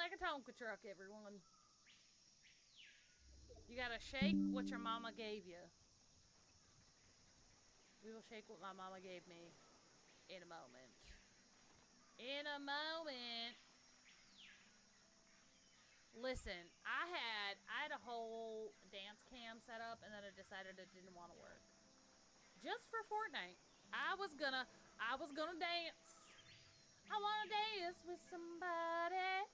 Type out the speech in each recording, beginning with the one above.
like a Tonka truck, everyone. You gotta shake what your mama gave you. We will shake what my mama gave me in a moment. In a moment. Listen, I had a whole dance cam set up, and then I decided it didn't want to work. Just for Fortnite, I was gonna dance. I wanna dance with somebody.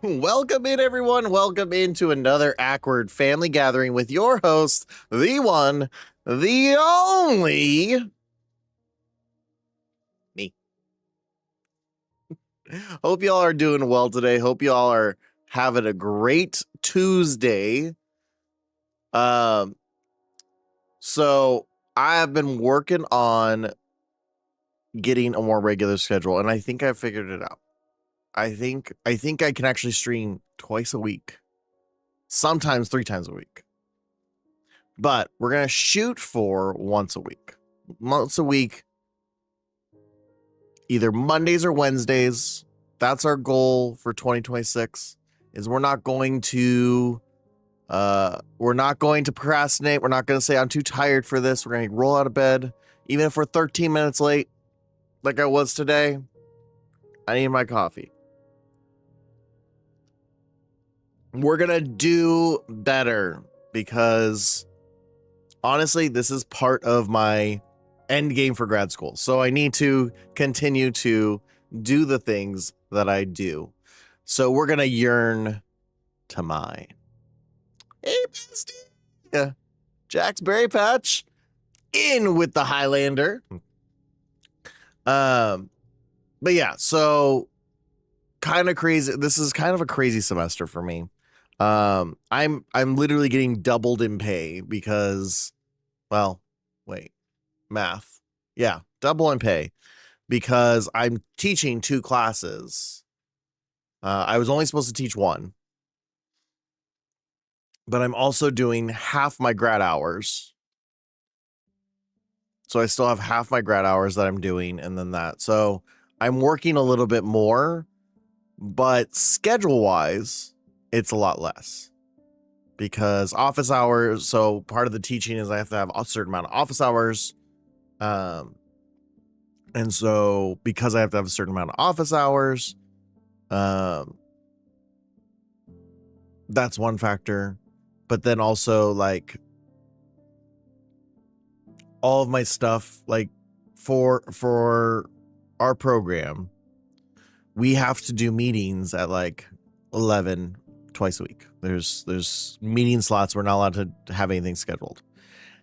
Welcome in, everyone. Welcome into another awkward family gathering with your host, the one, the only me. Hope y'all are doing well today. Hope y'all are having a great Tuesday. Um, so I have been working on getting a more regular schedule, and I think I figured it out. I think I can actually stream twice a week, sometimes 3 times a week. But we're gonna shoot for once a week. Once a week, either Mondays or Wednesdays. That's our goal for 2026. Is we're not going to procrastinate. We're not going to say I'm too tired for this. We're going to roll out of bed, even if we're 13 minutes late, like I was today. I need my coffee. We're going to do better because honestly, this is part of my end game for grad school. So I need to continue to do the things that I do. So we're going to yearn to mine. Hey, bestie. Yeah. Jack's Berry Patch in with the Highlander. But yeah, so kind of crazy. This is kind of a crazy semester for me. I'm literally getting doubled in pay because, well, wait, math. Yeah, double in pay because I'm teaching 2 classes. I was only supposed to teach 1, but I'm also doing half my grad hours. So I still have half my grad hours that I'm doing and then that. So I'm working a little bit more, but schedule wise, it's a lot less. because office hours. So part of the teaching is I have to have a certain amount of office hours. And so because I have to have a certain amount of office hours, that's one factor. But then also like all of my stuff, like for our program, we have to do meetings at like 11 twice a week. There's meeting slots. We're not allowed to have anything scheduled.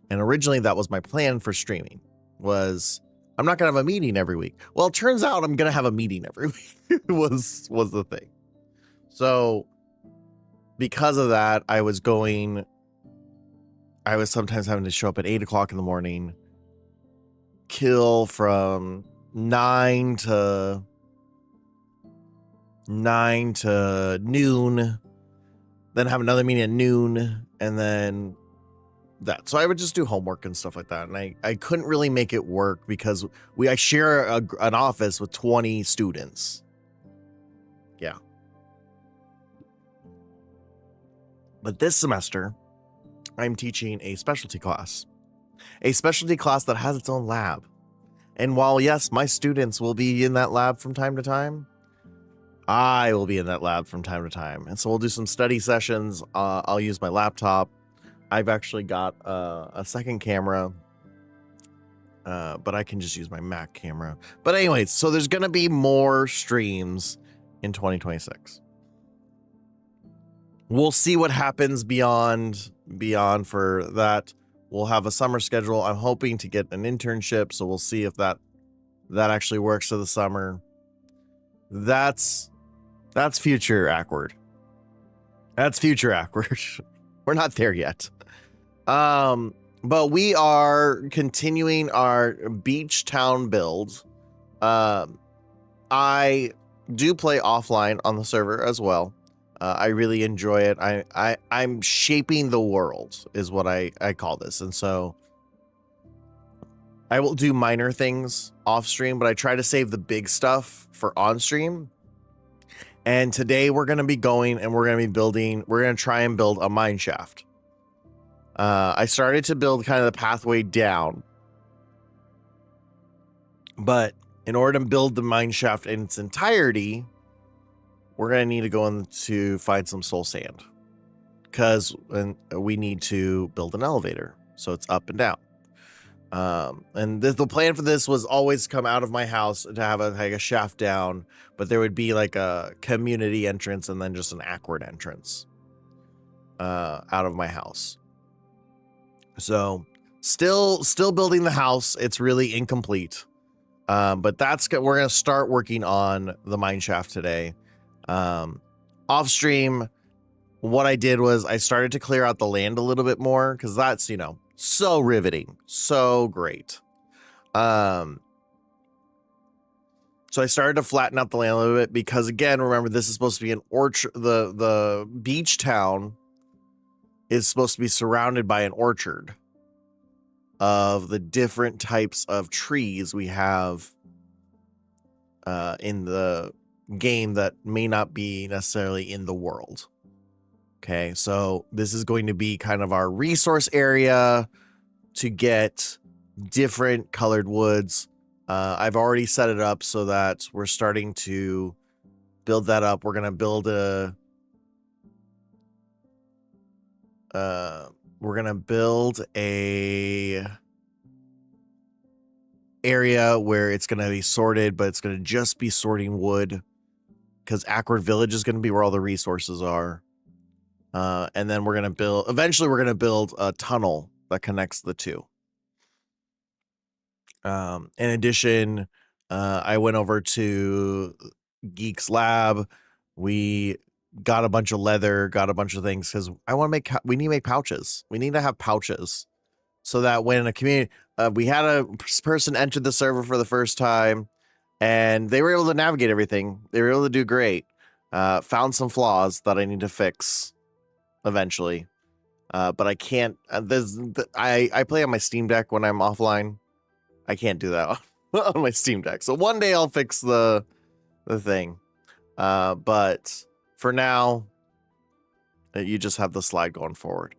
And originally that was my plan for streaming, was I'm not going to have a meeting every week. Well, it turns out I'm going to have a meeting every week was the thing. So because of that, I was sometimes having to show up at 8 o'clock in the morning, kill from 9 to noon, then have another meeting at noon, and then that. So I would just do homework and stuff like that. And I couldn't really make it work because I share an office with 20 students. Yeah. But this semester, I'm teaching a specialty class that has its own lab. And while, yes, my students will be in that lab from time to time, I will be in that lab from time to time. And so we'll do some study sessions. I'll use my laptop. I've actually got a second camera, but I can just use my Mac camera. But anyways, so there's going to be more streams in 2026. We'll see what happens beyond for that. We'll have a summer schedule. I'm hoping to get an internship, so we'll see if that actually works for the summer. That's future awkward. That's future awkward. We're not there yet. But we are continuing our beach town build. I do play offline on the server as well. I really enjoy it. I'm shaping the world is what I call this. And so I will do minor things off stream, but I try to save the big stuff for on stream. And today we're going to be going and we're going to try and build a mine shaft. I started to build kind of the pathway down, but in order to build the mine shaft in its entirety, we're going to need to go in to find some soul sand, because we need to build an elevator. So it's up and down. And the plan for this was always come out of my house to have a shaft down, but there would be like a community entrance and then just an awkward entrance out of my house. So still building the house. It's really incomplete. But we're going to start working on the mine shaft today. Off stream, what I did was I started to clear out the land a little bit more, because that's, so riveting, so great. So I started to flatten out the land a little bit, because again, remember, this is supposed to be an orchard. The beach town is supposed to be surrounded by an orchard of the different types of trees we have in the game that may not be necessarily in the world. Okay, so this is going to be kind of our resource area to get different colored woods. I've already set it up so that we're starting to build that up. We're going to build a area where it's going to be sorted, but it's going to just be sorting wood, because Awkward Village is going to be where all the resources are. And then eventually we're going to build a tunnel that connects the two. In addition, I went over to Geek's Lab. We got a bunch of leather, got a bunch of things, because we need to make pouches. We need to have pouches so that when a community, we had a person enter the server for the first time and they were able to navigate everything. They were able to do great. Found some flaws that I need to fix eventually. But I can't, I play on my Steam Deck when I'm offline. I can't do that on my Steam Deck. So one day I'll fix the thing. But for now, You just have the slide going forward.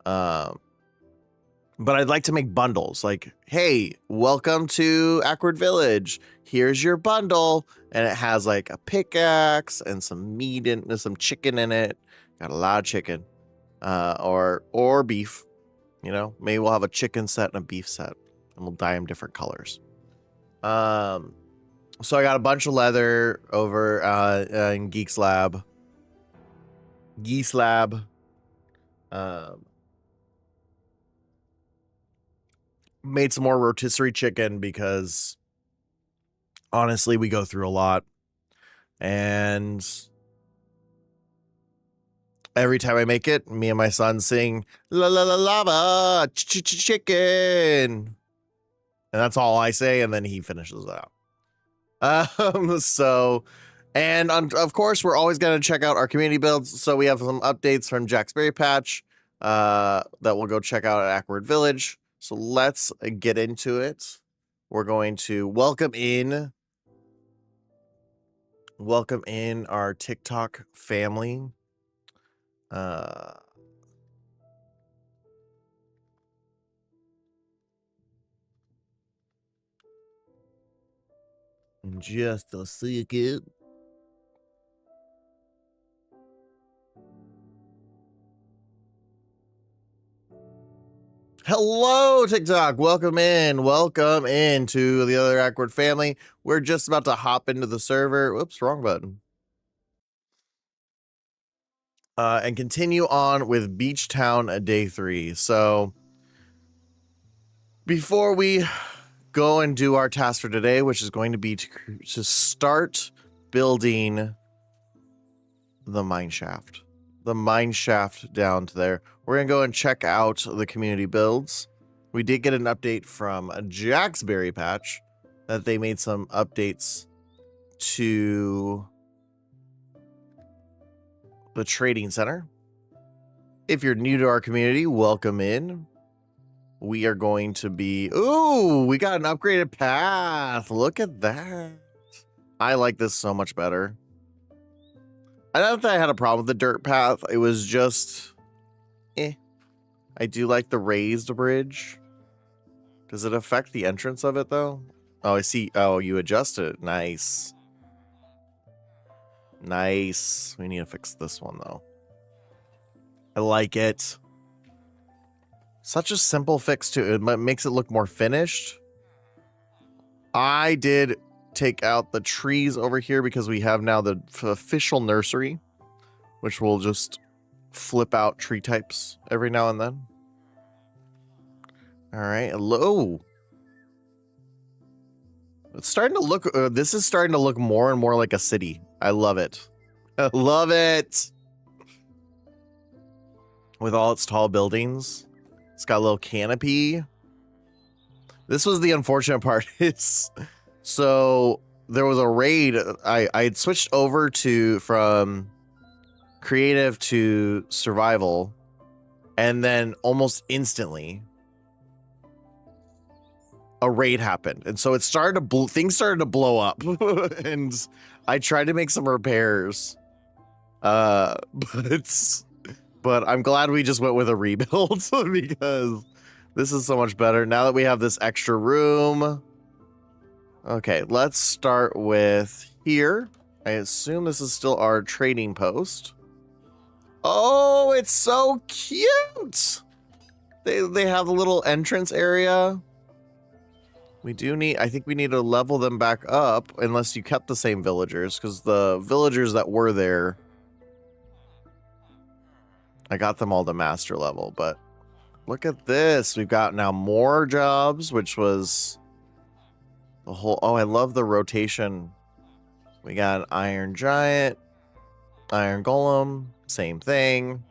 But I'd like to make bundles. Like, hey, welcome to Ackward Village. Here's your bundle. And it has like a pickaxe and some meat and some chicken in it. Got a lot of chicken. Or beef. You know, maybe we'll have a chicken set and a beef set. And we'll dye them different colors. So I got a bunch of leather over in Geeks Lab. Geese Lab. Made some more rotisserie chicken because honestly, we go through a lot. And every time I make it, me and my son sing la la la lava chicken. And that's all I say, and then he finishes it out. And of course, we're always going to check out our community builds. So we have some updates from Jack's Berry Patch that we'll go check out at Ackward Village. So let's get into it. We're going to welcome in our TikTok family. In just a second. Hello, TikTok. Welcome in. Welcome into the other Ackward family. We're just about to hop into the server. Whoops, wrong button. And continue on with Beach Town Day 3. So before we go and do our task for today, which is going to be to start building the mine shaft. The mine shaft down to there. We're going to go and check out the community builds. We did get an update from Jack's Berry Patch that they made some updates to the trading center. If you're new to our community, welcome in. We are going to be... Ooh, we got an upgraded path. Look at that. I like this so much better. I don't think I had a problem with the dirt path. It was just... I do like the raised bridge. Does it affect the entrance of it, though? Oh, I see. Oh, you adjusted it. Nice. Nice. We need to fix this one, though. I like it. Such a simple fix, too. It makes it look more finished. I did take out the trees over here because we have now the official nursery, which will just flip out tree types every now and then. All right. Hello. It's starting to look... this is starting to look more and more like a city. I love it. I love it. With all its tall buildings. It's got a little canopy. This was the unfortunate part. So there was a raid. I had switched over from creative to survival, and then almost instantly a raid happened, and so it started to things started to blow up. And I tried to make some repairs, but I'm glad we just went with a rebuild because this is so much better now that we have this extra room. Okay, let's start with here. I assume this is still our trading post. Oh, it's so cute. They have a little entrance area. We do need, I think we need to level them back up unless you kept the same villagers, because the villagers that were there, I got them all to master level. But look at this. We've got now more jobs, which was the whole... Oh, I love the rotation. We got an Iron Giant, Iron Golem, same thing.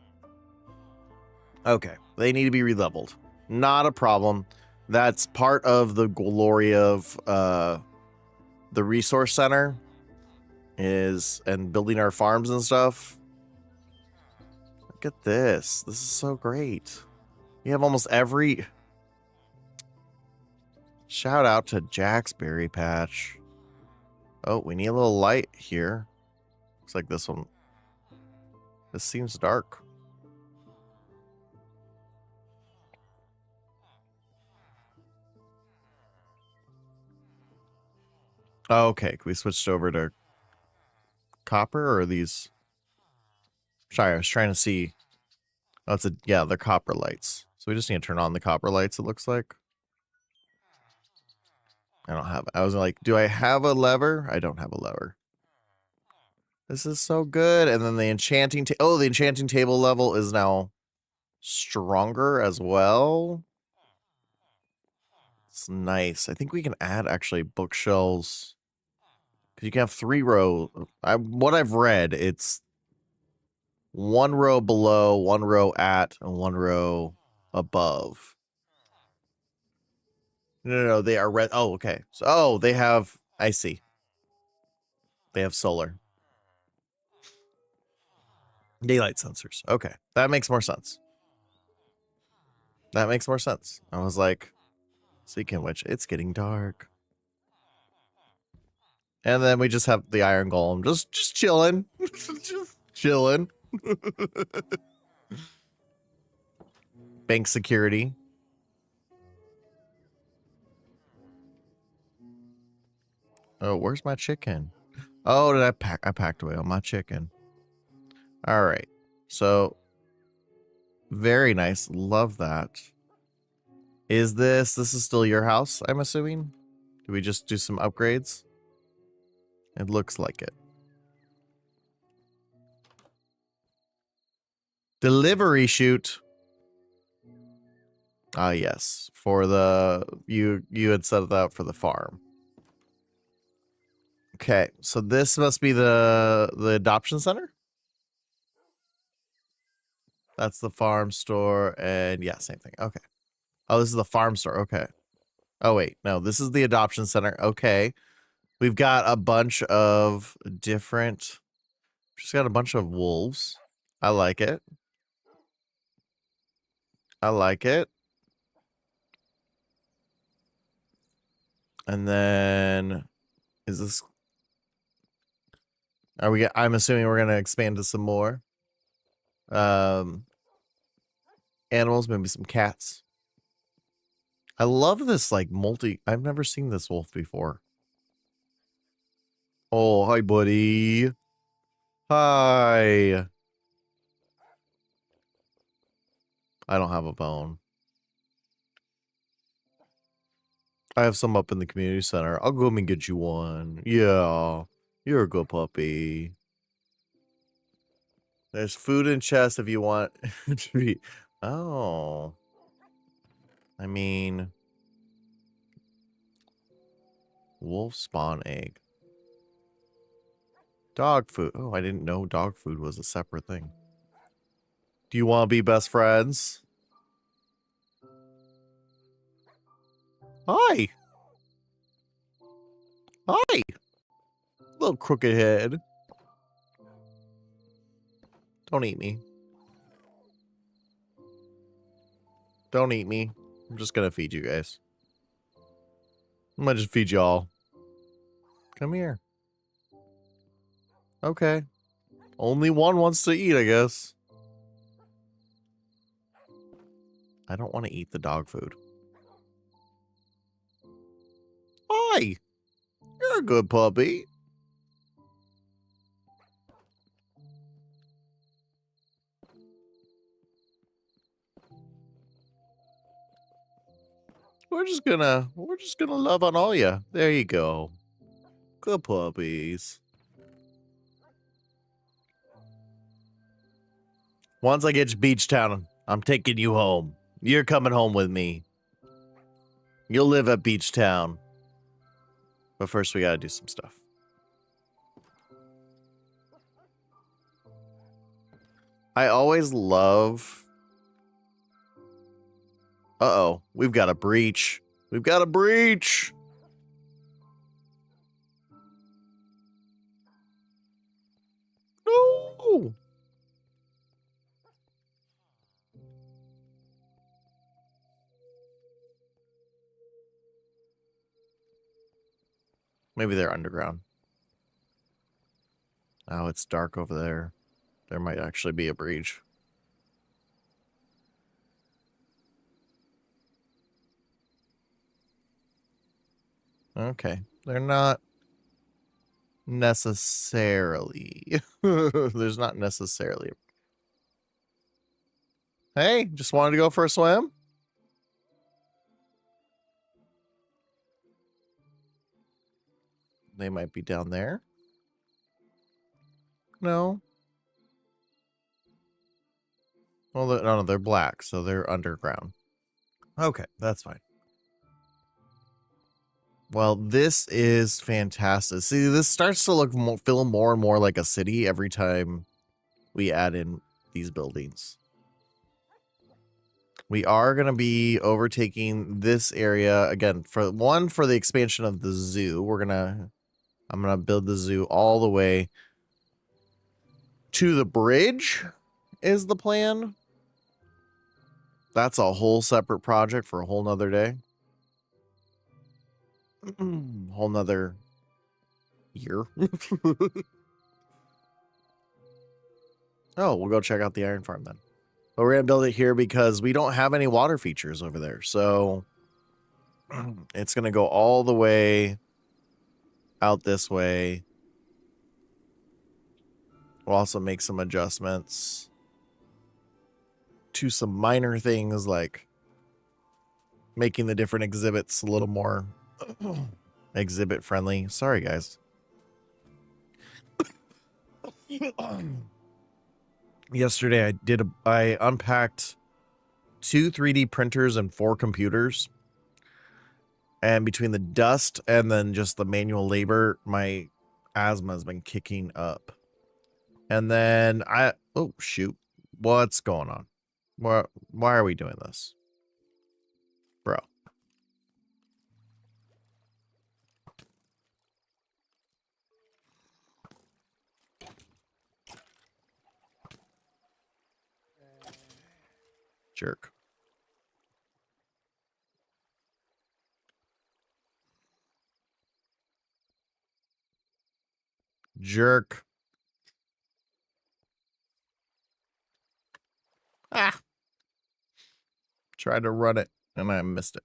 Okay, they need to be re-leveled. Not a problem. That's part of the glory of the resource center and building our farms and stuff. Look at this. This is so great. We have almost every... Shout out to Jack's Berry Patch. Oh, we need a little light here. Looks like this one. This seems dark. Oh, okay, we switched over to copper, or are these? Sorry, I was trying to see. Oh, it's yeah, they're copper lights. So we just need to turn on the copper lights, it looks like. I don't have, I was like, do I have a lever? I don't have a lever. This is so good. And then the enchanting, the enchanting table level is now stronger as well. It's nice. I think we can add actually bookshelves. Because you can have 3 rows. What I've read, it's 1 row below, 1 row at, and 1 row above. No, they are red. Oh, okay. So, they have, I see. They have solar. Daylight sensors. Okay. That makes more sense. That makes more sense. I was like, speaking of which, it's getting dark. And then we just have the iron golem just chilling. Just chilling. Bank security. Oh, where's my chicken? Oh, did I packed away all my chicken. All right. So very nice. Love that. This is still your house, I'm assuming? Do we just do some upgrades? It looks like it. Delivery chute. Ah, yes. For the you had set it up for the farm. Okay, so this must be the adoption center. That's the farm store, and yeah, same thing. Okay. Oh, this is the farm store. Okay. Oh wait, no, this is the adoption center. Okay. We've got a bunch of different. Just got a bunch of wolves. I like it. I like it. And then is this I'm assuming we're gonna expand to some more. Animals, maybe some cats. I love this like I've never seen this wolf before. Oh, hi buddy. Hi. I don't have a bone. I have some up in the community center. I'll go and get you one. Yeah. You're a good puppy. There's food in chest if you want to be. Oh. I mean, wolf spawn egg. Dog food. Oh, I didn't know dog food was a separate thing. Do you want to be best friends? Hi. Hi. Little crooked head. Don't eat me. Don't eat me. I'm just gonna feed you guys. I'm gonna just feed y'all. Come here. Okay. Only one wants to eat, I guess. I don't want to eat the dog food. Hi. You're a good puppy. We're just gonna love on all ya. There you go. Good puppies. Once I get to Beach Town, I'm taking you home. You're coming home with me. You'll live at Beach Town. But first we gotta do some stuff. I always love... Uh-oh. We've got a breach. We've got a breach! No! Maybe they're underground. Oh, it's dark over there. There might actually be a breach. Okay. They're not necessarily. There's not necessarily. Hey, just wanted to go for a swim. They might be down there. No. Well, no, they're black, so they're underground. Okay, that's fine. Well, this is fantastic. See, this starts to feel more and more like a city every time we add in these buildings. We are going to be overtaking this area again for the expansion of the zoo. I'm going to build the zoo all the way to the bridge is the plan. That's a whole separate project for a whole nother day. Whole nother year. Oh, we'll go check out the iron farm then. But we're going to build it here because we don't have any water features over there. So it's going to go all the way out this way. We'll also make some adjustments to some minor things like making the different exhibits a little more exhibit friendly. Sorry, guys. Yesterday I unpacked 2 3D printers and 4 computers. And between the dust and then just the manual labor, my asthma has been kicking up. And then oh shoot. What's going on? Why are we doing this? Bro. Jerk. Jerk. Ah. Tried to run it and I missed it.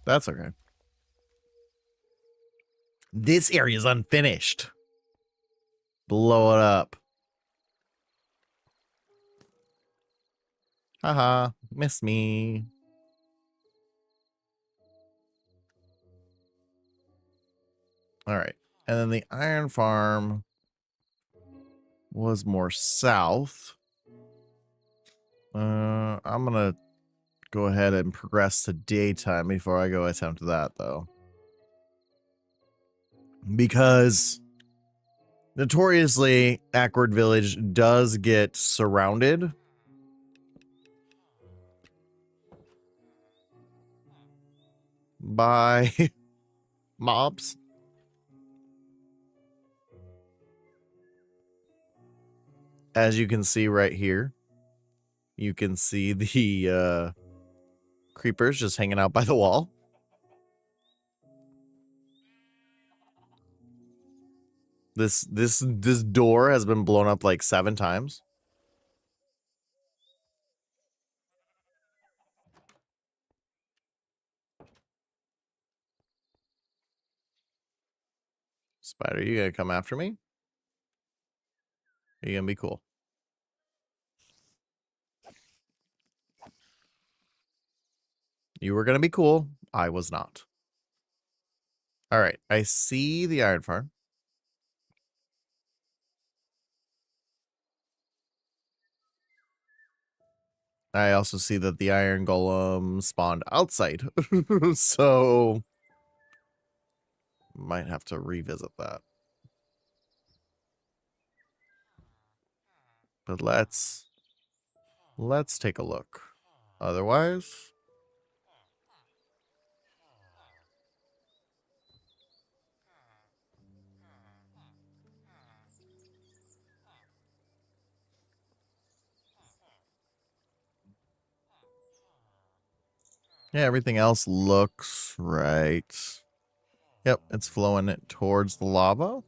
That's okay. This area is unfinished. Blow it up. Haha, miss me. All right. And then the iron farm was more south. I'm going to go ahead and progress to daytime before I go attempt that, though. Because notoriously, Ackward Village does get surrounded by mobs. As you can see right here, you can see the creepers just hanging out by the wall. This door has been blown up like 7 times. Spider, you gonna come after me? Are you gonna be cool? You were gonna be cool. I was not. All right, I see the iron farm. I also see that the iron golem spawned outside. So might have to revisit that. But let's take a look. Otherwise, yeah, everything else looks right. Yep, it's flowing it towards the lava.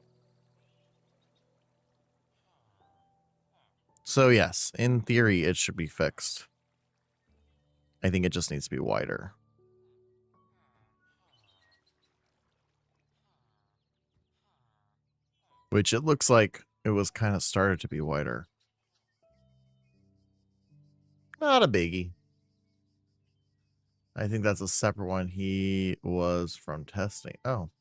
So yes, in theory, it should be fixed. I think it just needs to be wider. which it looks like it was kind of started to be wider. Not a biggie. I think that's a separate one. He was from testing. Oh.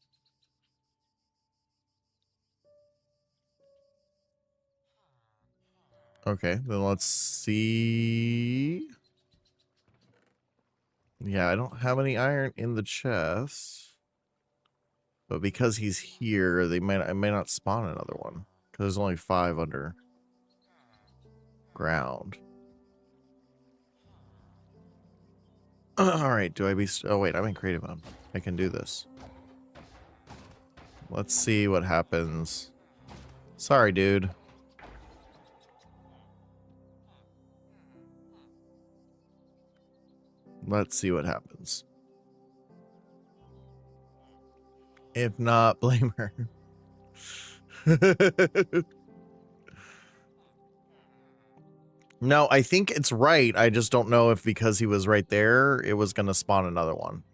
Okay, then let's see. Yeah, I don't have any iron in the chest. But because he's here, I may not spawn another one. Because there's only 5 under ground. Alright, do I be... Oh, wait, I'm in creative mode. I can do this. Let's see what happens. Sorry, dude. Let's see what happens. If not, blame her. No, I think it's right. I just don't know if because he was right there, it was going to spawn another one.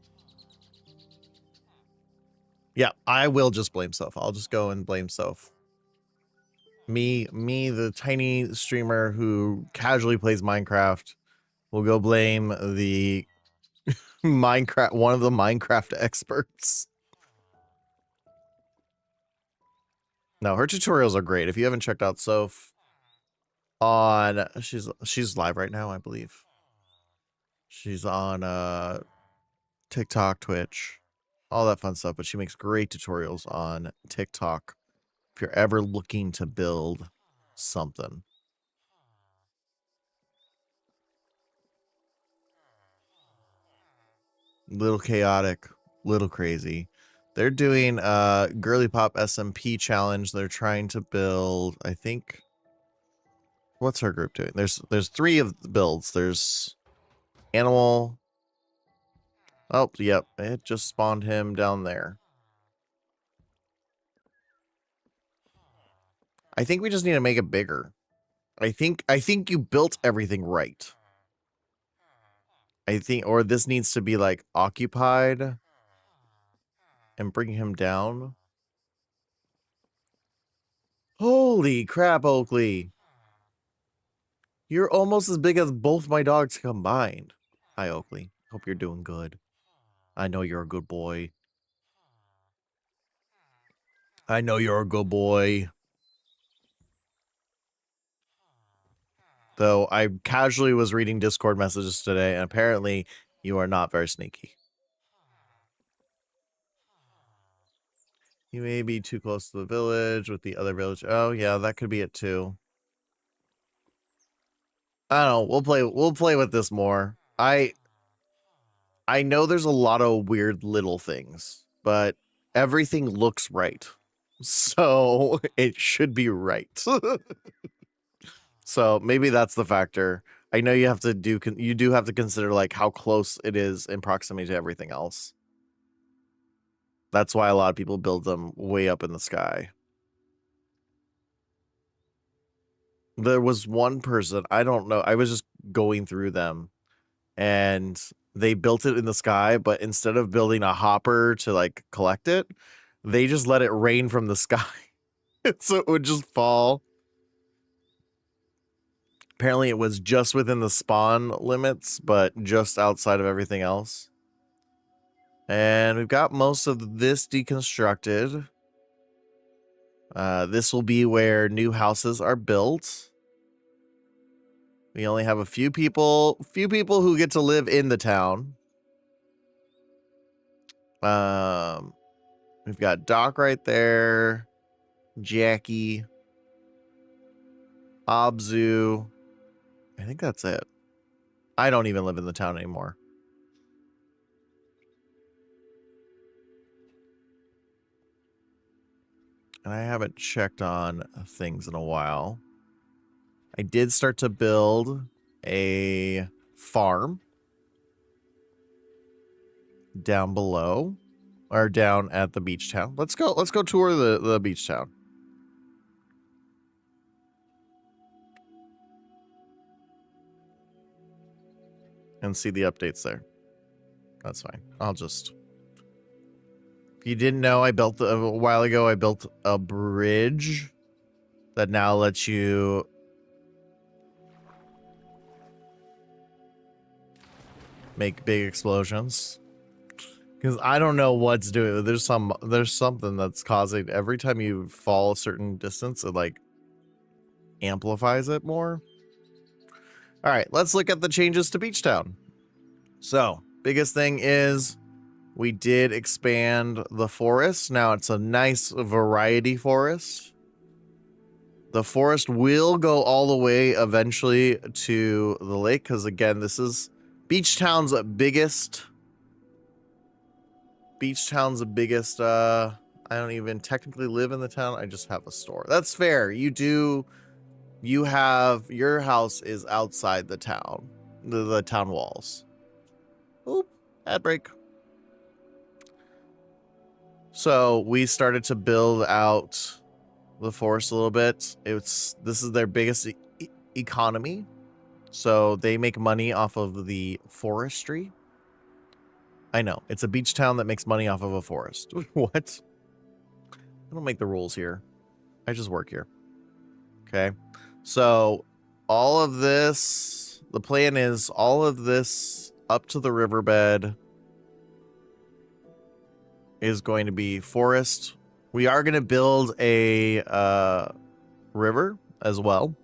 Yeah, I will just blame Soph. I'll just go and blame Soph. Me, the tiny streamer who casually plays Minecraft, will go blame the Minecraft, one of the Minecraft experts. No, her tutorials are great. If you haven't checked out Soph on, she's live right now, I believe. She's on TikTok, Twitch, all that fun stuff, but she makes great tutorials on TikTok if you're ever looking to build something. Little chaotic, little crazy. They're doing Girly Pop SMP challenge. They're trying to build, I think, what's her group doing? There's 3 of the builds. There's animal. Oh, yep, it just spawned him down there. I think we just need to make it bigger. I think you built everything right. I think, or this needs to be like occupied and bring him down. Holy crap, Oakley. You're almost as big as both my dogs combined. Hi, Oakley. Hope you're doing good. I know you're a good boy. I know you're a good boy. Though I casually was reading Discord messages today, and apparently you are not very sneaky. You may be too close to the village with the other village. Oh, yeah, that could be it too. I don't know. We'll play with this more. I know there's a lot of weird little things, but everything looks right. So it should be right. So maybe that's the factor. I know you do have to consider like how close it is in proximity to everything else. That's why a lot of people build them way up in the sky. There was one person, I don't know, I was just going through them and they built it in the sky, but instead of building a hopper to like collect it, they just let it rain from the sky. So it would just fall. Apparently it was just within the spawn limits, but just outside of everything else. And we've got most of this deconstructed. This will be where new houses are built. We only have a few people who get to live in the town. We've got Doc right there, Jackie, Abzu. I think that's it. I don't even live in the town anymore. And I haven't checked on things in a while. I did start to build a farm down below, or down at the beach town. Let's go tour the beach town. And see the updates there. That's fine. I'll just... you didn't know, I built a while ago, I built a bridge that now lets you make big explosions. Because I don't know what's doing. There's something that's causing every time you fall a certain distance, it like amplifies it more. All right, let's look at the changes to Beach Town. So, biggest thing is we did expand the forest. Now it's a nice variety forest. The forest will go all the way eventually to the lake because, again, this is Beach Town's biggest. I don't even technically live in the town. I just have a store. That's fair. You have, your house is outside the town, the town walls. Oop, ad break. So we started to build out the forest a little bit. This is their biggest economy. So they make money off of the forestry. I know, it's a beach town that makes money off of a forest. What? I don't make the rules here. I just work here. Okay. So all of this, the plan is all of this up to the riverbed is going to be forest. We are going to build a river as well.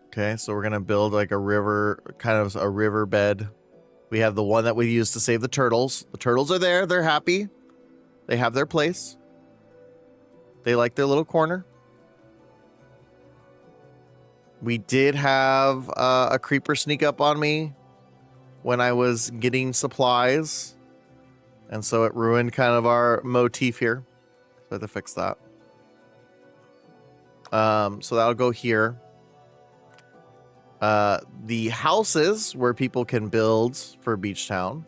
Okay, so we're going to build like a river, kind of a riverbed. We have the one that we use to save the turtles. The turtles are there. They're happy. They have their place. They like their little corner. We did have a creeper sneak up on me when I was getting supplies. And so it ruined kind of our motif here. So I have to fix that. So that'll go here. The houses where people can build for Beach Town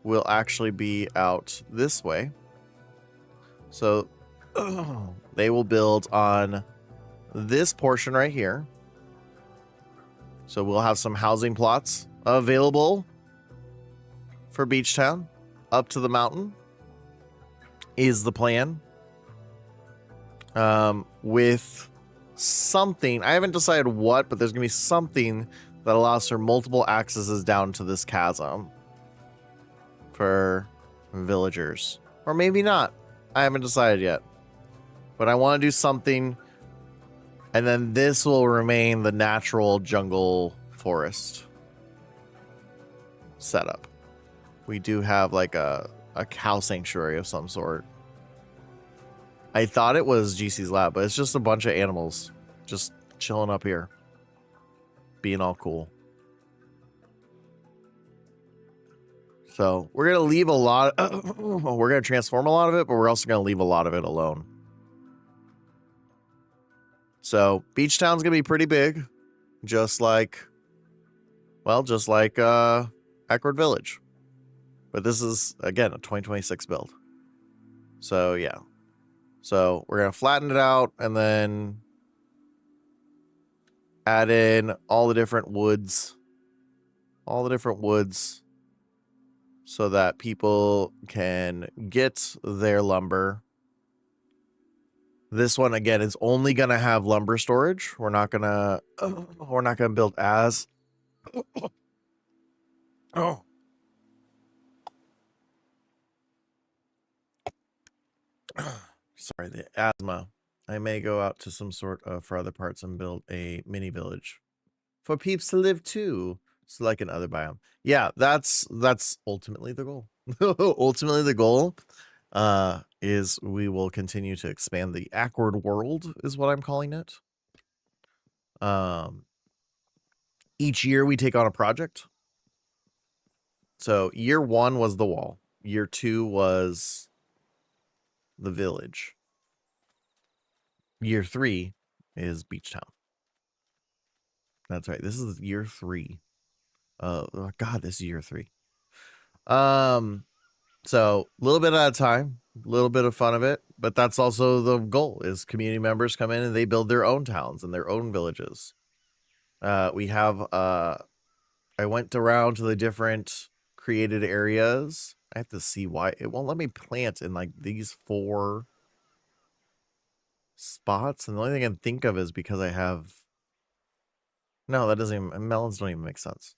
will actually be out this way. So they will build on this portion right here. So we'll have some housing plots available for Beach Town. Up to the mountain is the plan. With something, I haven't decided what, but there's gonna be something that allows for multiple accesses down to this chasm for villagers, or maybe not. I haven't decided yet, but I want to do something, and then this will remain the natural jungle forest setup. We do have like a cow sanctuary of some sort. I thought it was GC's lab, but it's just a bunch of animals just chilling up here, being all cool. So we're going to leave a lot. We're going to transform a lot of it, but we're also going to leave a lot of it alone. So Beach Town's going to be pretty big, just like Eckerd Village. But this is, again, a 2026 build. So yeah. So we're going to flatten it out and then add in all the different woods. So that people can get their lumber. This one, again, is only going to have lumber storage. We're not going to build as... Oh. Sorry, the asthma. I may go out to some sort of for other parts and build a mini village for peeps to live too. So like another biome. Yeah, that's ultimately the goal. Ultimately the goal is we will continue to expand the Eckerd world is what I'm calling it. Each year we take on a project. So year 1 was the wall. Year 2 was the village. Year 3 is Beach Town. That's right. This is year 3. Oh God, this is year 3. So a little bit at a time, a little bit of fun of it, but that's also the goal is community members come in and they build their own towns and their own villages. We have, I went around to the different created areas I have to see why it won't let me plant in like these 4 spots. And the only thing I can think of is because I have... No, that doesn't even... Melons don't even make sense.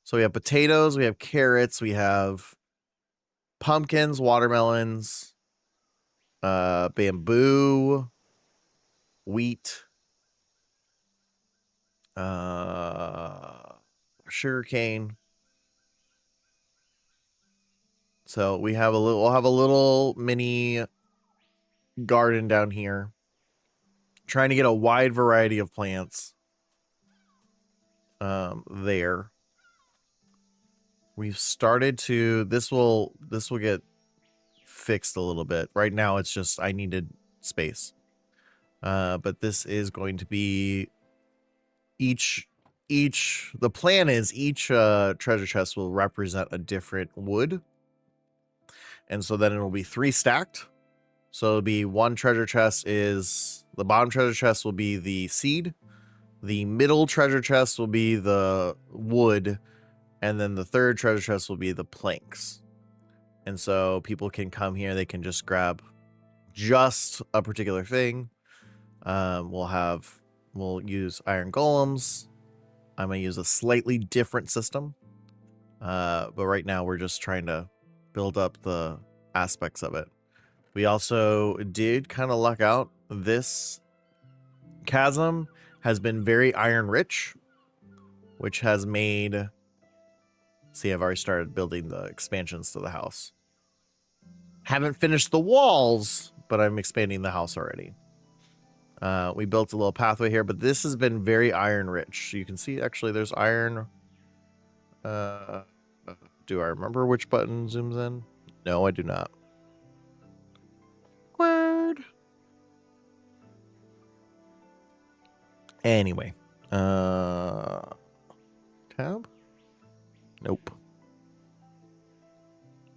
So we have potatoes, we have carrots, we have pumpkins, watermelons, bamboo, wheat, sugarcane. So we have we'll have a little mini garden down here. Trying to get a wide variety of plants. There. We've started to, this will get fixed a little bit. Right now it's just, I needed space. But this is going to be the plan is each treasure chest will represent a different wood. And so then it'll be 3 stacked. So it'll be one treasure chest is, the bottom treasure chest will be the seed. The middle treasure chest will be the wood. And then the third treasure chest will be the planks. And so people can come here, they can just grab just a particular thing. We'll use iron golems. I'm going to use a slightly different system. But right now we're just trying to build up the aspects of it. We also did kind of luck out. This chasm has been very iron rich, which has made... See, I've already started building the expansions to the house. Haven't finished the walls, but I'm expanding the house already. We built a little pathway here, but this has been very iron rich. You can see, actually, there's iron. Do I remember which button zooms in? No, I do not. Word. Anyway. Tab? Nope.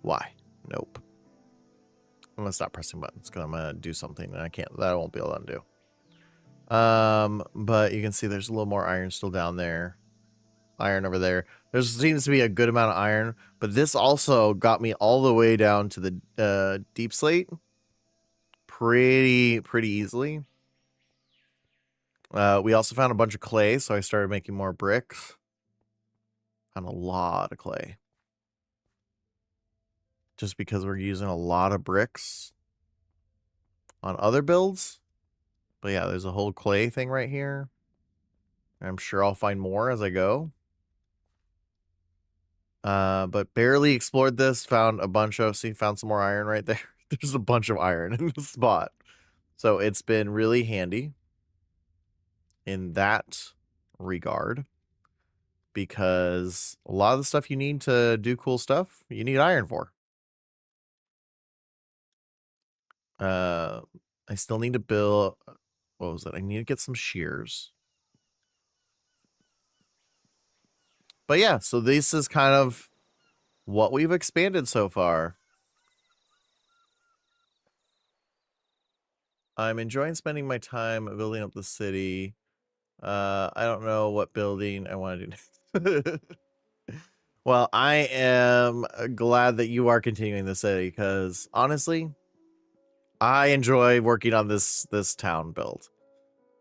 Why? Nope. I'm gonna stop pressing buttons because I'm gonna do something and that I won't be able to undo. But you can see there's a little more iron still down there. Iron over there. There seems to be a good amount of iron, but this also got me all the way down to the deep slate pretty easily. We also found a bunch of clay, so I started making more bricks. Found a lot of clay. Just because we're using a lot of bricks on other builds. But yeah, there's a whole clay thing right here. I'm sure I'll find more as I go. But barely explored this. Found a bunch of... See, found some more iron right there. There's a bunch of iron in the spot. So it's been really handy in that regard. Because a lot of the stuff you need to do cool stuff, you need iron for. I still need to build... What was it? I need to get some shears. But yeah, so this is kind of what we've expanded so far. I'm enjoying spending my time building up the city. I don't know what building I want to do. Well, I am glad that you are continuing the city because honestly, I enjoy working on this town build.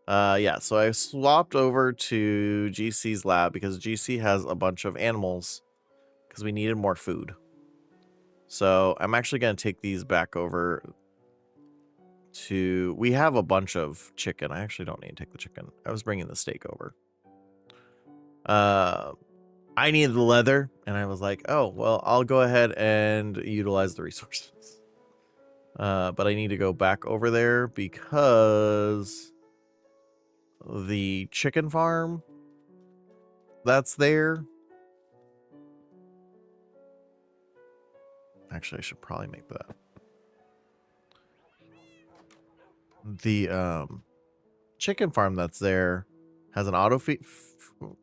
Yeah, so I swapped over to GC's lab because GC has a bunch of animals because we needed more food. So I'm actually going to take these back over to... We have a bunch of chicken. I actually don't need to take the chicken. I was bringing the steak over. I needed the leather, and I was like, oh, well, I'll go ahead and utilize the resources. But I need to go back over there because the chicken farm that's there. Actually, I should probably make that. The chicken farm that's there has an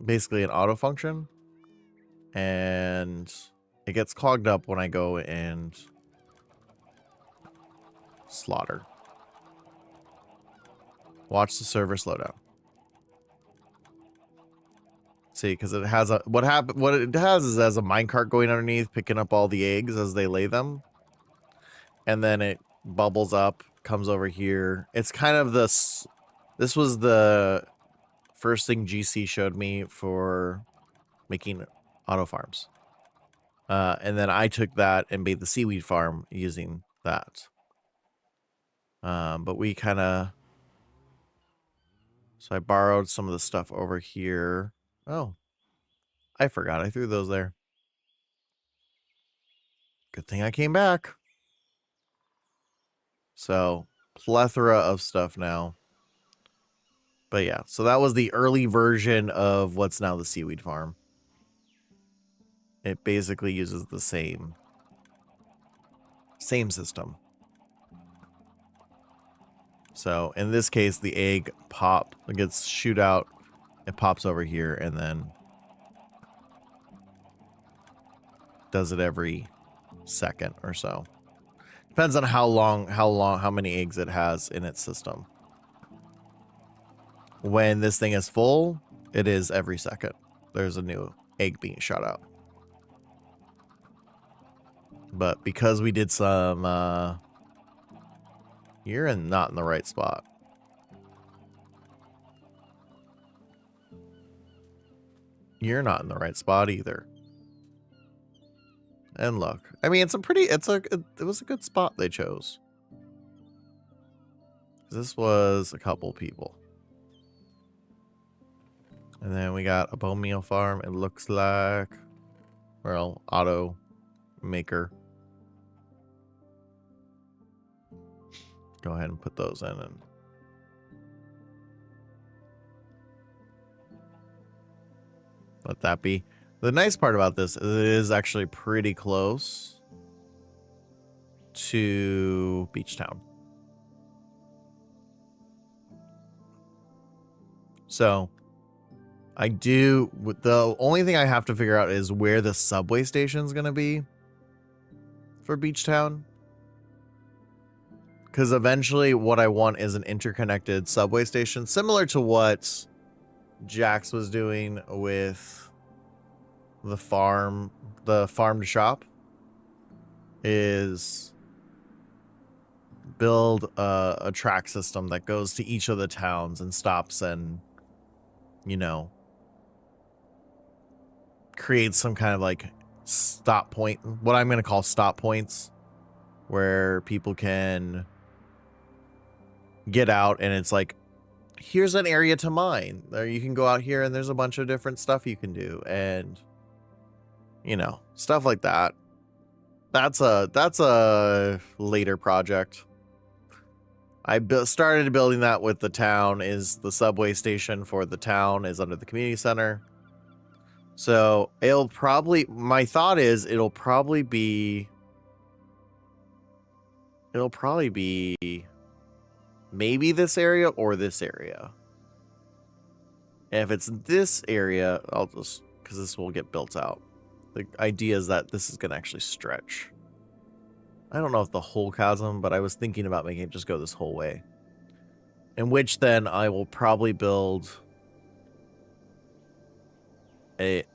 basically an auto function, and it gets clogged up when I go and slaughter. Watch the server slow down. See, because it has a what it has is as a minecart going underneath, picking up all the eggs as they lay them, and then it bubbles up, comes over here. It's kind of this. This was the first thing GC showed me for making auto farms, and then I took that and made the seaweed farm using that. But we kind of. So I borrowed some of the stuff over here. Oh. I forgot I threw those there. Good thing I came back. So, plethora of stuff now. But yeah, so that was the early version of what's now the seaweed farm. It basically uses the same system. So, in this case, the egg it gets shoot out, it pops over here, and then does it every second or so. Depends on how many eggs it has in its system. When this thing is full, it is every second. There's a new egg being shot out. But because we did some, you're not in the right spot. You're not in the right spot either. And look, I mean, it was a good spot they chose. This was a couple people. And then we got a bone meal farm, it looks like. Well, auto maker. Go ahead and put those in and let that be. The nice part about this is it is actually pretty close to Beach Town. So the only thing I have to figure out is where the subway station is going to be for Beach Town. Because eventually what I want is an interconnected subway station, similar to what Jax was doing with the farm to shop, is build a track system that goes to each of the towns and stops and, you know, creates some kind of like stop point, what I'm going to call stop points, where people can get out and it's like, here's an area to mine. There, you can go out here and there's a bunch of different stuff you can do, and you know, stuff like that. That's a later project. I started building that with the town. Is the subway station for the town is under the community center. So my thought is it'll probably be maybe this area or this area. And if it's this area, because this will get built out. The idea is that this is going to actually stretch. I don't know if the whole chasm, but I was thinking about making it just go this whole way. In which then I will probably build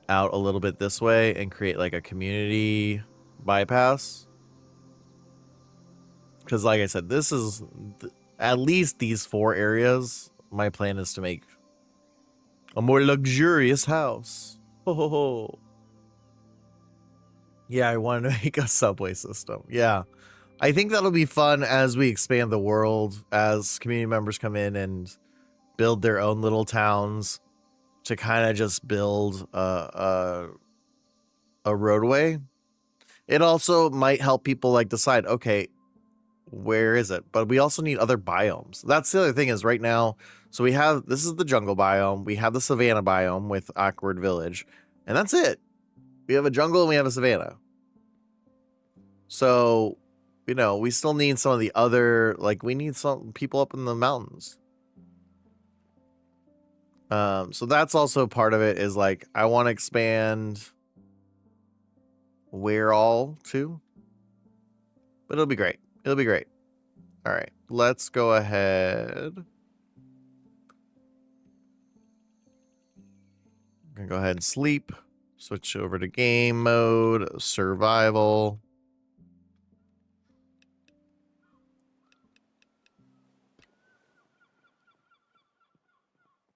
out a little bit this way and create like a community bypass. Because like I said, this is at least these 4 areas. My plan is to make a more luxurious house. Ho ho ho. Yeah, I wanted to make a subway system. Yeah. I think that'll be fun as we expand the world, as community members come in and build their own little towns, to kind of just build a roadway. It also might help people like decide, okay, where is it? But we also need other biomes. That's the other thing is right now, so this is the jungle biome. We have the savanna biome with Awkward Village, and that's it. We have a jungle and we have a savanna. So, you know, we still need some of the other, like, we need some people up in the mountains. So that's also part of it, is like, I want to expand where all to. But it'll be great. It'll be great. All right, let's go ahead. gonna go ahead and sleep. Switch over to game mode, survival.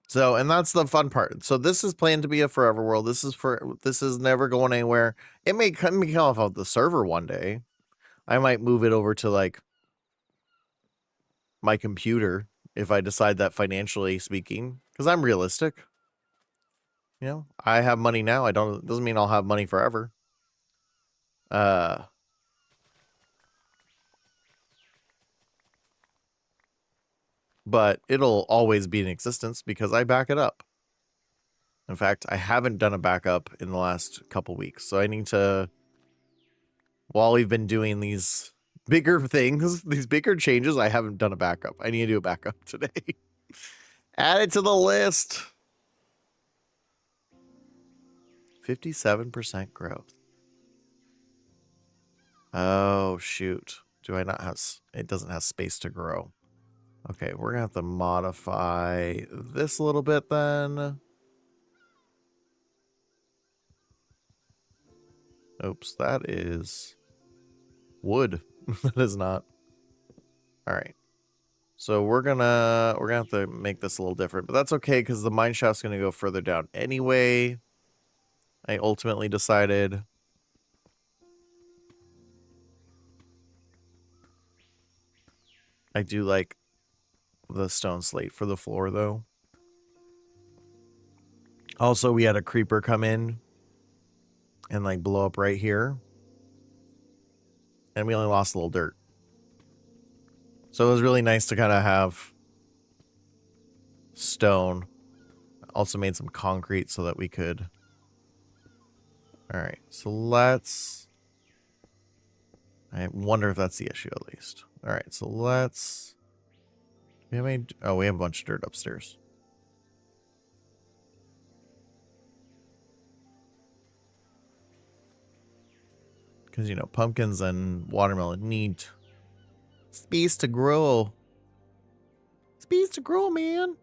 So, and that's the fun part. So this is planned to be a forever world. This is never going anywhere. It may come off of the server one day. I might move it over to like my computer if I decide that, financially speaking, because I'm realistic. You know, I have money now. Doesn't mean I'll have money forever. But it'll always be in existence because I back it up. In fact, I haven't done a backup in the last couple weeks, so I need to, while we've been doing these bigger things, these bigger changes, I haven't done a backup. I need to do a backup today. Add it to the list. 57% growth. Oh, shoot. Do I not have... It doesn't have space to grow. Okay, we're going to have to modify this a little bit then. Oops, that is wood. That is not. All right. So we're gonna have to make this a little different, but that's okay because the mine shaft's gonna go further down anyway. I ultimately decided. I do like the stone slate for the floor though. Also, we had a creeper come in and like blow up right here. And we only lost a little dirt. So it was really nice to kind of have stone. Also made some concrete so that we could. All right, so let's. I wonder if that's the issue at least. All right, so let's. We have we have a bunch of dirt upstairs. Because, you know, pumpkins and watermelon need space to grow. Space to grow, man.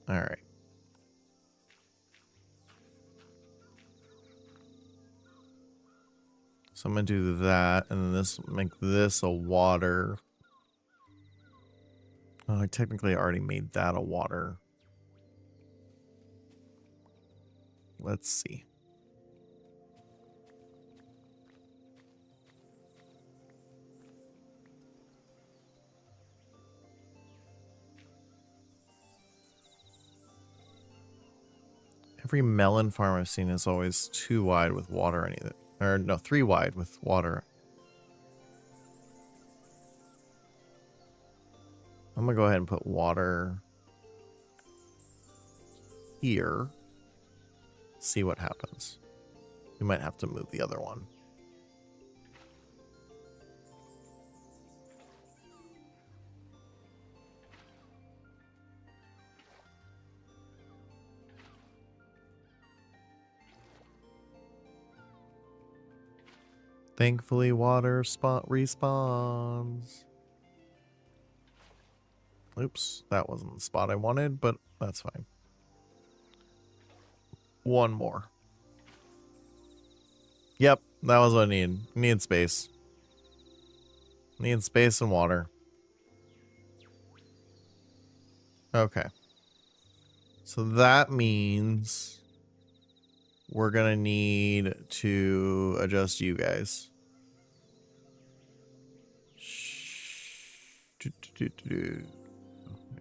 All right. So I'm going to do that, and then make this a water. Oh, I technically already made that a water. Let's see. Every melon farm I've seen is always 2 wide with water in it. Or no, 3 wide with water. I'm gonna go ahead and put water here. See what happens. We might have to move the other one. Thankfully, water respawns. Oops, that wasn't the spot I wanted, but that's fine. One more. Yep, that was what I needed. Need space. Need space and water. Okay. So that means we're gonna need to adjust you guys.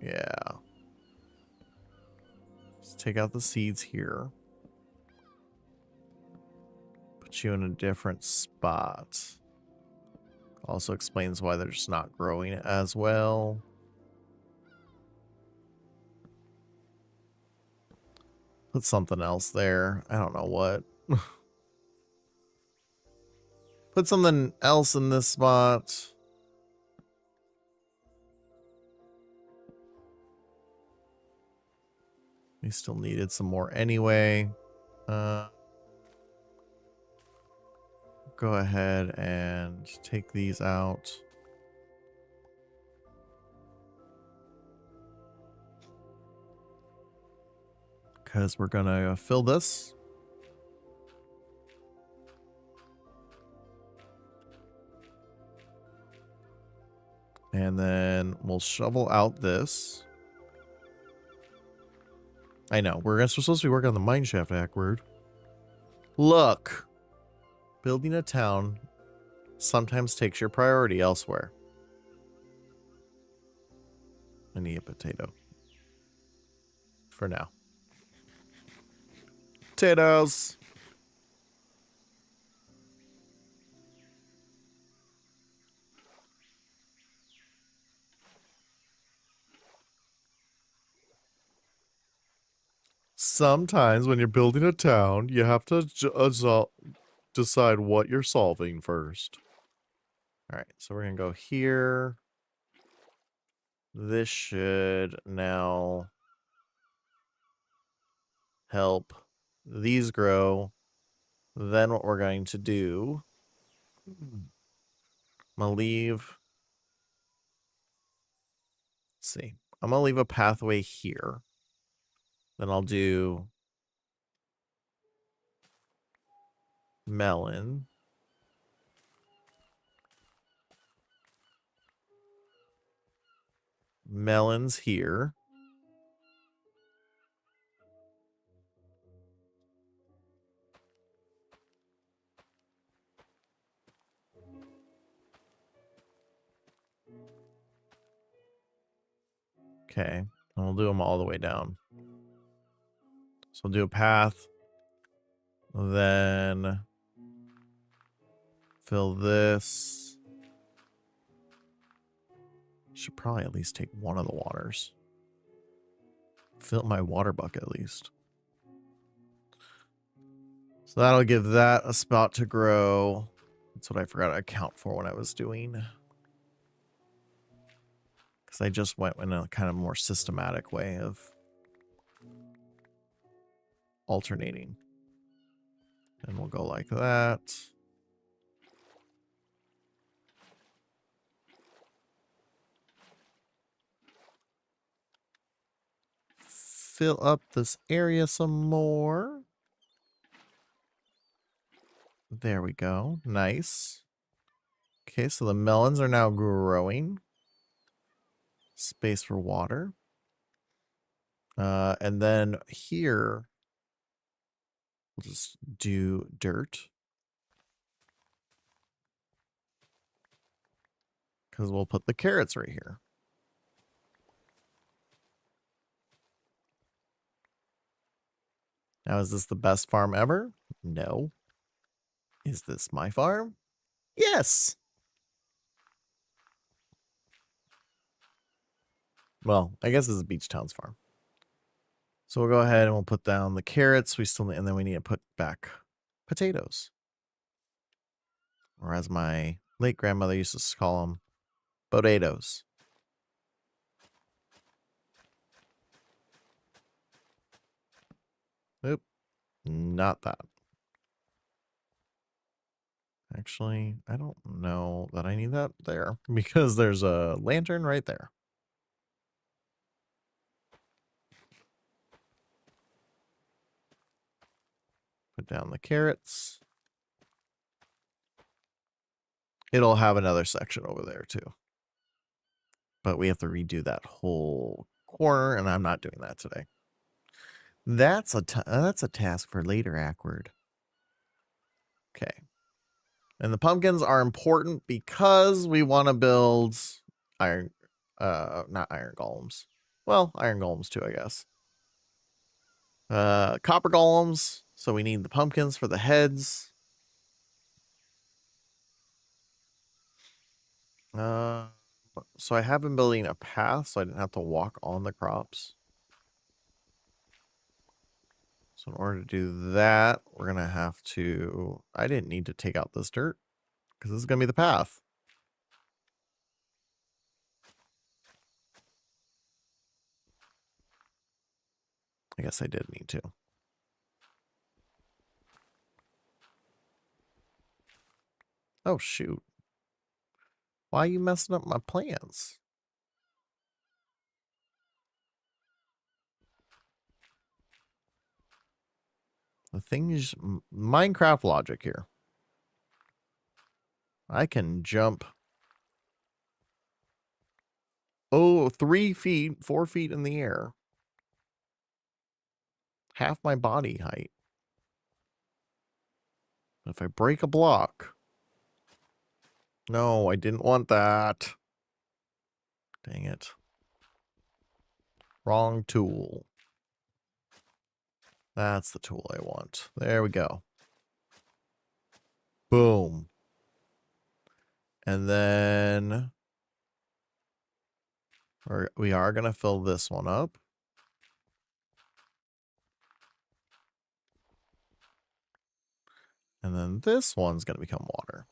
Yeah. Let's take out the seeds here. Put you in a different spot. Also explains why they're just not growing as well. Put something else there. I don't know what. Put something else in this spot. We still needed some more anyway. go ahead and take these out. Because we're going to fill this. And then we'll shovel out this. I know, we're supposed to be working on the mineshaft, Awkward. Look, building a town sometimes takes your priority elsewhere. I need a potato. For now. Potatoes! Sometimes when you're building a town, you have to decide what you're solving first. All right, so we're going to go here. This should now help these grow. Then what we're going to do, I'm going to leave. Let's see. I'm going to leave a pathway here. Then I'll do melon. Melons here. Okay, and we'll do them all the way down. So we'll do a path. Then fill this. Should probably at least take one of the waters. Fill my water bucket at least. So that'll give that a spot to grow. That's what I forgot to account for when I was doing. Because I just went in a kind of more systematic way of alternating. And we'll go like that. Fill up this area some more. There we go. Nice. Okay, so the melons are now growing. Space for water. And then here, we'll just do dirt. Because we'll put the carrots right here. Now, is this the best farm ever? No. Is this my farm? Yes. Well, I guess this is Beach Town's farm. So we'll go ahead and we'll put down the carrots. We still need, and then we need to put back potatoes. Or as my late grandmother used to call them, potatoes. Oop. Not that. Actually, I don't know that I need that there because there's a lantern right there. Put down the carrots. It'll have another section over there too. But we have to redo that whole corner, and I'm not doing that today. That's a task for later, Awkward. Okay. And the pumpkins are important because we want to build not iron golems. Well, iron golems too, I guess. Copper golems. So we need the pumpkins for the heads. So I have been building a path so I didn't have to walk on the crops. So in order to do that, we're going to have to... I didn't need to take out this dirt because this is going to be the path. I guess I did need to. Oh, shoot. Why are you messing up my plans? The thing is, Minecraft logic here. I can jump 3 feet, 4 feet in the air. Half my body height. If I break a block. No, I didn't want that. Dang it. Wrong tool. That's the tool I want. There we go. Boom. And then we are going to fill this one up. And then this one's going to become water.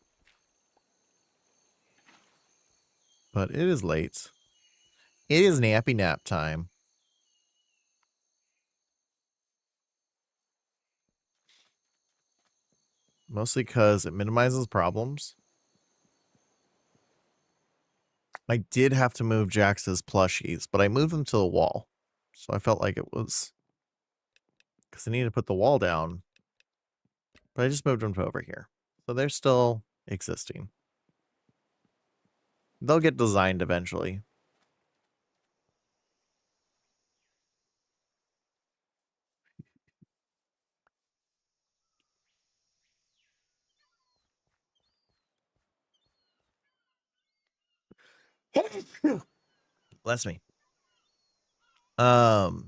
But it is late. It is nappy nap time. Mostly because it minimizes problems. I did have to move Jax's plushies, but I moved them to the wall. So I felt like it was... because I needed to put the wall down. But I just moved them to over here. So they're still existing. They'll get designed eventually. Bless me. All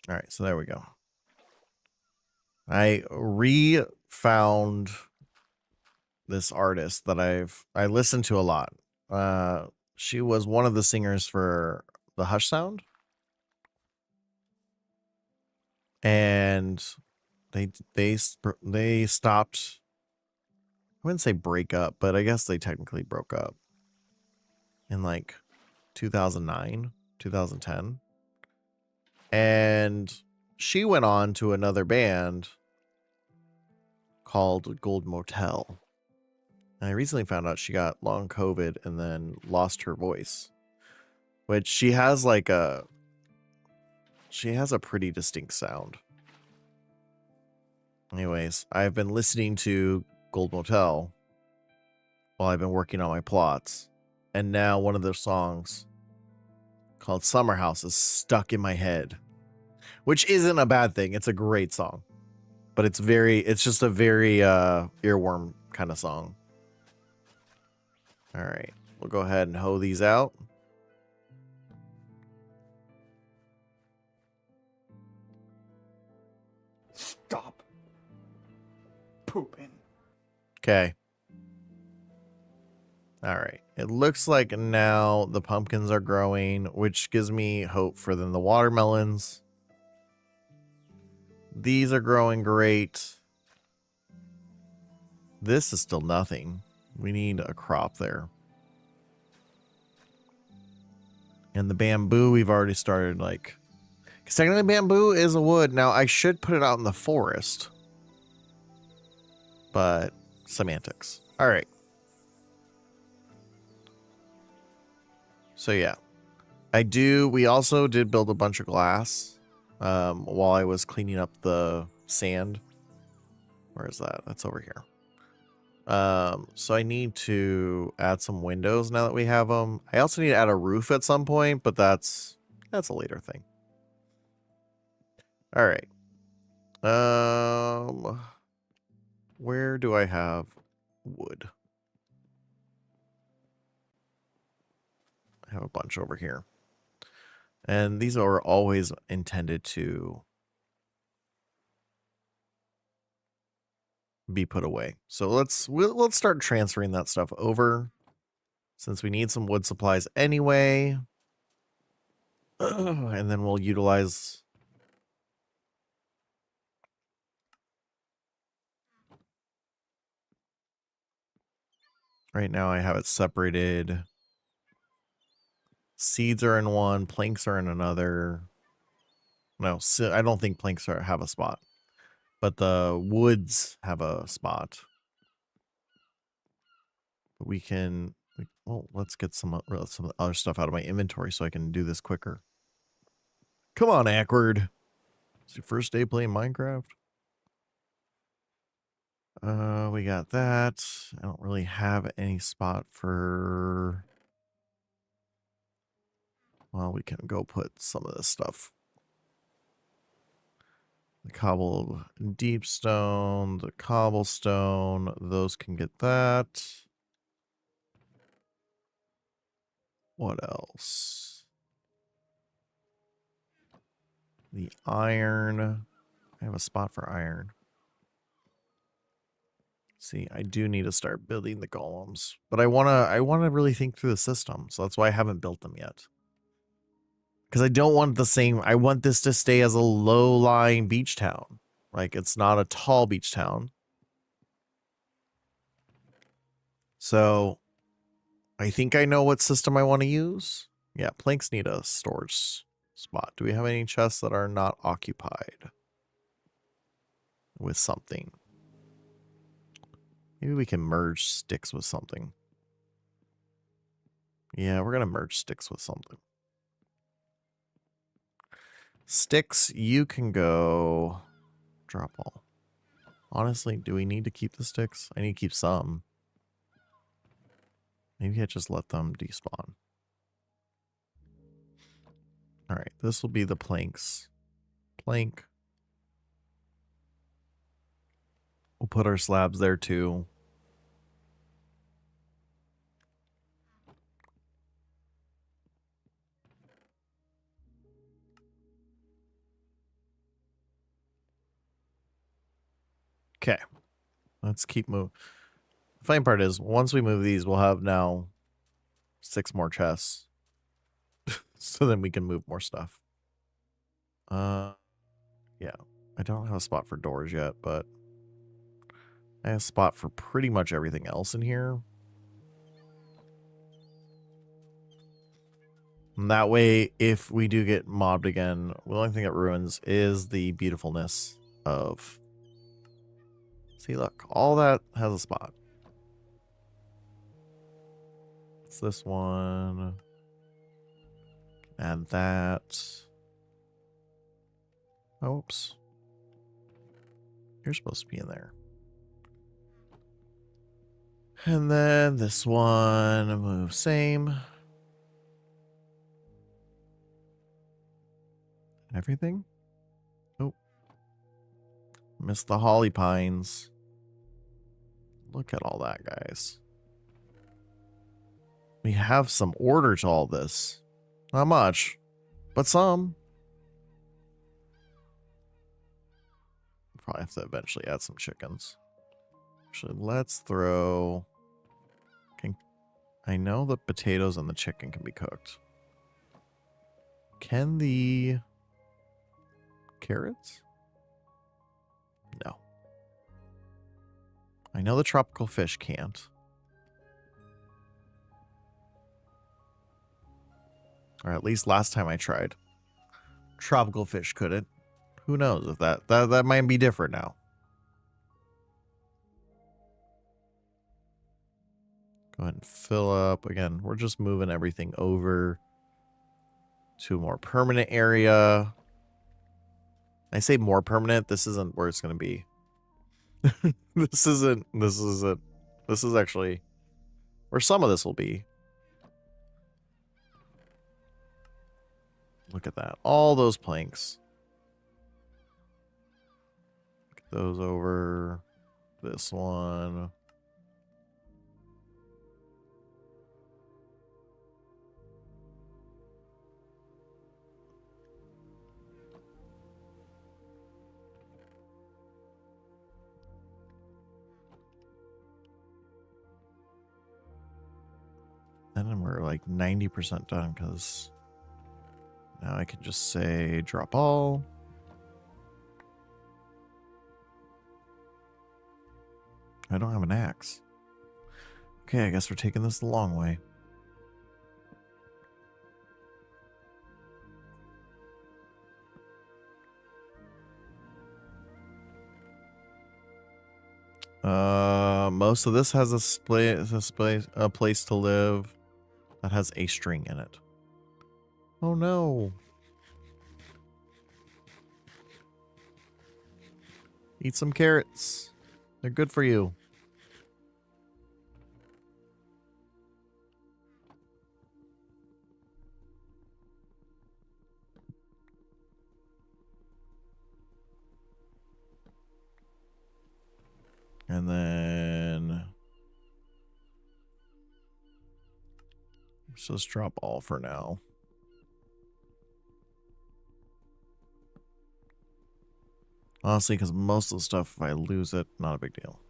right, so there we go. I re-found this artist that I listened to a lot. She was one of the singers for the Hush Sound. And they stopped. I wouldn't say break up, but I guess they technically broke up in like 2009, 2010. And she went on to another band called Gold Motel. And I recently found out she got long COVID and then lost her voice, which she has like a pretty distinct sound. Anyways, I've been listening to Gold Motel while I've been working on my plots. And now one of their songs called Summer House is stuck in my head, which isn't a bad thing. It's a great song, but it's just a very earworm kind of song. All right, we'll go ahead and hoe these out. Stop pooping. Okay. All right. It looks like now the pumpkins are growing, which gives me hope for then the watermelons. These are growing great. This is still nothing. We need a crop there. And the bamboo, we've already started like... because technically bamboo is a wood. Now, I should put it out in the forest. But semantics. All right. So yeah, we also did build a bunch of glass while I was cleaning up the sand. Where is that? That's over here. So I need to add some windows now that we have them. I also need to add a roof at some point, but that's a later thing. All right. Where do I have wood? I have a bunch over here. And these are always intended to be put away. So let's start transferring that stuff over since we need some wood supplies anyway. And then we'll utilize... right now I have it separated. Seeds are in one, planks are in another. No, I don't think planks have a spot. but the woods have a spot. But we can, well, let's get some other stuff out of my inventory so I can do this quicker. Come on, Ackward. It's your first day playing Minecraft? We got that. I don't really have any spot for... Well, we can go put some of this stuff. The cobbled deep stone, the cobblestone, those can get that. What else? The iron. I have a spot for iron. See, I do need to start building the golems, but I wanna really think through the system, so that's why I haven't built them yet. Because I don't want the same. I want this to stay as a low-lying beach town. Like, it's not a tall beach town. So, I think I know what system I want to use. Yeah, planks need a storage spot. Do we have any chests that are not occupied with something? Maybe we can merge sticks with something. Yeah, we're going to merge sticks with something. Sticks, you can go drop all. Honestly, do we need to keep the sticks? I need to keep some. Maybe I just let them despawn. All right, this will be the planks. Plank. We'll put our slabs there too. Okay, let's keep moving. The funny part is, once we move these, we'll have now 6 more chests. So then we can move more stuff. Yeah, I don't have a spot for doors yet, but I have a spot for pretty much everything else in here. And that way, if we do get mobbed again, the only thing that ruins is the beautifulness of... See, look, all that has a spot. It's this one. Add that. Oops. You're supposed to be in there. And then this one, move same. Everything? Oh. Missed the holly pines. Look at all that, guys. We have some order to all this. Not much, but some. Probably have to eventually add some chickens. Actually, let's throw... I know the potatoes and the chicken can be cooked. Can the carrots? No. I know the tropical fish can't. Or at least last time I tried. Tropical fish couldn't. Who knows if that might be different now. Go ahead and fill up. Again, we're just moving everything over to a more permanent area. I say more permanent. This isn't where it's going to be. This isn't. This is actually where some of this will be. Look at that. All those planks. Get those over. This one. And then we're like 90% done because now I can just say drop all. I don't have an axe. Okay, I guess we're taking this the long way. Most of this has a place to live that has a string in it. Oh no. Eat some carrots. They're good for you. And then let's just drop all for now. Honestly, because most of the stuff, if I lose it, not a big deal.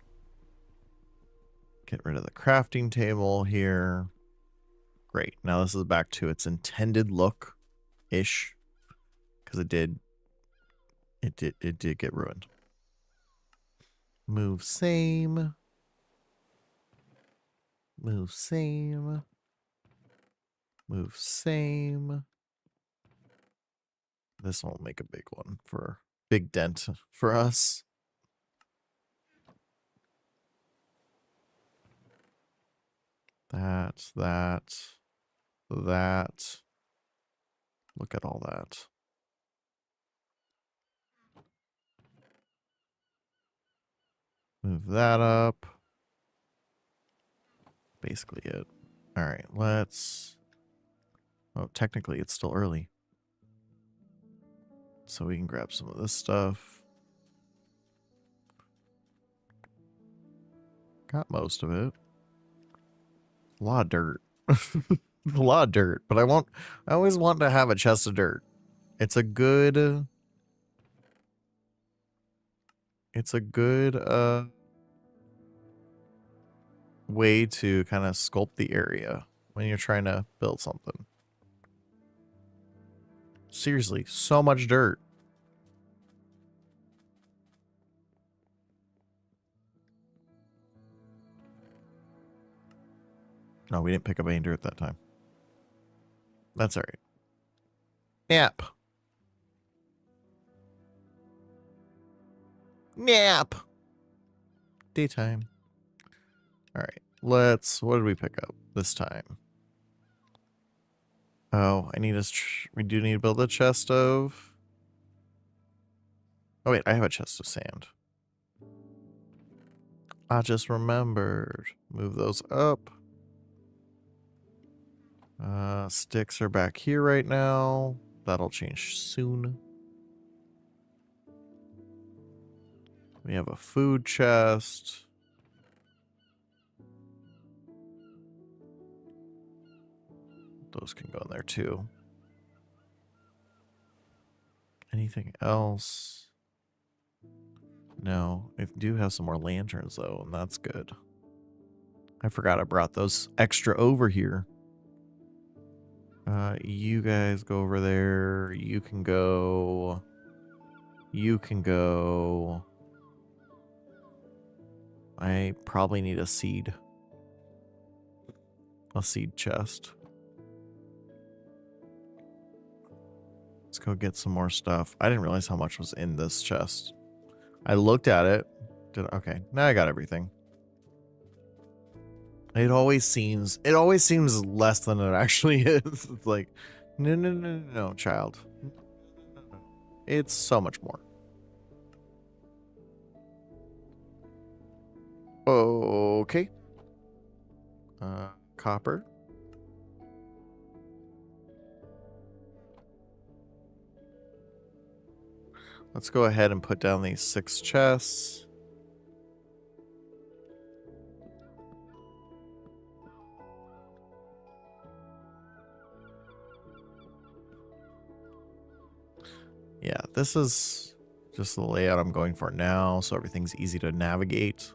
Get rid of the crafting table here. Great. Now this is back to its intended look-ish. Because it did get ruined. Move same. Move same. Move same. This won't make a big one for big dent for us. That. Look at all that. Move that up. Basically it. All right, let's... Oh, technically it's still early. So we can grab some of this stuff. Got most of it. A lot of dirt. A lot of dirt, but I always want to have a chest of dirt. It's a good way to kind of sculpt the area when you're trying to build something. Seriously, so much dirt. No, we didn't pick up any dirt that time. That's all right. Nap. Nap. Daytime. All right. What did we pick up this time? Oh, we do need to build a chest of... Oh wait, I have a chest of sand. I just remembered. Move those up. Sticks are back here right now. That'll change soon. We have a food chest. Those can go in there too. Anything else? No. I do have some more lanterns though, and that's good. I forgot I brought those extra over here. You guys go over there. You can go. You can go. I probably need a seed. A seed chest. Let's go get some more stuff. I didn't realize how much was in this chest. I looked at it. Okay, now I got everything. It always seems less than it actually is. It's like, no, child. It's so much more. Okay. Copper. Let's go ahead and put down these 6 chests. Yeah, this is just the layout I'm going for now, so everything's easy to navigate.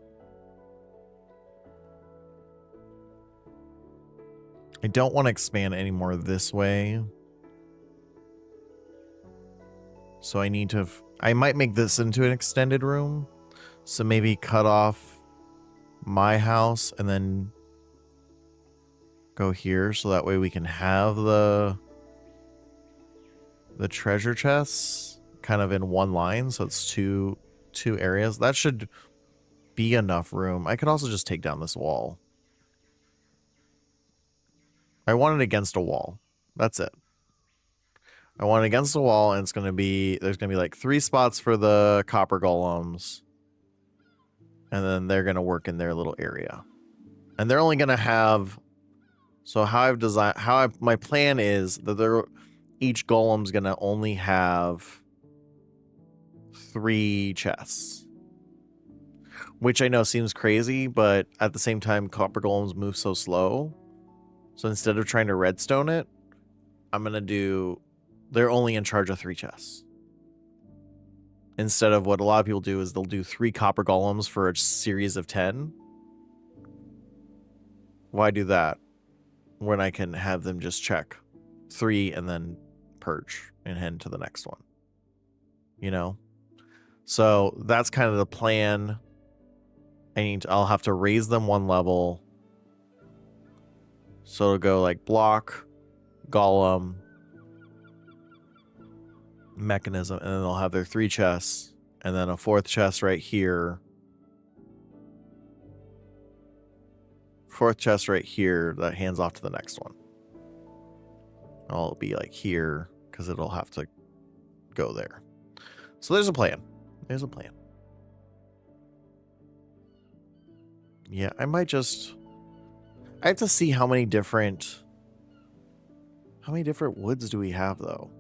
I don't want to expand any more this way. So I might make this into an extended room. So maybe cut off my house and then go here, so that way we can have the treasure chests kind of in one line, so it's two areas. That should be enough room. I could also just take down this wall. I want it against a wall. That's it. I want it against the wall, and it's going to be, there's going to be like 3 spots for the copper golems. And then they're going to work in their little area. And they're only going to have, so how I've designed, my plan is that each golem's going to only have 3 chests. Which I know seems crazy, but at the same time, copper golems move so slow. So instead of trying to redstone it, I'm going to do, they're only in charge of 3 chests. Instead of what a lot of people do is they'll do 3 copper golems for a series of 10. Why do that when I can have them just check 3 and then purge and head to the next one? You know? So that's kind of the plan. I'll have to raise them 1 level. So it'll go like block, golem, mechanism, and then they'll have their 3 chests, and then a 4th chest right here. 4th chest right here that hands off to the next one. It'll be like here because it'll have to go there. So there's a plan. There's a plan. Yeah, I might just, I have to see how many different woods do we have though?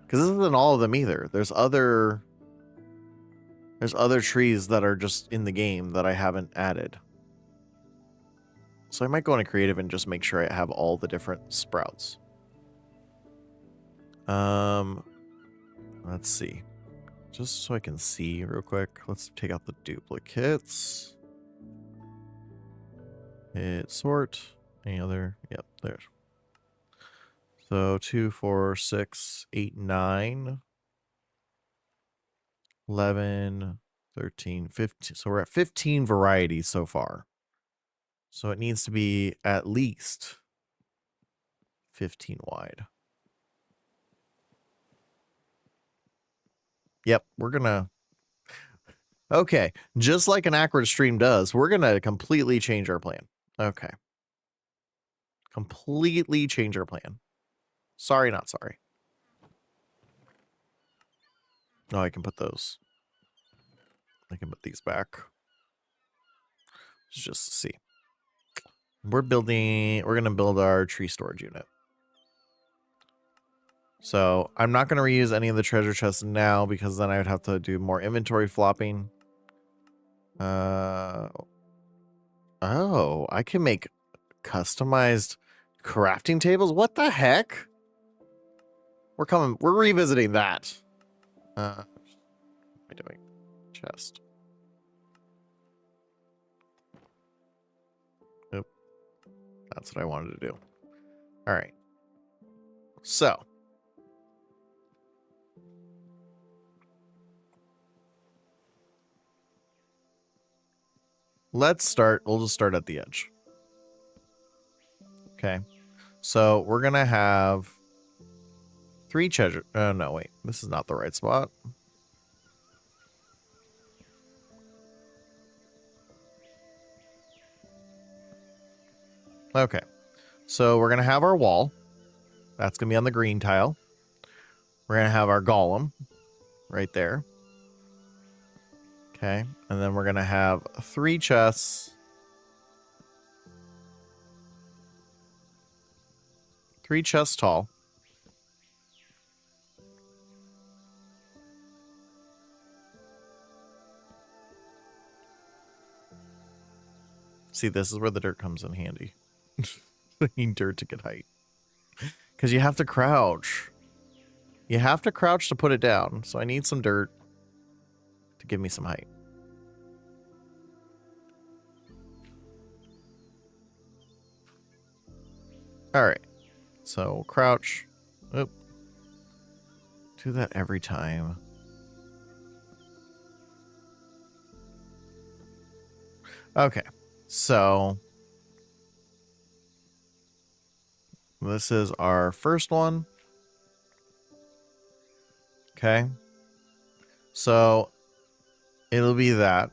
Because this isn't all of them either. There's other trees that are just in the game that I haven't added. So I might go into creative and just make sure I have all the different sprouts. Let's see. Just so I can see real quick. Let's take out the duplicates. Hit sort. Any other? Yep, there. So 2, 4, 6, 8, 9, 11, 13, 15. So we're at 15 varieties so far. So it needs to be at least 15 wide. Yep, we're gonna... Okay, just like an Acrid stream does, we're gonna completely change our plan. Okay. Completely change our plan. Sorry, not sorry. Oh, I can put those. I can put these back. Just to see. We're going to build our tree storage unit. So I'm not going to reuse any of the treasure chests now because then I would have to do more inventory flopping. Oh, I can make customized crafting tables. What the heck? We're revisiting that. What am I doing? Chest. Nope. That's what I wanted to do. All right. So. Let's start. We'll just start at the edge. Okay. So we're going to have 3 treasure. Oh, no, wait. This is not the right spot. Okay. So we're going to have our wall. That's going to be on the green tile. We're going to have our golem right there. Okay. And then we're going to have 3 chests. 3 chests tall. See, this is where the dirt comes in handy. I need dirt to get height. Because you have to crouch. You have to crouch to put it down. So I need some dirt to give me some height. All right. So crouch. Oop. Do that every time. Okay. So this is our first one. Okay. So it'll be that.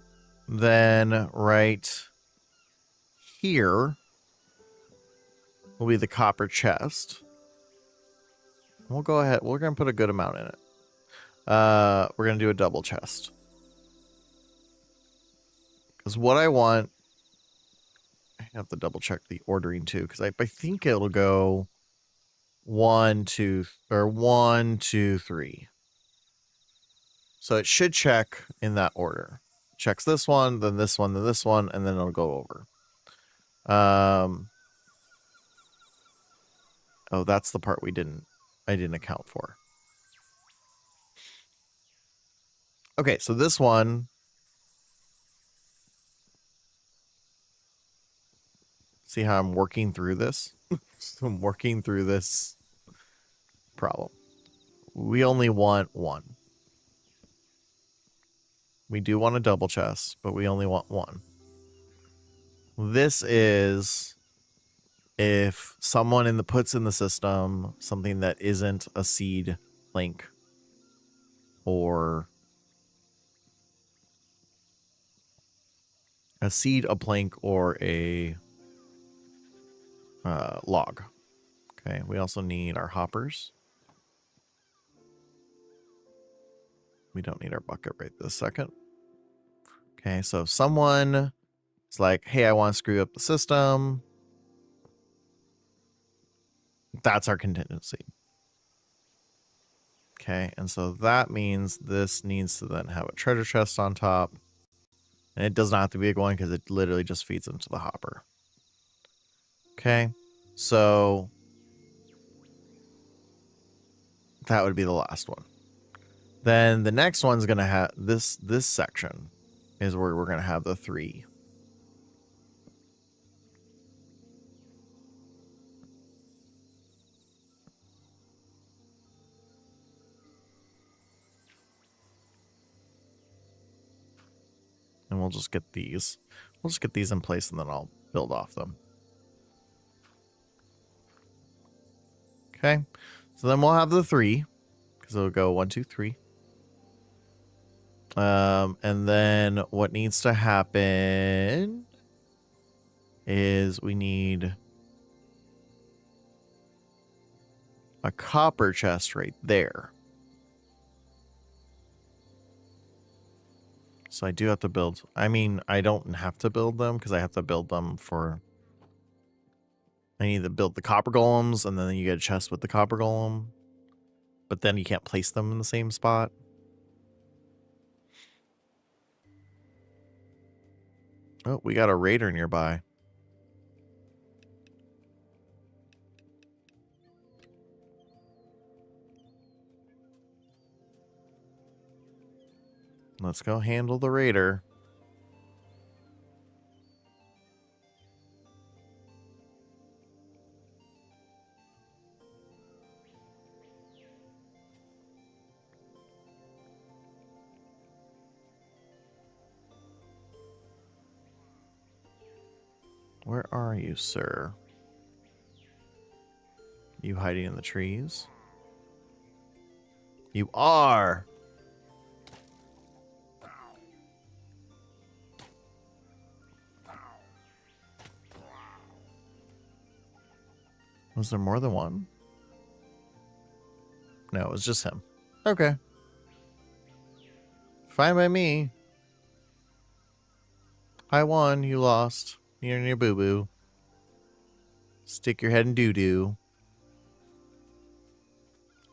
Then right here will be the copper chest. We'll go ahead. We're going to put a good amount in it. We're going to do a double chest. Because what I want... I have to double check the ordering too, because I think it'll go 1, 2, 3. So it should check in that order. Checks this one, then this one, then this one, and then it'll go over. Oh, that's the part I didn't account for. Okay, so this one. See how I'm working through this? So I'm working through this problem. We only want 1. We do want a double chest, but we only want 1. This is if someone puts in the system something that isn't a seed link or a seed, a plank, or a log. Okay, we also need our hoppers. We don't need our bucket right this second. Okay, so if someone is like, hey, I want to screw up the system, that's our contingency. Okay, and so that means this needs to then have a treasure chest on top. And it does not have to be a big one because it literally just feeds into the hopper. Okay, so that would be the last one. Then the next one's going to have this section is where we're going to have the 3. And we'll just get these. We'll just get these in place and then I'll build off them. Okay. So then we'll have the 3. Because it'll go 1, 2, 3. And then what needs to happen is we need a copper chest right there. So I do have to build. I mean, I don't have to build them because I have to build them for... I need to build the copper golems and then you get a chest with the copper golem. But then you can't place them in the same spot. Oh, we got a raider nearby. Let's go handle the raider. Where are you, sir? You hiding in the trees? You are! Was there more than one? No, it was just him. Okay. Fine by me. I won, you lost. You're in your boo-boo. Stick your head in doo-doo.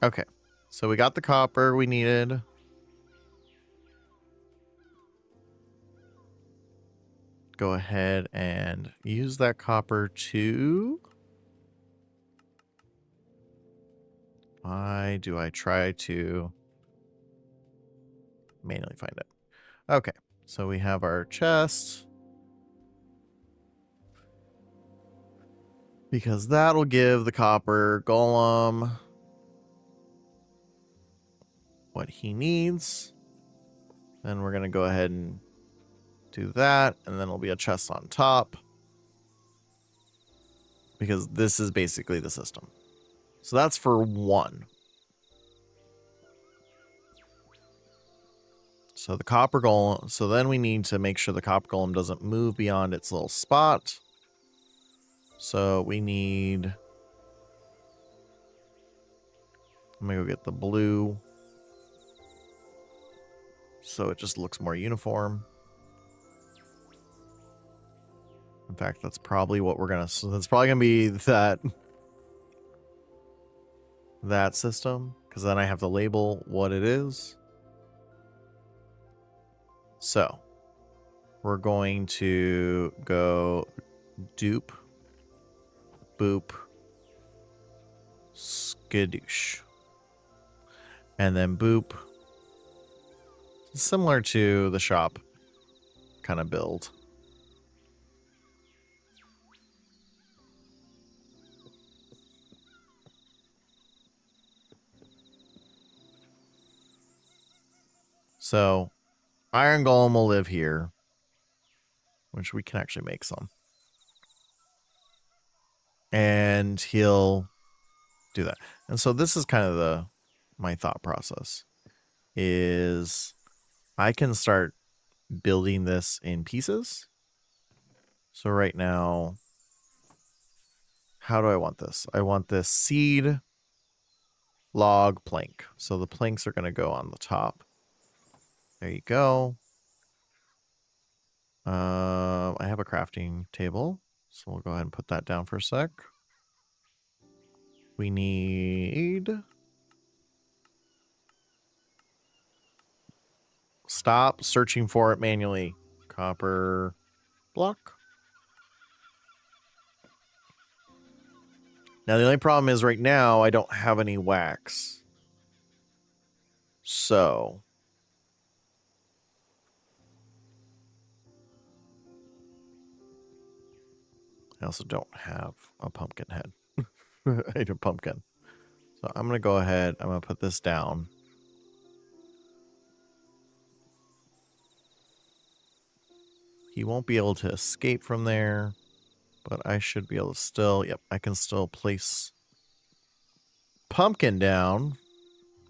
Okay. So we got the copper we needed. Go ahead and use that copper to... Why do I try to manually find it? Okay. So we have our chest. Because that'll give the copper golem what he needs. Then we're going to go ahead and do that. And then it'll be a chest on top. Because this is basically the system. So that's for 1. So the copper golem. So then we need to make sure the copper golem doesn't move beyond its little spot. So we need. I'm gonna go get the blue. So it just looks more uniform. In fact, that's probably what we're gonna. So that's probably gonna be that system, because then I have to label what it is. So we're going to go dupe, boop, skadoosh, and then boop. Similar to the shop kind of build. So Iron Golem will live here, which we can actually make some. And he'll do that. And so this is kind of my thought process is I can start building this in pieces. So right now, how do I want this? I want this seed, log, plank. So the planks are going to go on the top. There you go. I have a crafting table, so we'll go ahead and put that down for a sec. We need... Stop searching for it manually. Copper block. Now the only problem is right now I don't have any wax. So... I also don't have a pumpkin head. I need a pumpkin. So I'm going to go ahead. I'm going to put this down. He won't be able to escape from there. But I should be able to still... Yep, I can still place pumpkin down.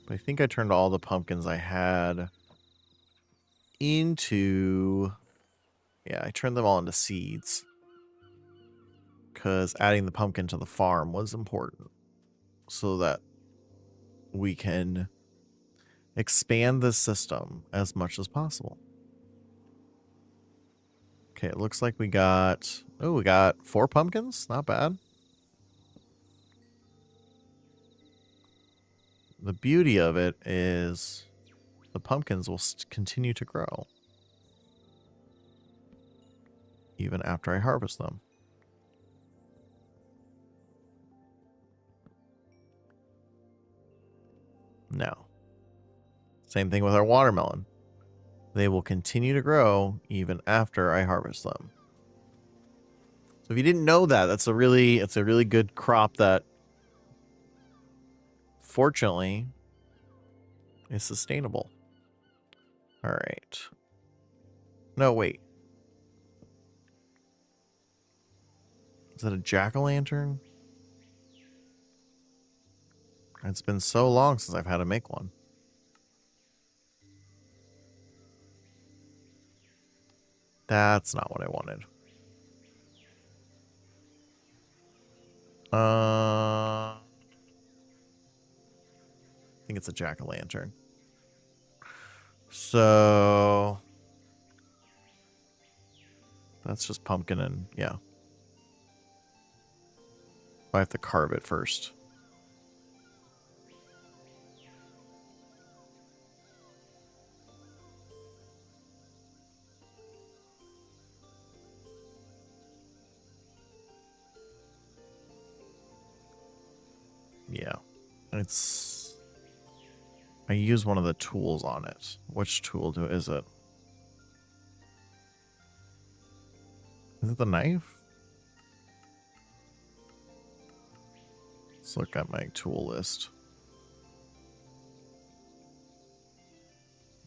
But I think I turned all the pumpkins I had into... Yeah, I turned them all into seeds. Because adding the pumpkin to the farm was important. So that we can expand this system as much as possible. Okay, it looks like we got... Oh, we got 4 pumpkins? Not bad. The beauty of it is the pumpkins will continue to grow. Even after I harvest them. Now, same thing with our watermelon. They will continue to grow even after I harvest them. So if you didn't know that, it's a really good crop that fortunately is sustainable. All right. No, wait. Is that a jack-o'-lantern? It's been so long since I've had to make one. That's not what I wanted. I think it's a jack-o'-lantern. So that's just pumpkin and yeah. I have to carve it first. Yeah, it's... I use one of the tools on it. Which tool is it? Is it the knife? Let's look at my tool list.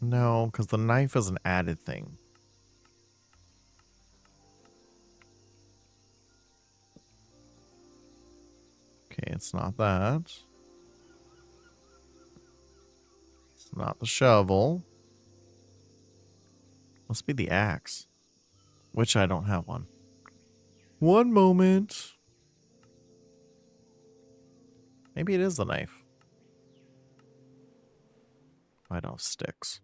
No, because the knife is an added thing. Okay, it's not that. It's not the shovel. Must be the axe. Which I don't have one. One moment. Maybe it is the knife. I don't have sticks.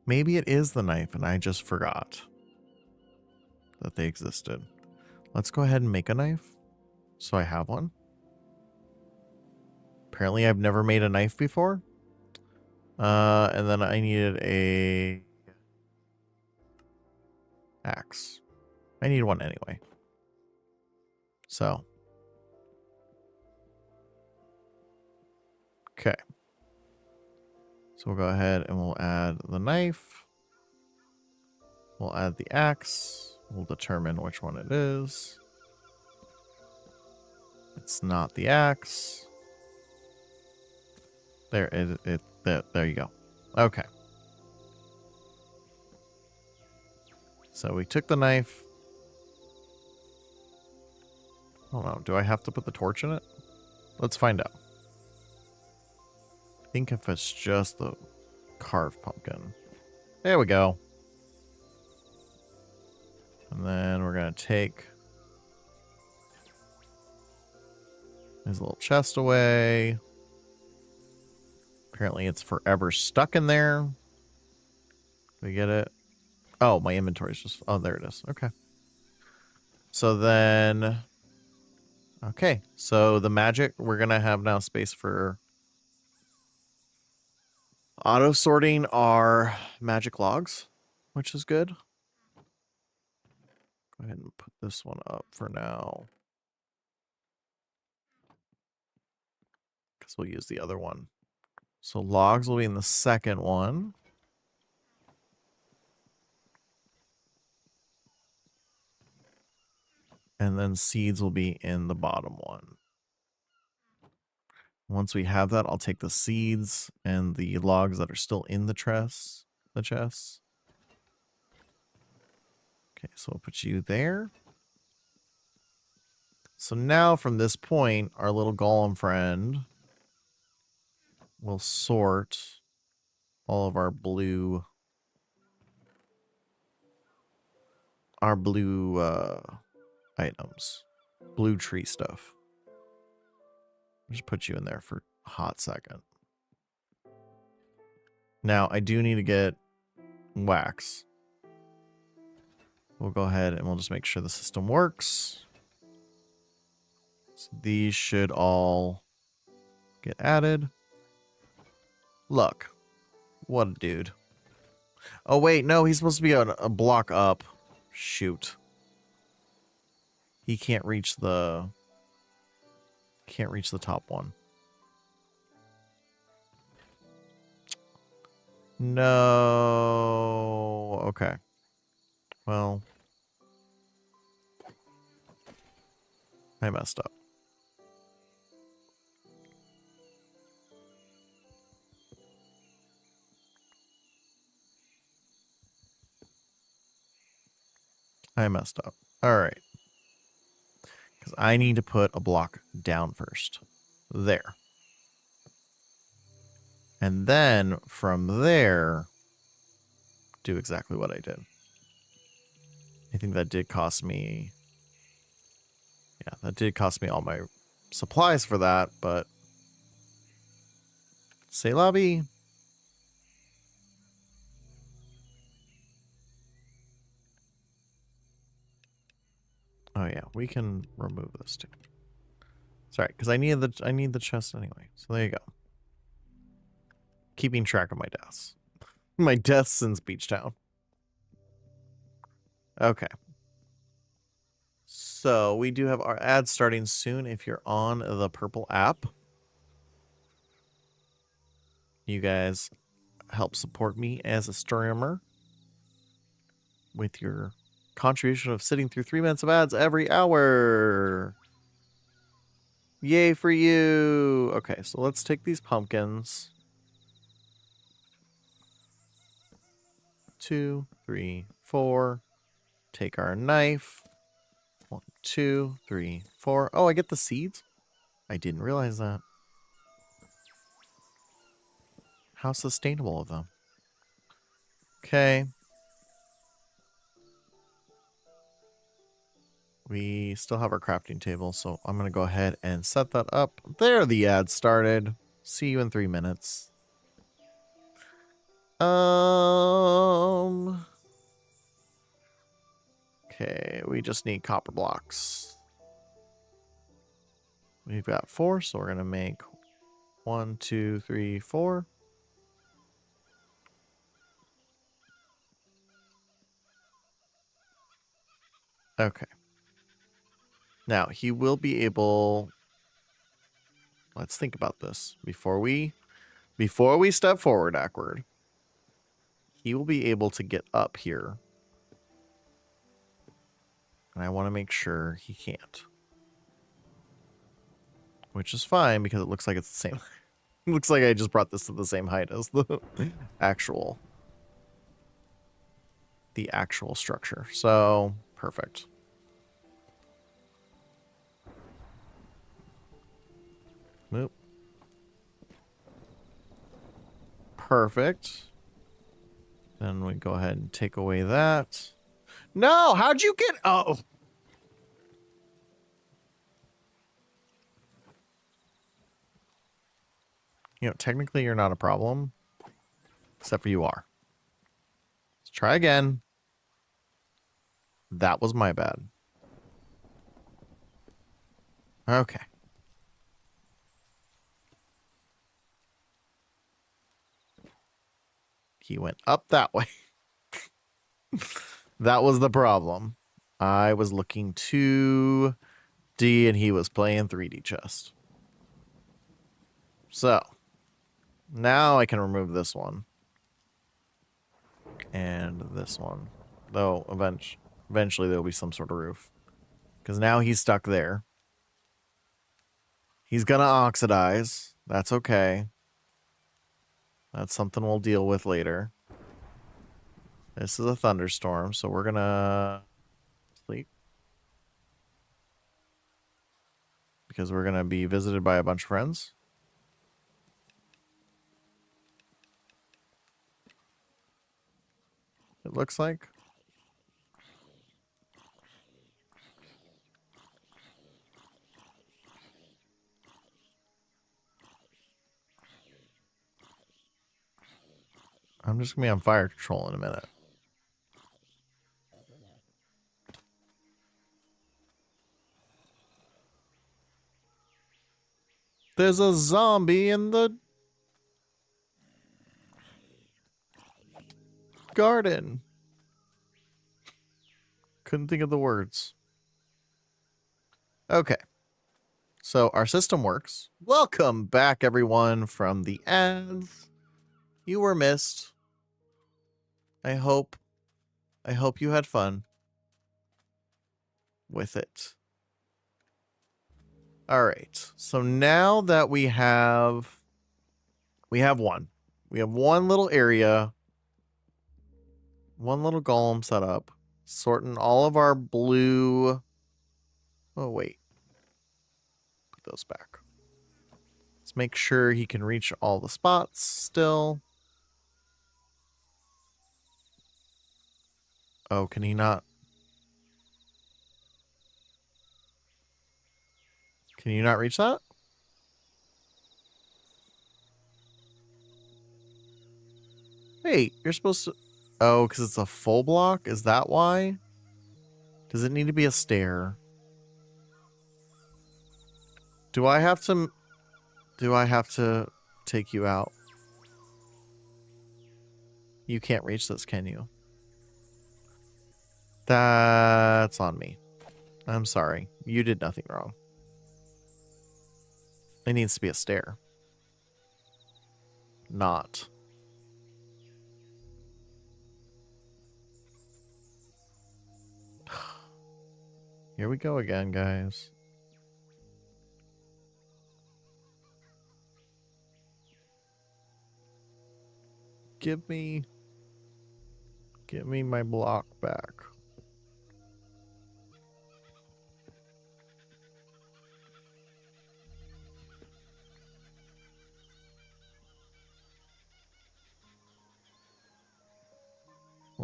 Maybe it is the knife and I just forgot that they existed. Let's go ahead and make a knife. So I have one. Apparently I've never made a knife before. And then I needed a axe. I need one anyway. So. Okay. So we'll go ahead and we'll add the knife. We'll add the axe. We'll determine which one it is. It's not the axe. There you go. Okay. So we took the knife. I don't know. Do I have to put the torch in it? Let's find out. I think if it's just the carved pumpkin. There we go. And then we're going to take his little chest away. Apparently it's forever stuck in there. Do we get it? Oh, my inventory's just... Oh, there it is. Okay. So then... Okay. So the magic, we're going to have now space for auto-sorting our magic logs, which is good. Go ahead and put this one up for now. Because we'll use the other one. So logs will be in the second one. And then seeds will be in the bottom one. Once we have that, I'll take the seeds and the logs that are still in the chests. Okay, so we'll put you there. So now from this point, our little golem friend will sort all of our blue items. Blue tree stuff. Just put you in there for a hot second. Now, I do need to get wax. We'll go ahead and we'll just make sure the system works. So these should all get added. Look. What a dude. Oh, wait. No, he's supposed to be a block up. Shoot. He can't reach the... Can't reach the top one. No. Okay. Well. I messed up. I messed up. All right. Because I need to put a block down first. There. And then from there, do exactly what I did. I think that did cost me... Yeah, that did cost me all my supplies for that, but... C'est la vie. Oh yeah, we can remove this too. Sorry, because I need the chest anyway. So there you go. Keeping track of my deaths. My deaths since Beach Town. Okay. So we do have our ads starting soon if you're on the Purple app. You guys help support me as a streamer with your contribution of sitting through 3 minutes of ads every hour. Yay for you. Okay, so let's take these pumpkins. 2, 3, 4. Take our knife. 1, 2, 3, 4. Oh, I get the seeds? I didn't realize that. How sustainable of them. Okay. We still have our crafting table, so I'm going to go ahead and set that up. There, the ad started. See you in 3 minutes. Okay, we just need copper blocks. We've got 4, so we're going to make 1, 2, 3, 4. Okay. Now, he will be able... Let's think about this. Before we step forward, Awkward, he will be able to get up here. And I want to make sure he can't. Which is fine, because it looks like it's the same. It looks like I just brought this to the same height as the actual structure. So, perfect. Nope. Perfect. Then we go ahead and take away that. No, how'd you get... Oh. You know, technically you're not a problem. Except for you are. Let's try again. That was my bad. Okay. He went up that way. That was the problem. I was looking 2D and he was playing 3D chess. So, now I can remove this one. And this one. Though, eventually there'll be some sort of roof. Because now he's stuck there. He's gonna oxidize. That's okay. That's something we'll deal with later. This is a thunderstorm, so we're gonna sleep. Because we're gonna be visited by a bunch of friends. It looks like. I'm just gonna be on fire control in a minute. There's a zombie in the garden. Couldn't think of the words. Okay. So our system works. Welcome back, everyone, from the ads. You were missed. I hope you had fun with it. All right. So now that we have one. We have one little area. One little golem set up. Sorting all of our blue... Oh, wait. Put those back. Let's make sure he can reach all the spots still. Oh, can he not? Can you not reach that? Wait, you're supposed to... Oh, because it's a full block? Is that why? Does it need to be a stair? Do I have to take you out? You can't reach this, can you? That's on me. I'm sorry. You did nothing wrong. It needs to be a stair. Not. Here we go again, guys. Give me my block back.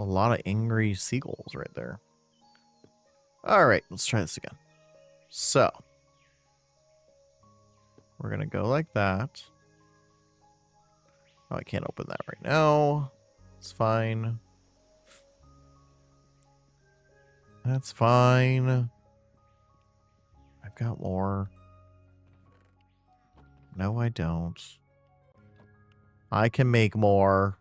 A lot of angry seagulls right there. All right, let's try this again. So, we're going to go like that. Oh, I can't open that right now. It's fine. That's fine. I've got more. No, I don't. I can make more.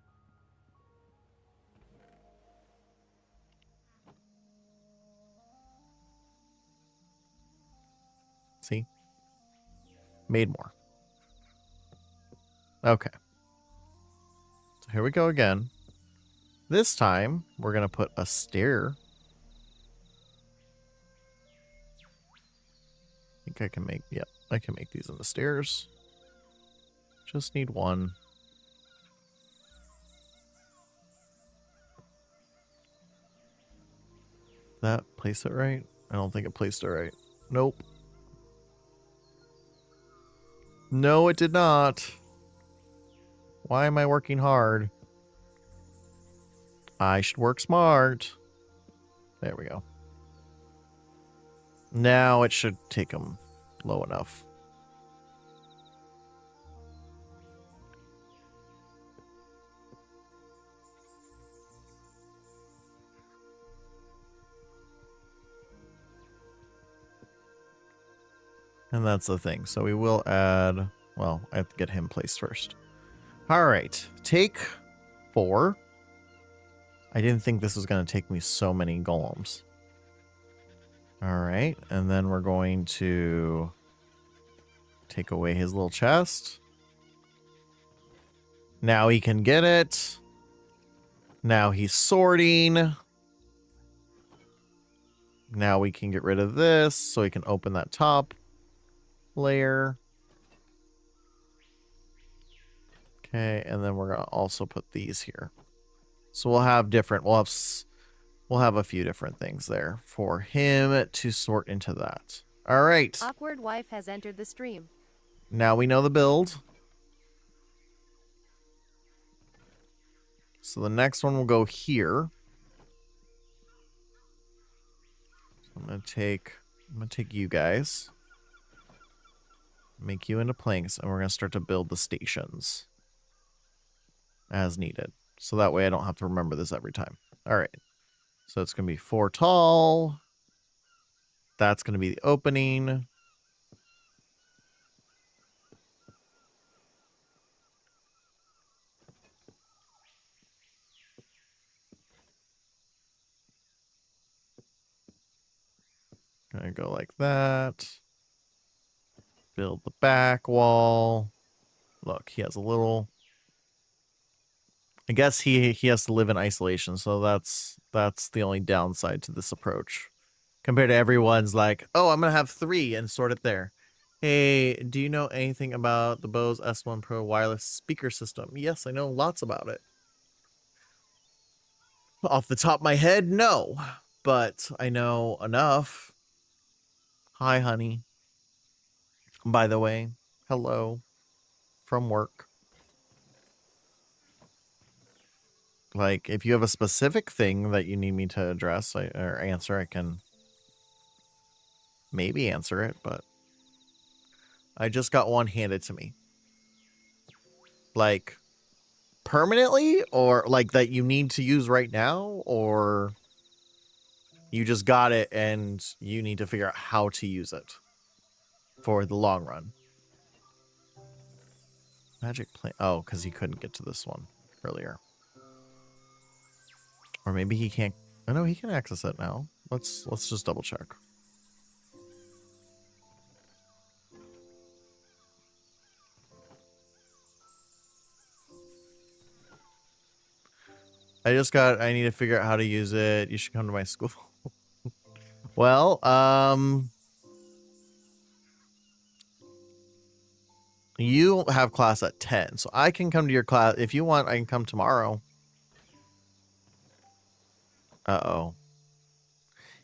See? Made more. Okay. So here we go again. This time, we're going to put a stair. I think I can make, yep, I can make these in the stairs. Just need one. That place it right? I don't think it placed it right. Nope. No, it did not. Why am I working hard? I should work smart. There we go. Now it should take them low enough. And that's the thing. So we will add... Well, I have to get him placed first. All right. Take 4. I didn't think this was going to take me so many golems. All right. And then we're going to take away his little chest. Now he can get it. Now he's sorting. Now we can get rid of this so he can open that top layer. Okay, and then we're going to also put these here. So we'll have different, we'll have a few different things there for him to sort into that. All right. Awkward wife has entered the stream. Now we know the build. So the next one will go here. So I'm gonna take you guys. Make you into planks, and we're gonna start to build the stations as needed. So that way I don't have to remember this every time. All right. So it's gonna be 4 tall. That's gonna be the opening. Gonna go like that. Build the back wall. Look, he has a little... I guess he has to live in isolation, so that's the only downside to this approach. Compared to everyone's like, oh, I'm gonna have 3 and sort it there. Hey, do you know anything about the Bose S1 Pro wireless speaker system? Yes, I know lots about it. Off the top of my head, no. But I know enough. Hi, honey. By the way, hello. From work. Like, if you have a specific thing that you need me to address or answer, I can maybe answer it, but I just got one handed to me. Like, permanently? Or, like, that you need to use right now? Or you just got it and you need to figure out how to use it for the long run? Magic plant. Oh, because he couldn't get to this one earlier. Or maybe he can't. Oh, no, he can access it now. Let's just double check. I need to figure out how to use it. You should come to my school. Well, you have class at 10, so I can come to your class. If you want, I can come tomorrow. Uh-oh.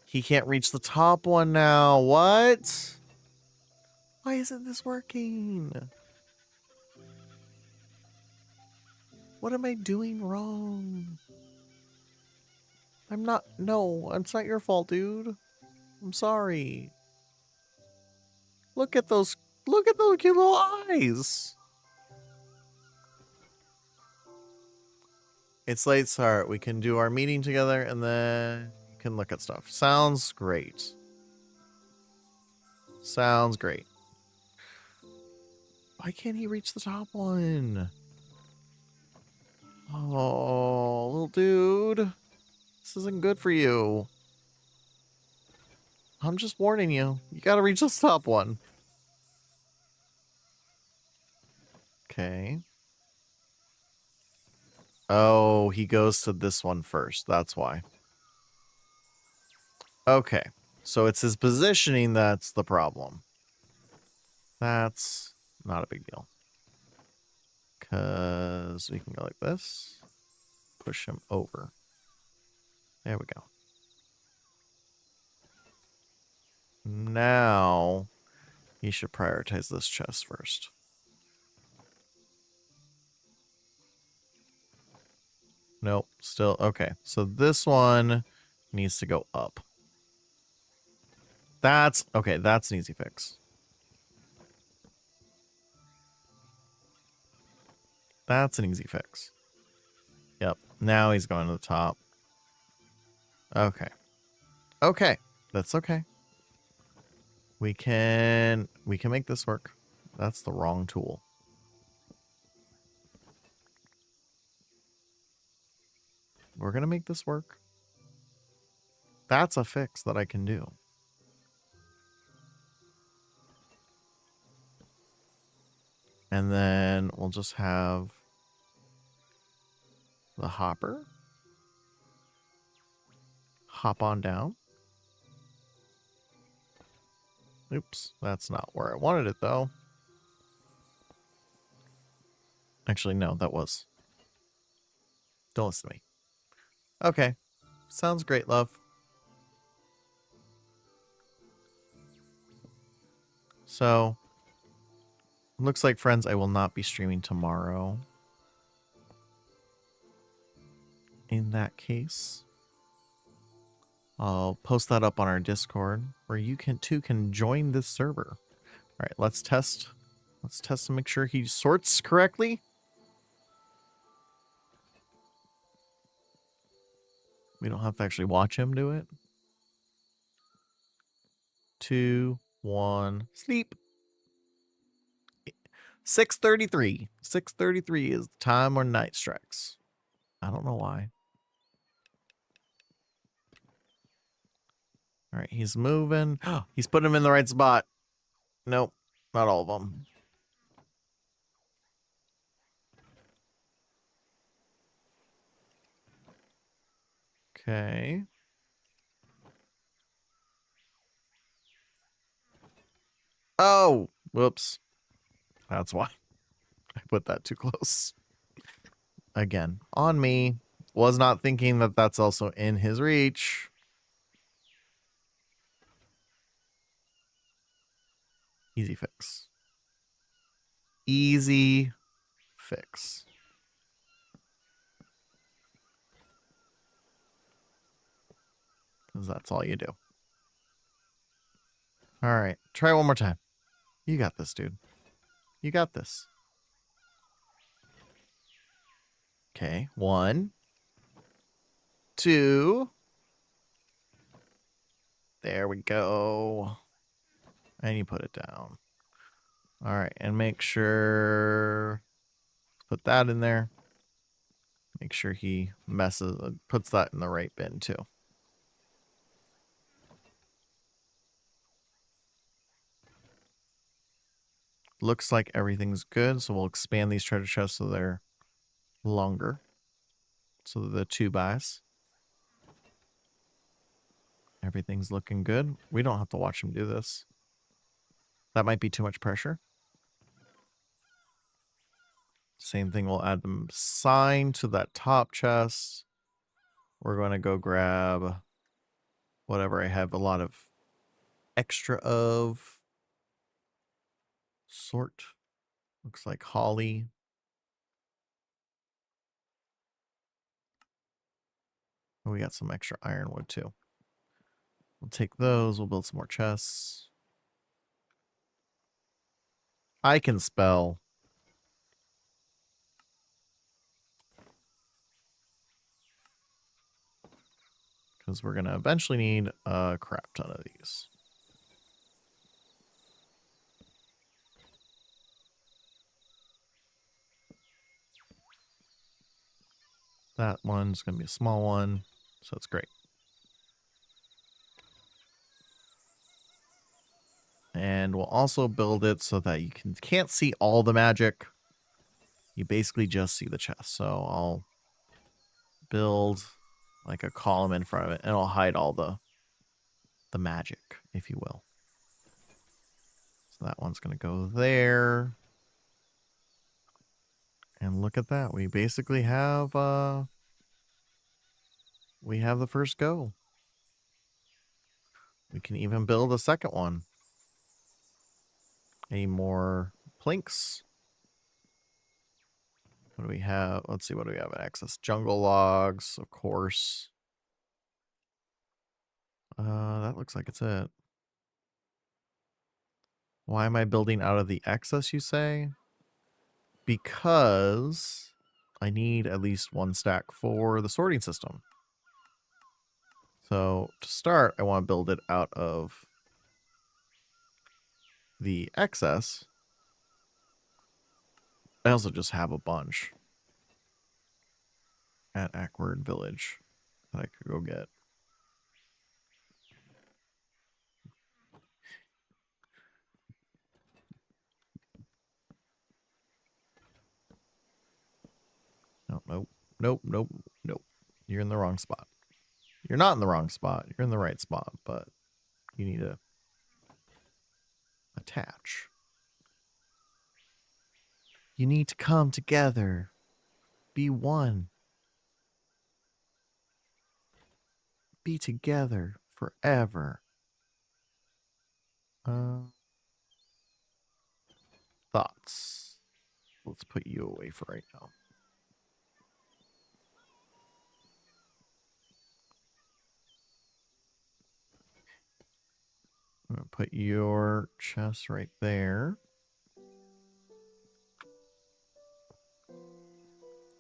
He can't reach the top one now. What? Why isn't this working? What am I doing wrong? I'm not. No, it's not your fault, dude. I'm sorry. Look at those. Look at those cute little eyes. It's late start. We can do our meeting together and then you can look at stuff. Sounds great. Sounds great. Why can't he reach the top one? Oh, little dude. This isn't good for you. I'm just warning you. You gotta reach the top one. Okay. Oh, he goes to this one first. That's why. Okay. So it's his positioning that's the problem. That's not a big deal. Because we can go like this. Push him over. There we go. Now, he should prioritize this chest first. Nope, still, okay. So this one needs to go up. That's, okay, that's an easy fix. That's an easy fix. Yep, now he's going to the top. Okay. Okay, that's okay. We can make this work. That's the wrong tool. We're gonna make this work. That's a fix that I can do. And then we'll just have the hopper hop on down. Oops, that's not where I wanted it though. Actually, no, that was. Don't listen to me. Okay, sounds great, love. So, looks like, friends, I will not be streaming tomorrow. In that case, I'll post that up on our Discord where you can join this server. All right, let's test. Let's test to make sure he sorts correctly. We don't have to actually watch him do it. 2, 1, sleep. 6:33. 6:33 is the time when night strikes. I don't know why. All right, he's moving. He's putting him in the right spot. Nope, not all of them. Okay. Oh, whoops. That's why I put that too close. Again, on me. Was not thinking that that's also in his reach. Easy fix. Easy fix. Because that's all you do. All right. Try one more time. You got this, dude. You got this. Okay. 1, 2. There we go. And you put it down. All right. And make sure... Put that in there. Make sure he puts that in the right bin too. Looks like everything's good, so we'll expand these treasure chests so they're longer. So the 2 buys. Everything's looking good. We don't have to watch him do this. That might be too much pressure. Same thing, we'll add the sign to that top chest. We're going to go grab whatever I have a lot of extra of. Sort. Looks like holly. Oh, we got some extra ironwood too. We'll take those. We'll build some more chests. I can spell. Because we're going to eventually need a crap ton of these. That one's going to be a small one, so it's great. And we'll also build it so that you can't see all the magic. You basically just see the chest. So I'll build like a column in front of it, and I'll hide all the magic, if you will. So that one's going to go there. And look at that. We basically have the first go. We can even build a second one. Any more planks? What do we have? Let's see, what do we have in access? Jungle logs, of course. That looks like it's it. Why am I building out of the excess, you say? Because I need at least one stack for the sorting system. So to start, I want to build it out of the excess. I also just have a bunch at Ackward Village that I could go get. No, nope, nope, nope, nope. You're in the wrong spot. You're not in the wrong spot. You're in the right spot, but you need to attach. You need to come together. Be one. Be together forever. Thoughts. Let's put you away for right now. I'm going to put your chest right there.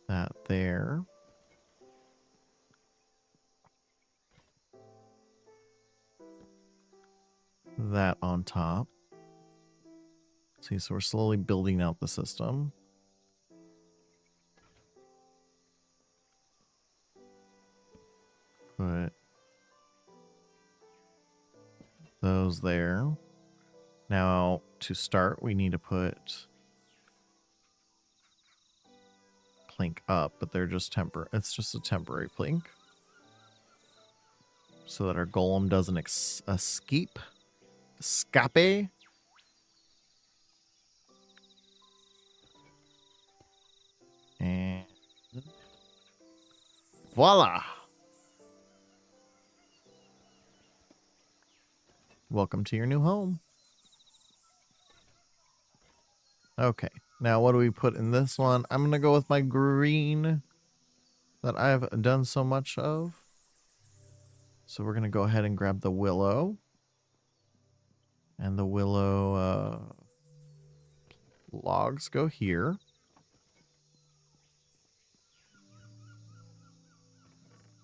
That there. That on top. See, so we're slowly building out the system. Put those there. Now, to start, we need to put plank up, but they're just temporary. It's just a temporary plank. So that our golem doesn't escape. Escape. And voila. Welcome to your new home. Okay, now what do we put in this one? I'm going to go with my green that I've done so much of. So we're going to go ahead and grab the willow. And the willow logs go here.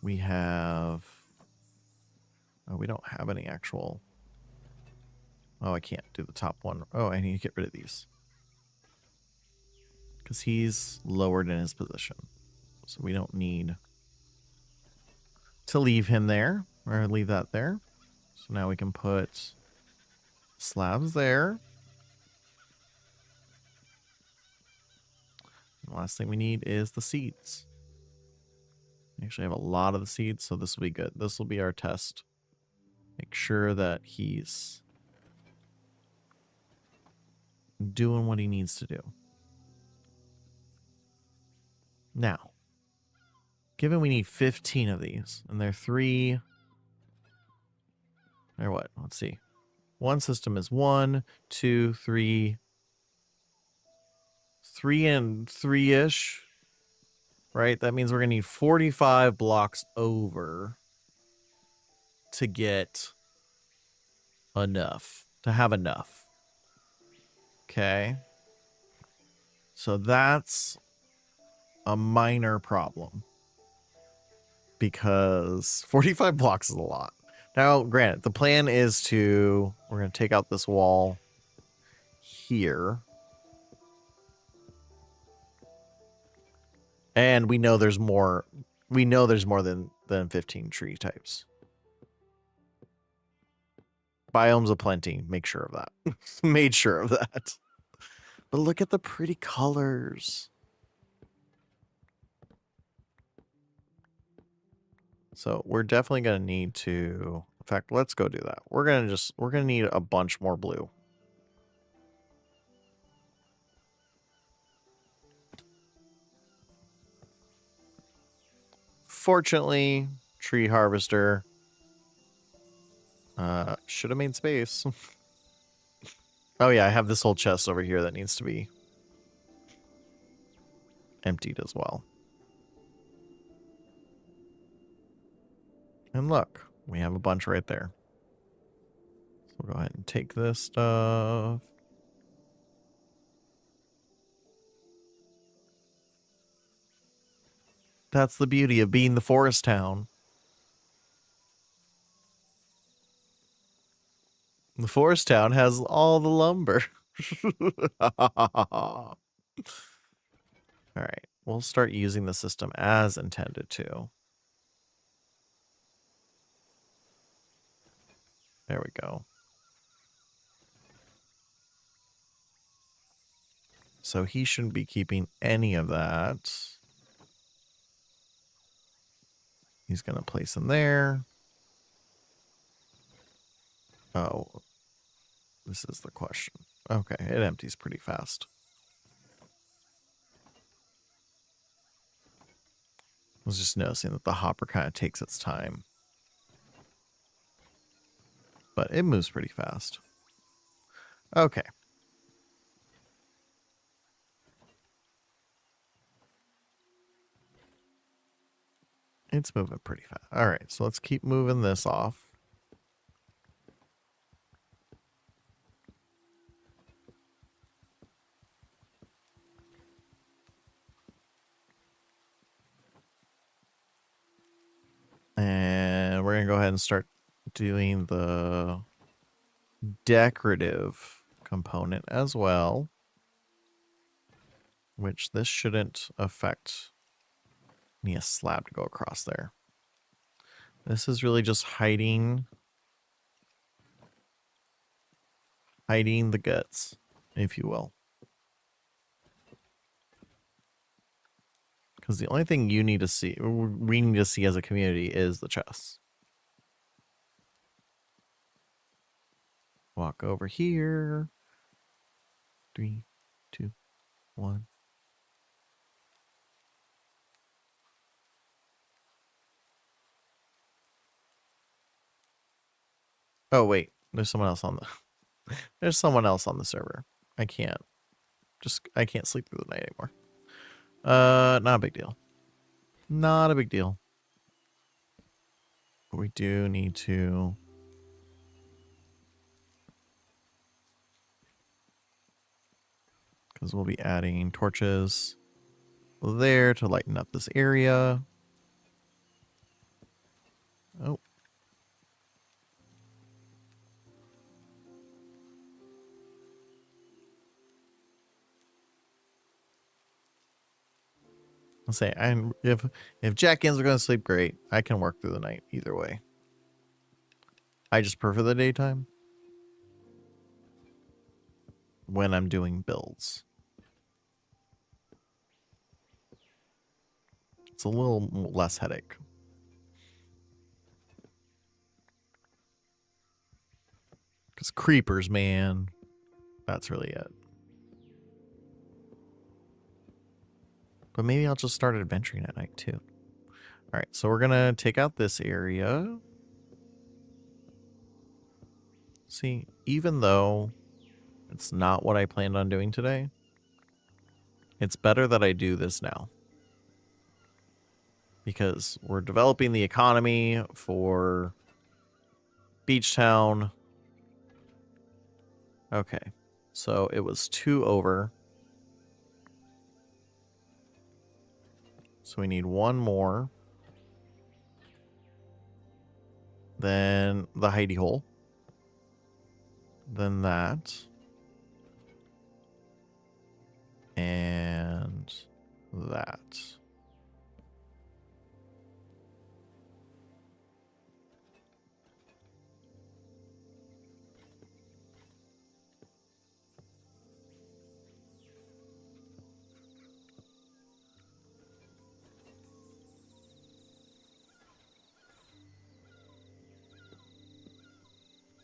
We have... Oh, we don't have any actual... Oh, I can't do the top one. Oh, I need to get rid of these. Because he's lowered in his position. So we don't need to leave him there. Or leave that there. So now we can put slabs there. The last thing we need is the seeds. We actually have a lot of the seeds, so this will be good. This will be our test. Make sure that he's doing what he needs to do. Now, given we need 15 of these, and they're 3... Or what? Let's see. One system is 1, 2, 3... 3 and 3-ish. right? That means we're going to need 45 blocks over to get enough, to have enough. Okay. So that's a minor problem because 45 blocks is a lot. Now, granted, the plan is we're going to take out this wall here. And we know there's more. We know there's more than 15 tree types. Biomes aplenty. Make sure of that. Made sure of that. But look at the pretty colors. So we're definitely going to need to, in fact, let's go do that. We're going to need a bunch more blue. Fortunately, tree harvester should have made space. Oh yeah, I have this whole chest over here that needs to be emptied as well. And look, we have a bunch right there. So we'll go ahead and take this stuff. That's the beauty of being the forest town. The forest town has all the lumber. All right, we'll start using the system as intended to. There we go. So he shouldn't be keeping any of that. He's going to place him there. Oh, this is the question. Okay, it empties pretty fast. I was just noticing that the hopper kind of takes its time. But it moves pretty fast. Okay. It's moving pretty fast. All right, so let's keep moving this off. And we're going to go ahead and start doing the decorative component as well, which this shouldn't affect. Need a slab to go across there. This is really just hiding the guts, if you will. Because the only thing you need to see, we need to see as a community, is the chests. Walk over here. 3, 2, 1. Oh wait, there's someone else on the there's someone else on the server. I can't sleep through the night anymore. Not a big deal. Not a big deal. But we do need to because we'll be adding torches there to lighten up this area. Oh. I'll say, if Jack-ins are going to sleep, great. I can work through the night either way. I just prefer the daytime when I'm doing builds. It's a little less headache. Because creepers, man. That's really it. But maybe I'll just start adventuring at night too. All right, so we're going to take out this area. See, even though it's not what I planned on doing today, it's better that I do this now. because we're developing the economy for Beach Town. Okay, so it was 2 over. So we need 1 more. Then the hidey hole. Then that. And that.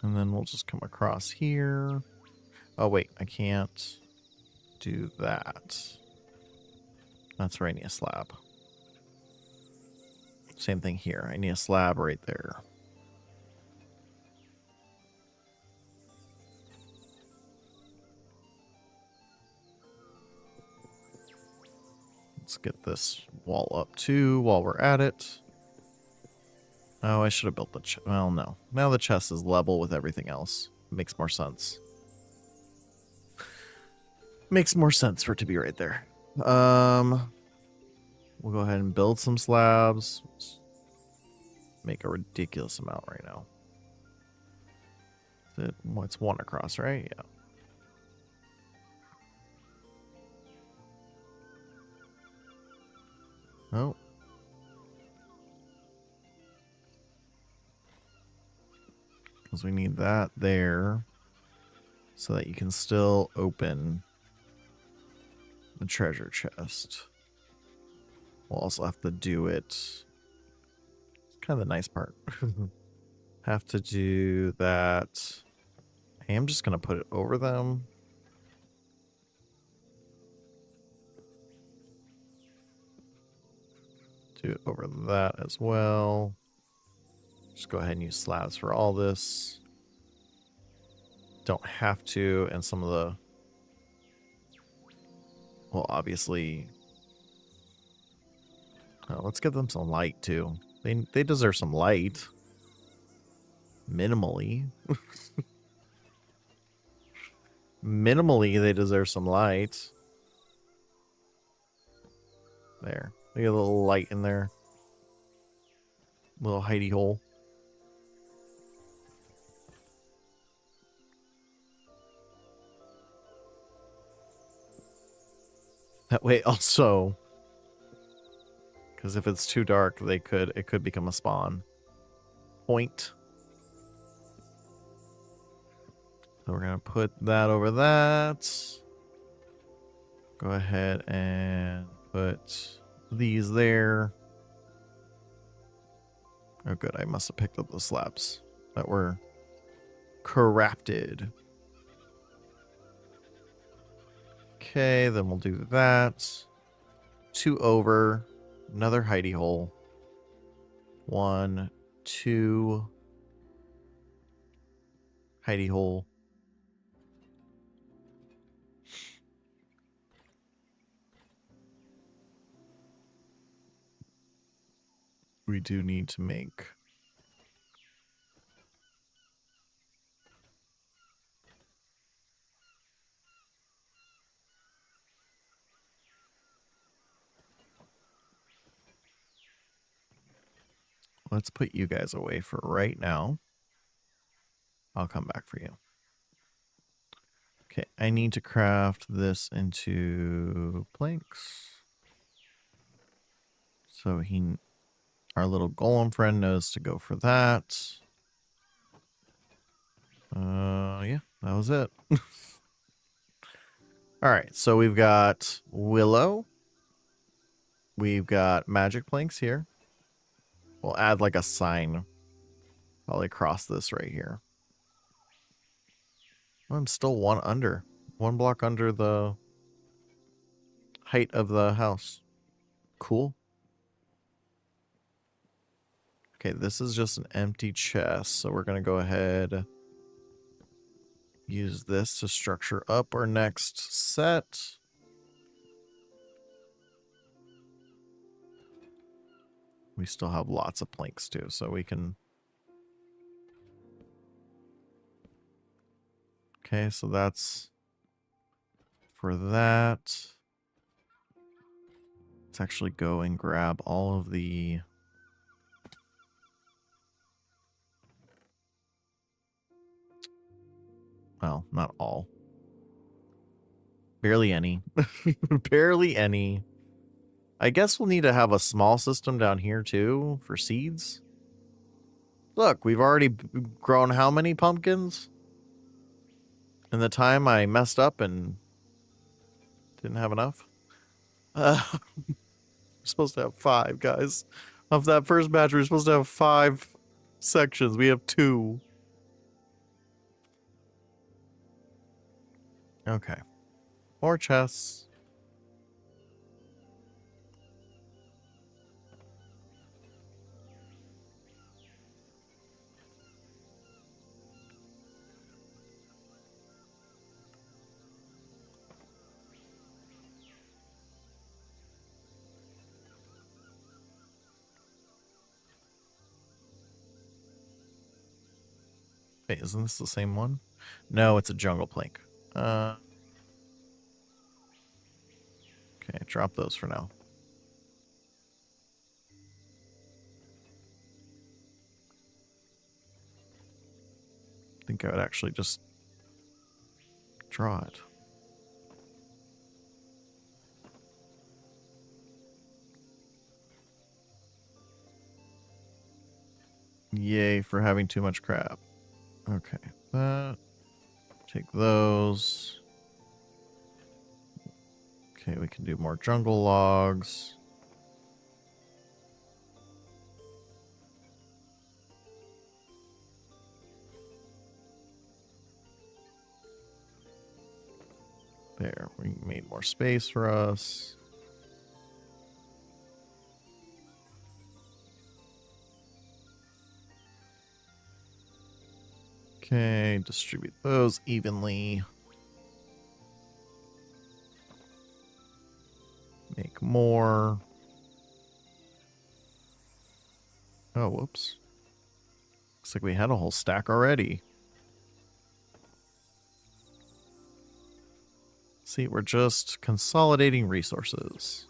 And then we'll just come across here. Oh, wait, I can't do that. That's where I need a slab. Same thing here. I need a slab right there. Let's get this wall up too while we're at it. Oh, I should have built the chest. Well, no. Now the chest is level with everything else. Makes more sense. Makes more sense for it to be right there. We'll go ahead and build some slabs. Make a ridiculous amount right now. It's 1 across, right? Yeah. Oh. Because we need that there so that you can still open the treasure chest. We'll also have to do it. It's kind of the nice part. Have to do that. I am just going to put it over them. Do it over that as well. Just go ahead and use slabs for all this. Don't have to, and some of the... Well, obviously... Oh, let's give them some light, too. They deserve some light. Minimally. Minimally, they deserve some light. There. They get a little light in there. Little hidey hole. That way also, because if it's too dark, it could become a spawn point. So we're gonna put that over that. Go ahead and put these there. Oh good, I must have picked up the slabs that were crafted. Okay, then we'll do that. 2 over. Another hidey hole. 1, 2. Hidey hole. We do need to make... Let's put you guys away for right now. I'll come back for you. Okay, I need to craft this into planks. So our little golem friend knows to go for that. Yeah, that was it. All right, so we've got willow. We've got magic planks here. We'll add like a sign probably across this right here. I'm still 1 under. 1 block under the height of the house. Cool. Okay, this is just an empty chest, so we're going to go ahead, use this to structure up our next set. We still have lots of planks too, so we can... Okay, so that's for that. Let's actually go and grab all of the... Well, not all. Barely any. Barely any. I guess we'll need to have a small system down here too for seeds. Look, we've already grown how many pumpkins? In the time I messed up and didn't have enough? We're supposed to have 5, guys. Of that first batch, we're supposed to have 5 sections. We have 2. Okay. More chests. Wait, isn't this the same one? No, it's a jungle plank. Okay, drop those for now. I think I would actually just draw it. Yay for having too much crap. Okay, take those. Okay, we can do more jungle logs. There, we made more space for us. Okay, distribute those evenly. Make more. Oh, whoops. Looks like we had a whole stack already. See, we're just consolidating resources.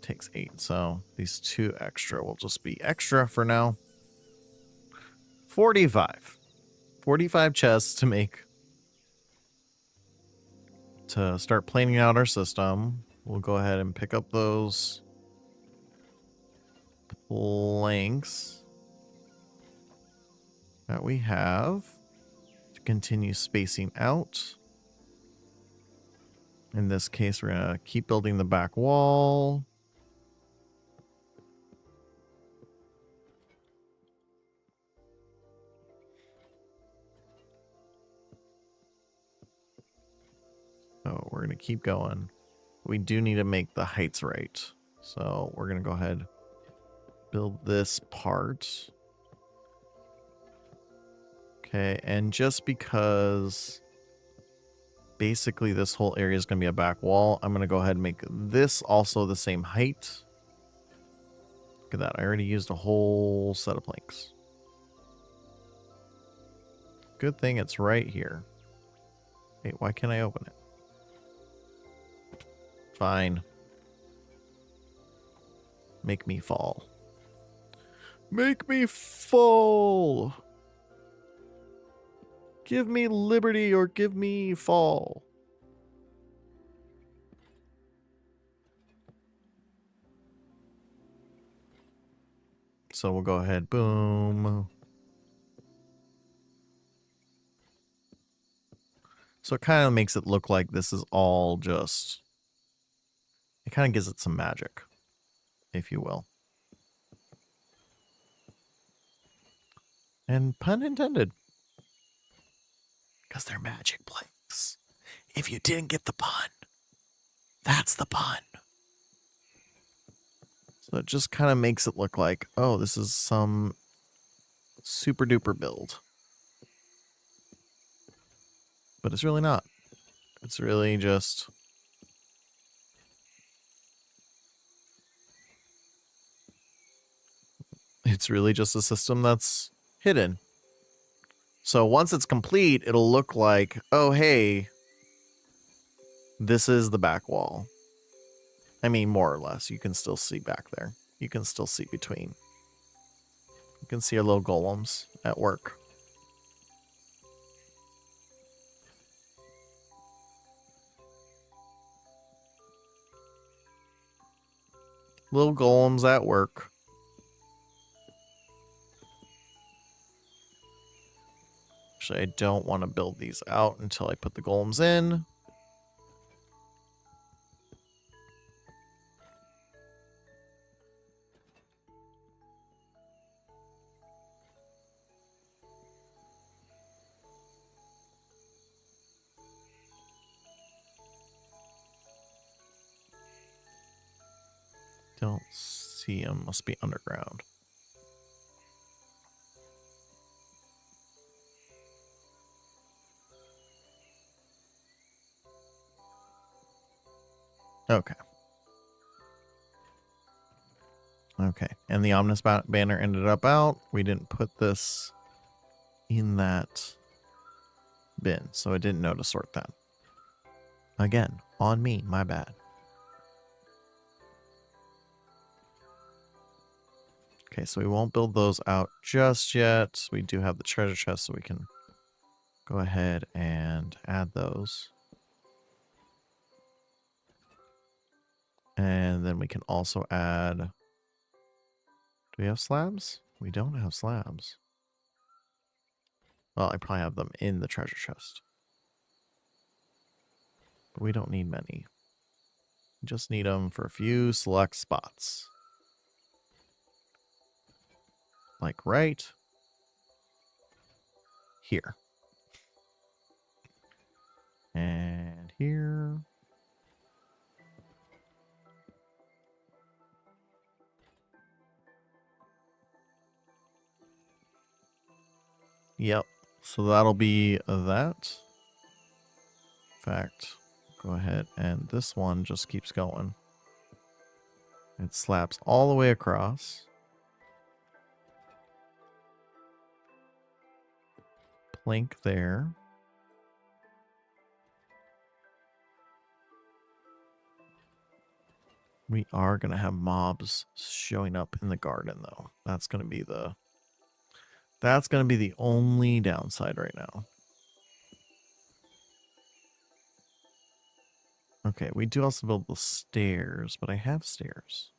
Takes 8, so these 2 extra will just be extra for now. 45. 45 chests to make. To start planning out our system. We'll go ahead and pick up those planks that we have to continue spacing out. In this case, we're going to keep building the back wall. So we're going to keep going. We do need to make the heights right. So we're going to go ahead, build this part. Okay, and just because basically this whole area is going to be a back wall, I'm going to go ahead and make this also the same height. Look at that. I already used a whole set of planks. Good thing it's right here. Wait, why can't I open it? Fine. Make me fall. Make me fall! Give me liberty or give me fall. So we'll go ahead, boom. So it kind of makes it look like this is all just... It kind of gives it some magic, if you will. And pun intended. Because they're magic planks. If you didn't get the pun, that's the pun. So it just kind of makes it look like, oh, this is some super duper build. But it's really not. It's really just... It's really just a system that's hidden. So once it's complete, it'll look like, oh, hey, this is the back wall. I mean, more or less. You can still see back there. You can still see between. You can see our little golems at work. Little golems at work. Actually, I don't want to build these out until I put the golems in. Don't see him. Must be underground. Okay. Okay. And the Omnis banner ended up out. We didn't put this in that bin, so I didn't know to sort that. Again, on me. My bad. Okay, so we won't build those out just yet. We do have the treasure chest, so we can go ahead and add those. And then we can also add... Do we have slabs? We don't have slabs. Well, I probably have them in the treasure chest. But we don't need many. We just need them for a few select spots. Like right here. And here. Yep. So that'll be that. In fact, go ahead and this one just keeps going. It slaps all the way across. Plank there. We are going to have mobs showing up in the garden, though. That's going to be the only downside right now. Okay, we do also build the stairs, but I have stairs.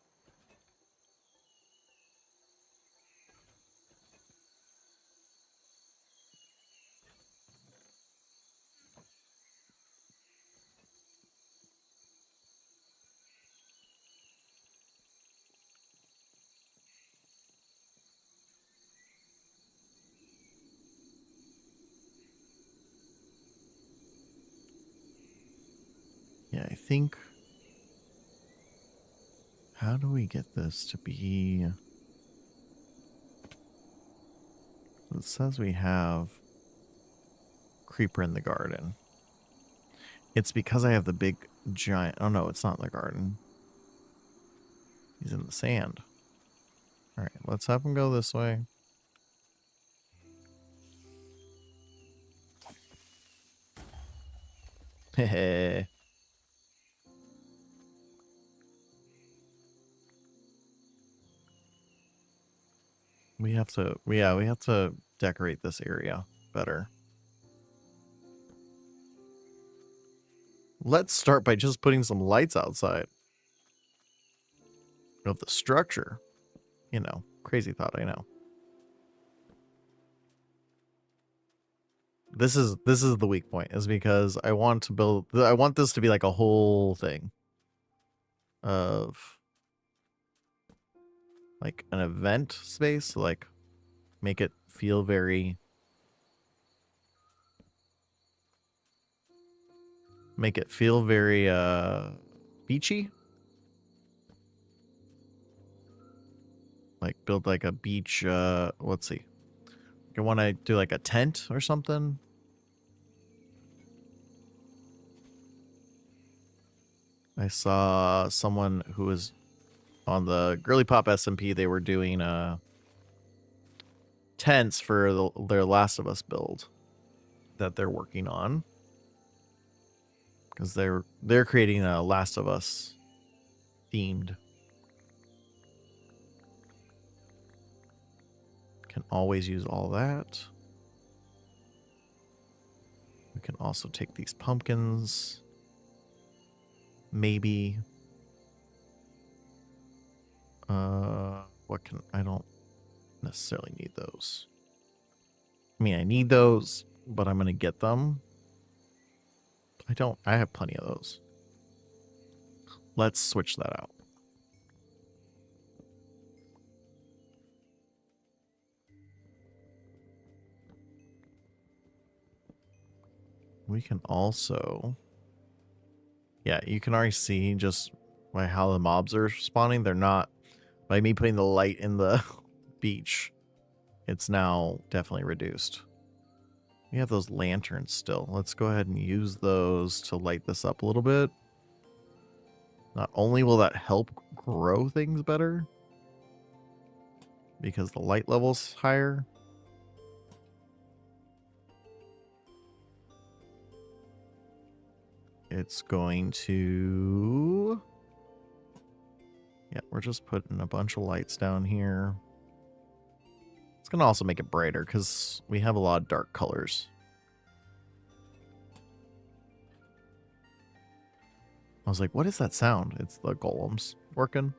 Yeah, I think... How do we get this to be... It says we have creeper in the garden. It's because I have the big giant... Oh no, it's not in the garden. He's in the sand. Alright, let's have him go this way. Hehe. We have to decorate this area better. Let's start by just putting some lights outside of the structure. You know, crazy thought, I know. This is the weak point, is because I want this to be like a whole thing of like an event space, like make it feel very beachy. Like build like a beach, let's see. I want to do like a tent or something. I saw someone who was on the Girly Pop SMP. They were doing tents for their Last of Us build that they're working on, because they're creating a Last of Us themed. Can always use all that. We can also take these pumpkins. Maybe. What can I don't necessarily need those. I mean, I need those, but I'm gonna get them. I have plenty of those. Let's switch that out. We can also, yeah, you can already see just by how the mobs are spawning. They're not, by me putting the light in the beach, it's now definitely reduced. We have those lanterns still. Let's go ahead and use those to light this up a little bit. Not only will that help grow things better, because the light level's higher, it's going to... Yeah, we're just putting a bunch of lights down here. It's going to also make it brighter because we have a lot of dark colors. I was like, what is that sound? It's the golems working.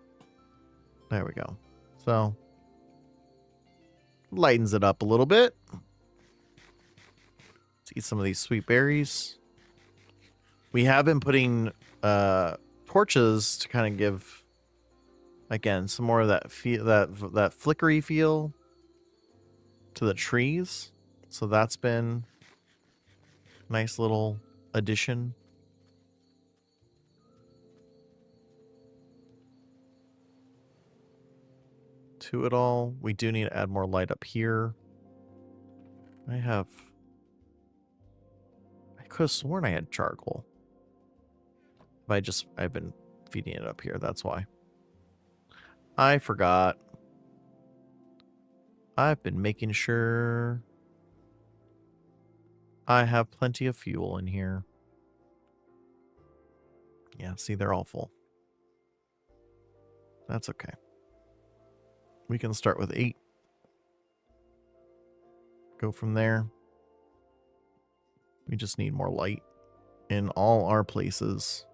There we go. So, lightens it up a little bit. Let's eat some of these sweet berries. We have been putting torches to kind of give, again, some more of that feel, that flickery feel to the trees. So that's been a nice little addition. To it all. We do need to add more light up here. I could have sworn I had charcoal. But I've been feeding it up here, that's why. I forgot. I've been making sure I have plenty of fuel in here. Yeah, see, they're all full. That's okay. We can start with 8. Go from there. We just need more light in all our places.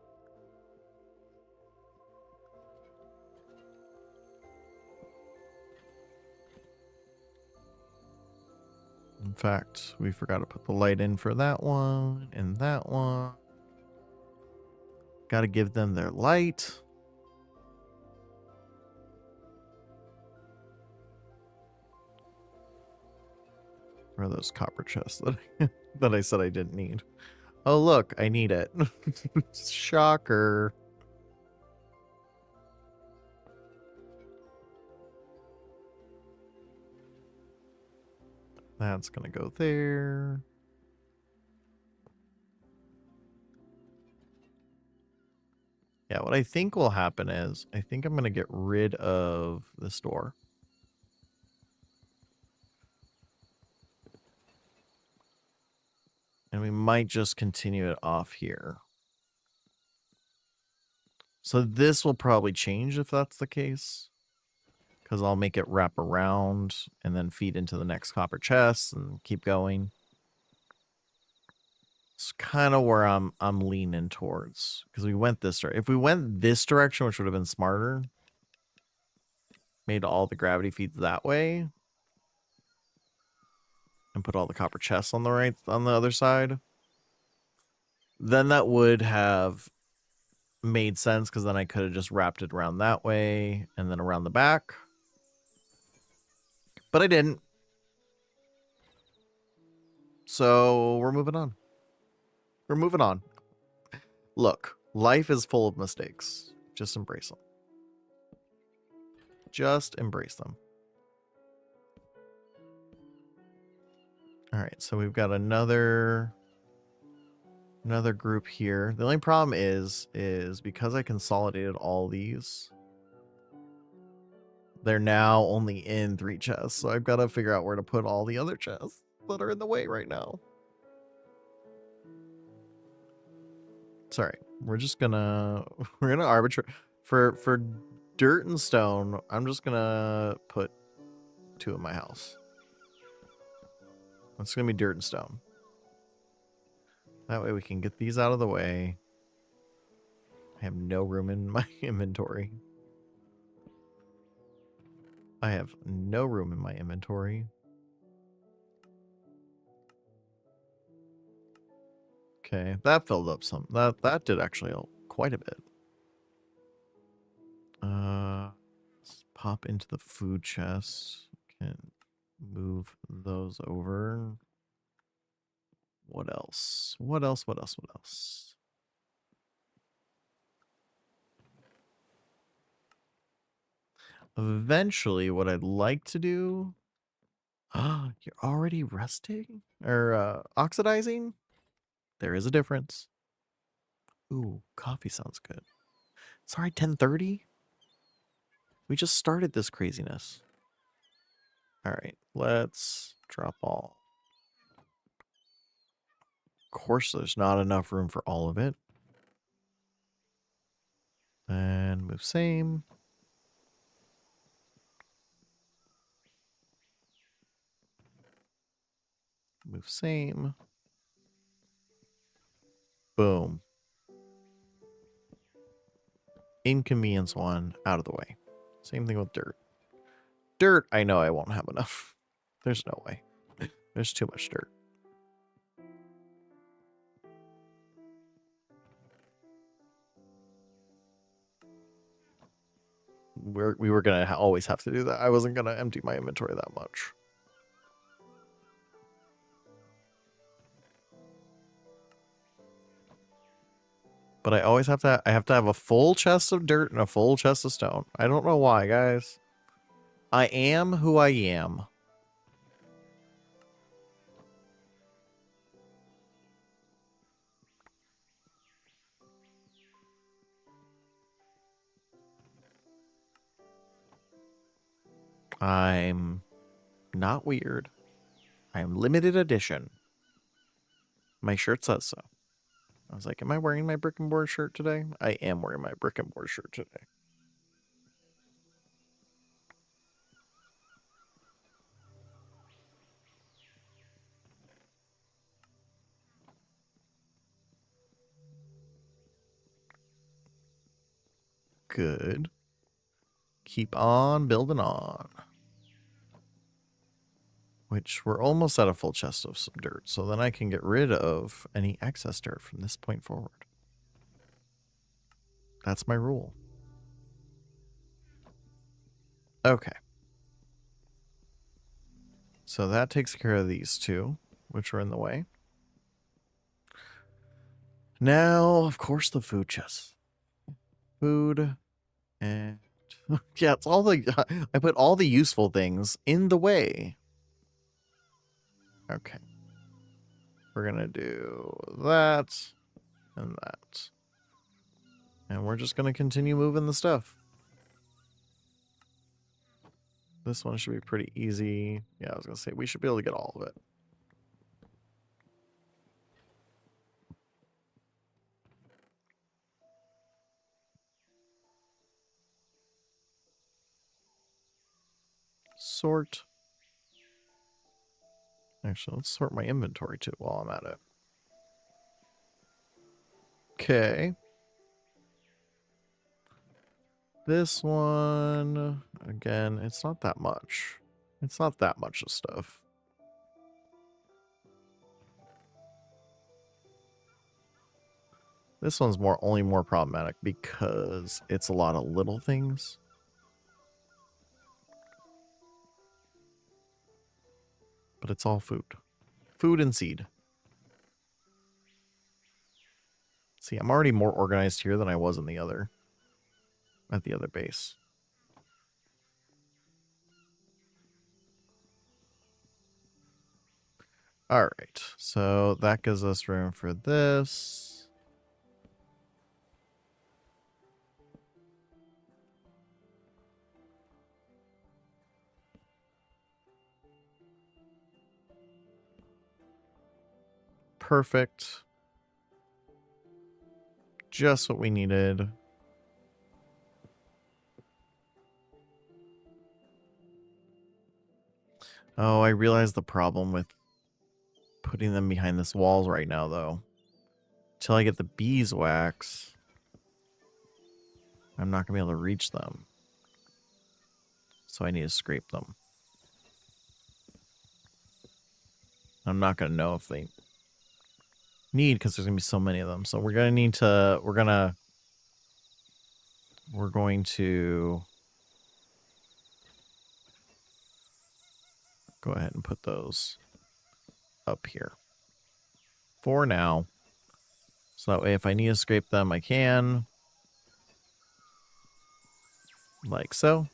In fact, we forgot to put the light in for that one and that one. Got to give them their light. Where are those copper chests that I said I didn't need? Oh, look, I need it. Shocker. That's going to go there. Yeah, what I think will happen is, I think I'm going to get rid of this door. And we might just continue it off here. So this will probably change if that's the case. Because I'll make it wrap around and then feed into the next copper chest and keep going. It's kind of where I'm leaning towards. Because we went this direction. If we went this direction, which would have been smarter, made all the gravity feeds that way, and put all the copper chests on the other side, then that would have made sense, because then I could have just wrapped it around that way and then around the back. But I didn't. So we're moving on. We're moving on. Look, life is full of mistakes. Just embrace them. Just embrace them. All right, so we've got another Another group here. The only problem is because I consolidated all these, they're now only in 3 chests. So I've got to figure out where to put all the other chests that are in the way right now. Sorry, we're gonna arbitrate for dirt and stone. I'm just gonna put 2 in my house. It's gonna be dirt and stone. That way we can get these out of the way. I have no room in my inventory. I have no room in my inventory. Okay, that filled up some. That did actually help quite a bit. Let's pop into the food chest. Can move those over. What else? What else? What else? What else? Eventually, what I'd like to do. You're already resting or oxidizing? There is a difference. Ooh, coffee sounds good. Sorry, 10:30? We just started this craziness. All right, let's drop all. Of course, there's not enough room for all of it. And move same. Move same. Boom. Inconvenience 1 out of the way. Same thing with dirt. Dirt, I know I won't have enough. There's no way. There's too much dirt. We were going to always have to do that. I wasn't going to empty my inventory that much. But I always have to have a full chest of dirt and a full chest of stone. I don't know why, guys. I am who I am. I'm not weird. I am limited edition. My shirt says so. I was like, am I wearing my brick and mortar shirt today? I am wearing my brick and mortar shirt today. Good. Keep on building on. Which we're almost at a full chest of some dirt, so then I can get rid of any excess dirt from this point forward. That's my rule. Okay. So that takes care of these 2, which are in the way. Now, of course, the food chest. Food and yeah, it's all the I put all the useful things in the way. Okay. We're gonna do that and that. And we're just gonna continue moving the stuff. This one should be pretty easy. Yeah, I was gonna say we should be able to get all of it. Sort. Actually, let's sort my inventory too while I'm at it. Okay. This one, again, it's not that much. It's not that much of stuff. This one's only more problematic because it's a lot of little things. But it's all food. Food and seed. See, I'm already more organized here than I was in the other. At the other base. All right. So that gives us room for this. Perfect. Just what we needed. Oh, I realized the problem with putting them behind this walls right now, though. Till I get the beeswax, I'm not going to be able to reach them. So I need to scrape them. I'm not going to know if they need, because there's going to be so many of them. So we're going to need to, we're going to go ahead and put those up here for now. So that way if I need to scrape them, I can. Like so.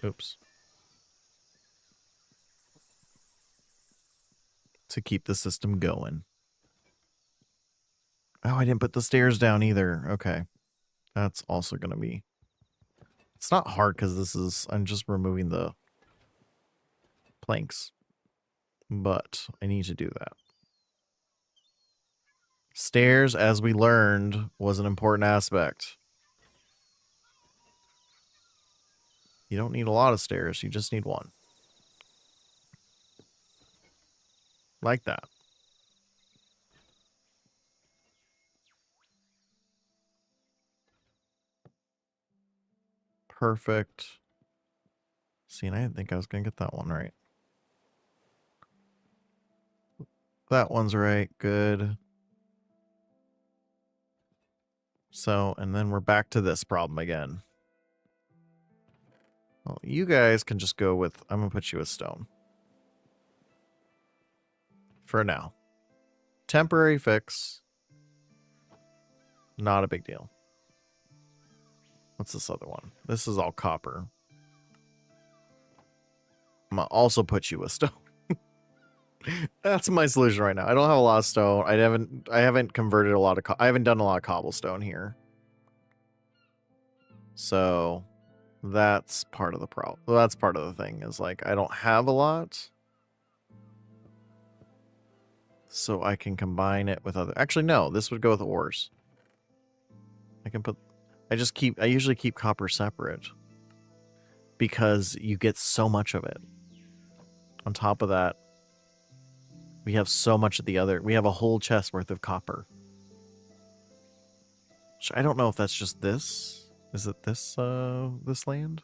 Oops. To keep the system going. Oh, I didn't put the stairs down either. Okay. That's also going to be... It's not hard because this is... I'm just removing the planks. But I need to do that. Stairs, as we learned, was an important aspect. You don't need a lot of stairs. You just need one. Like that. Perfect. See, and I didn't think I was going to get that one right. That one's right. Good. So, and then we're back to this problem again. Well, you guys can just go with... I'm going to put you with stone. For now. Temporary fix. Not a big deal. What's this other one? This is all copper. I'm going to also put you with stone. That's my solution right now. I don't have a lot of stone. I haven't converted a lot of... I haven't done a lot of cobblestone here. So... That's part of the problem. Well, that's part of the thing, is like I don't have a lot. So I can combine it with other... Actually, no, this would go with ores. I can put... I usually keep copper separate. Because you get so much of it. On top of that, we have so much of the other... We have a whole chest worth of copper. Which I don't know if that's just this... Is it this land?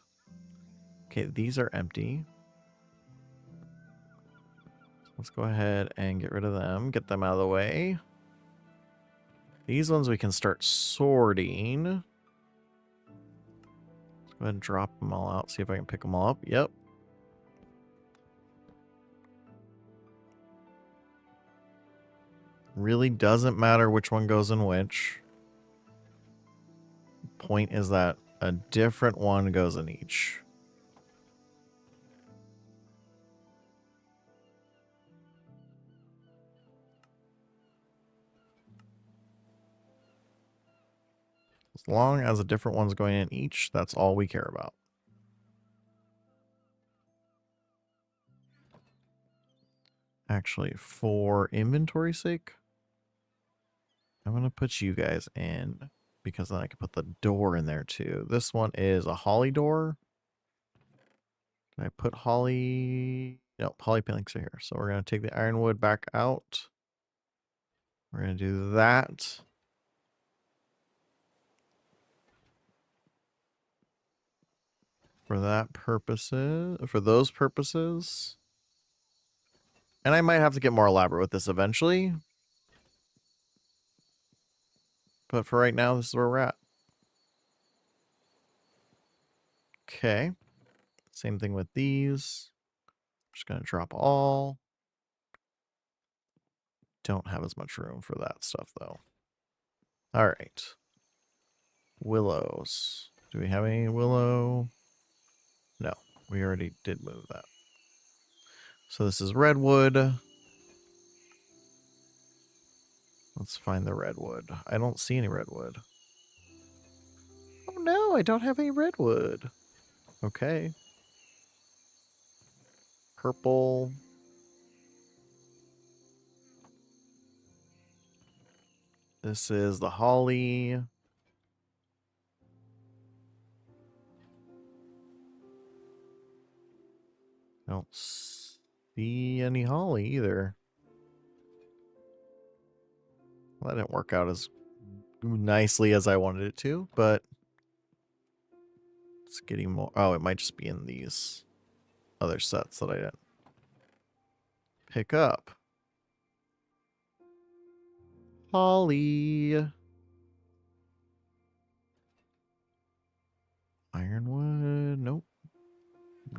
Okay, these are empty. Let's go ahead and get rid of them. Get them out of the way. These ones we can start sorting. Let's go ahead and drop them all out. See if I can pick them all up. Yep. Really doesn't matter which one goes in which. Point is that a different one goes in each. As long as a different one's going in each, that's all we care about. Actually, for inventory's sake, I'm going to put you guys in. Because then I can put the door in there too. This one is a holly door. Did I put holly? No, holly planks are here. So we're going to take the ironwood back out. We're going to do that. For that purposes, for those purposes. And I might have to get more elaborate with this eventually. But for right now, this is where we're at. Okay. Same thing with these. Just going to drop all. Don't have as much room for that stuff, though. All right. Willows. Do we have any willow? No, we already did move that. So this is redwood. Let's find the redwood. I don't see any redwood. Oh no, I don't have any redwood. Okay. Purple. This is the holly. I don't see any holly either. Well, that didn't work out as nicely as I wanted it to, but it's getting more. Oh, it might just be in these other sets that I didn't pick up. Holly. Ironwood. Nope.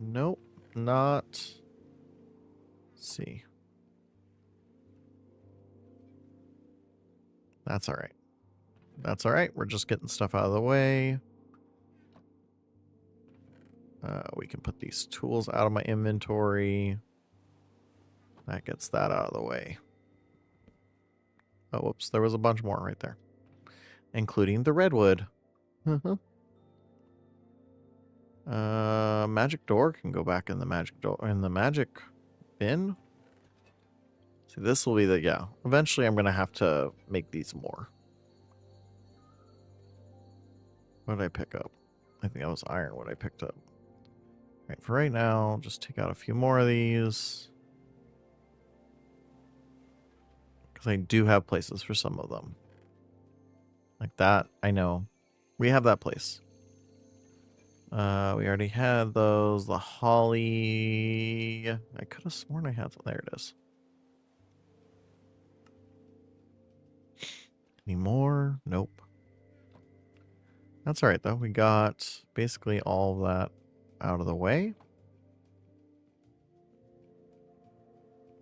Nope. Not. Let's see. That's all right. That's all right. We're just getting stuff out of the way. We can put these tools out of my inventory. That gets that out of the way. Oh, whoops. There was a bunch more right there. Including the redwood. Magic door can go back in the magic door in the magic bin. See, this will be the eventually I'm gonna have to make these more. What did I pick up? I think that was iron what I picked up. Right, for right now, just take out a few more of these. Because I do have places for some of them. Like that, I know. We have that place. We already had those. The holly. I could have sworn I had. There it is. Any more? Nope. That's all right, though. We got basically all of that out of the way.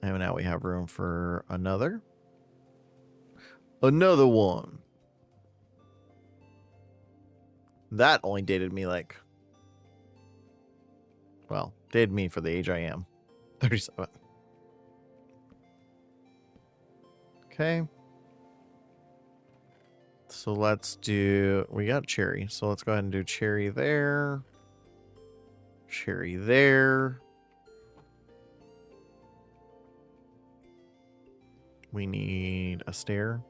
And now we have room for another. Another one. That only dated me like... Well, dated me for the age I am. 37. Okay. So let's do... We got cherry. So let's go ahead and do cherry there. Cherry there. We need a stair.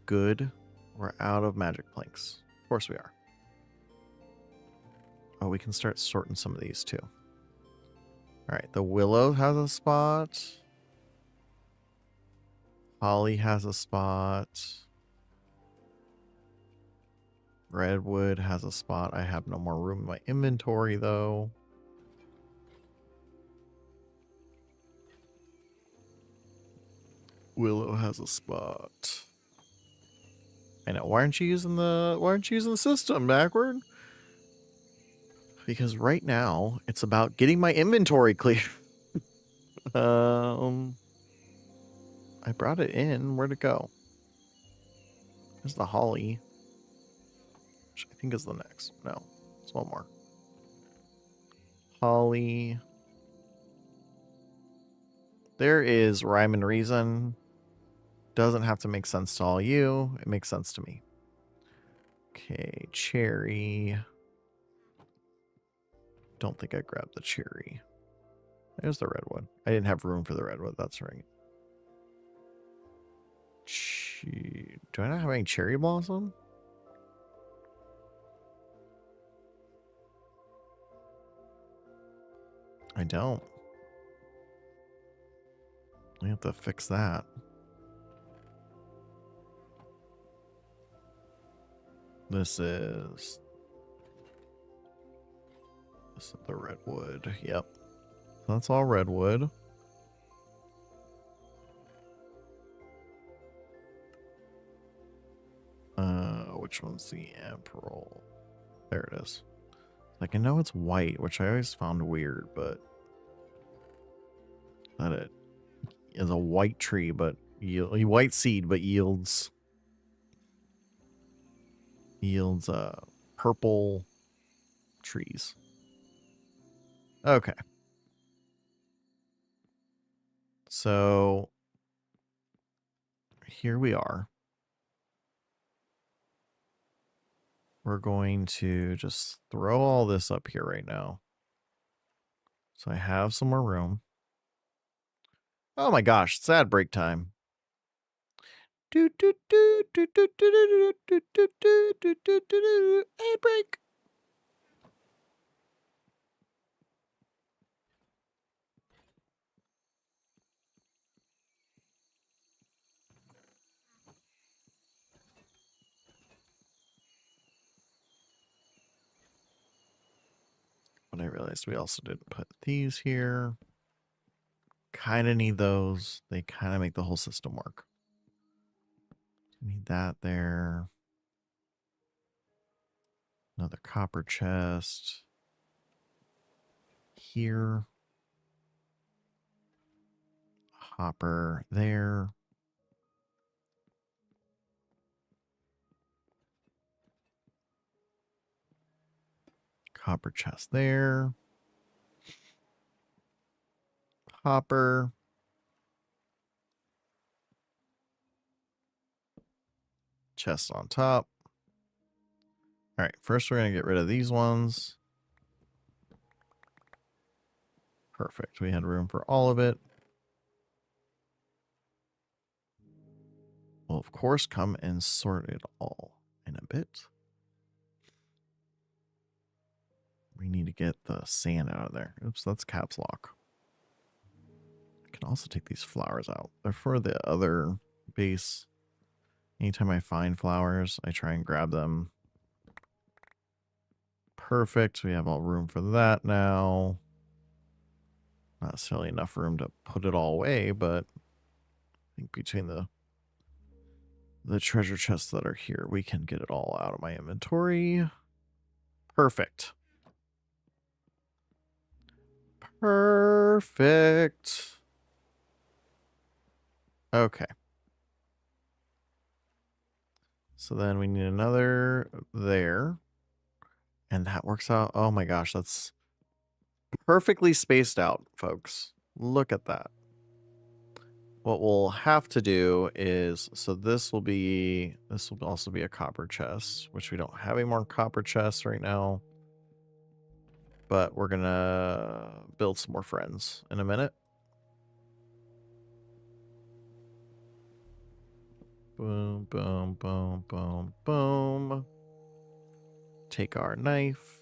Good. We're out of magic planks. Of course we are. Oh, we can start sorting some of these too. Alright, the willow has a spot. Holly has a spot. Redwood has a spot. I have no more room in my inventory though. Willow has a spot. I know. Why aren't you using the system backward? Because right now it's about getting my inventory clear. I brought it in. Where'd it go? There's the holly. Which I think is the next. No, it's one more. Holly. There is rhyme and reason. Doesn't have to make sense to all you. It makes sense to me. Okay, cherry. Don't think I grabbed the cherry. There's the redwood. I didn't have room for the redwood. That's right. Do I not have any cherry blossom? I don't. I have to fix that. This is the redwood. Yep. That's all redwood. Which one's the emerald? There it is. Like, I know it's white, which I always found weird, but that it is a white tree, but white seed, but yields purple trees. Okay. So here we are. We're going to just throw all this up here right now. So I have some more room. Oh my gosh, it's ad break time. Ad break. But I realized we also didn't put these here. Kind of need those. They kind of make the whole system work. Need that there. Another copper chest. Here. Hopper there. Copper chest there. Hopper. Chest on top. All right, first we're going to get rid of these ones. Perfect. We had room for all of it. We'll, of course, come and sort it all in a bit. We need to get the sand out of there. Oops, that's caps lock. I can also take these flowers out. They're for the other base. Anytime I find flowers, I try and grab them. Perfect. We have all room for that now. Not necessarily enough room to put it all away, but I think between the treasure chests that are here, we can get it all out of my inventory. Perfect. Perfect. Okay. So then we need another there. And that works out. Oh my gosh, that's perfectly spaced out, folks. Look at that. What we'll have to do is, so this will also be a copper chest, which we don't have any more copper chests right now. But we're gonna build some more friends in a minute. Boom, boom, boom, boom, boom. Take our knife.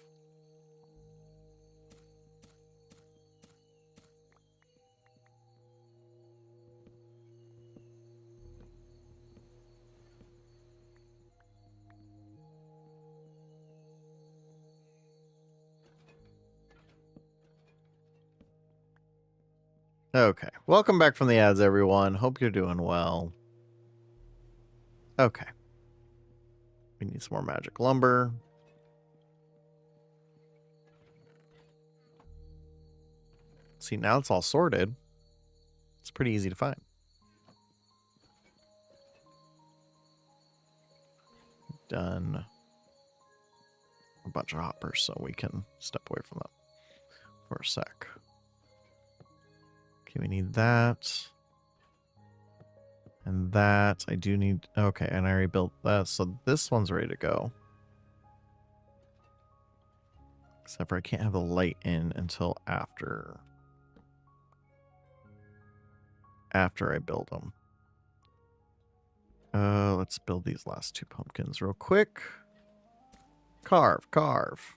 Okay, welcome back from the ads, everyone. Hope you're doing well. Okay. We need some more magic lumber. See, now it's all sorted. It's pretty easy to find. Done a bunch of hoppers, so we can step away from them for a sec. Okay, we need that. And that, I do need... Okay, and I already built that, so this one's ready to go. Except for I can't have the light in until after I build them. Let's build these last two pumpkins real quick. Carve, carve.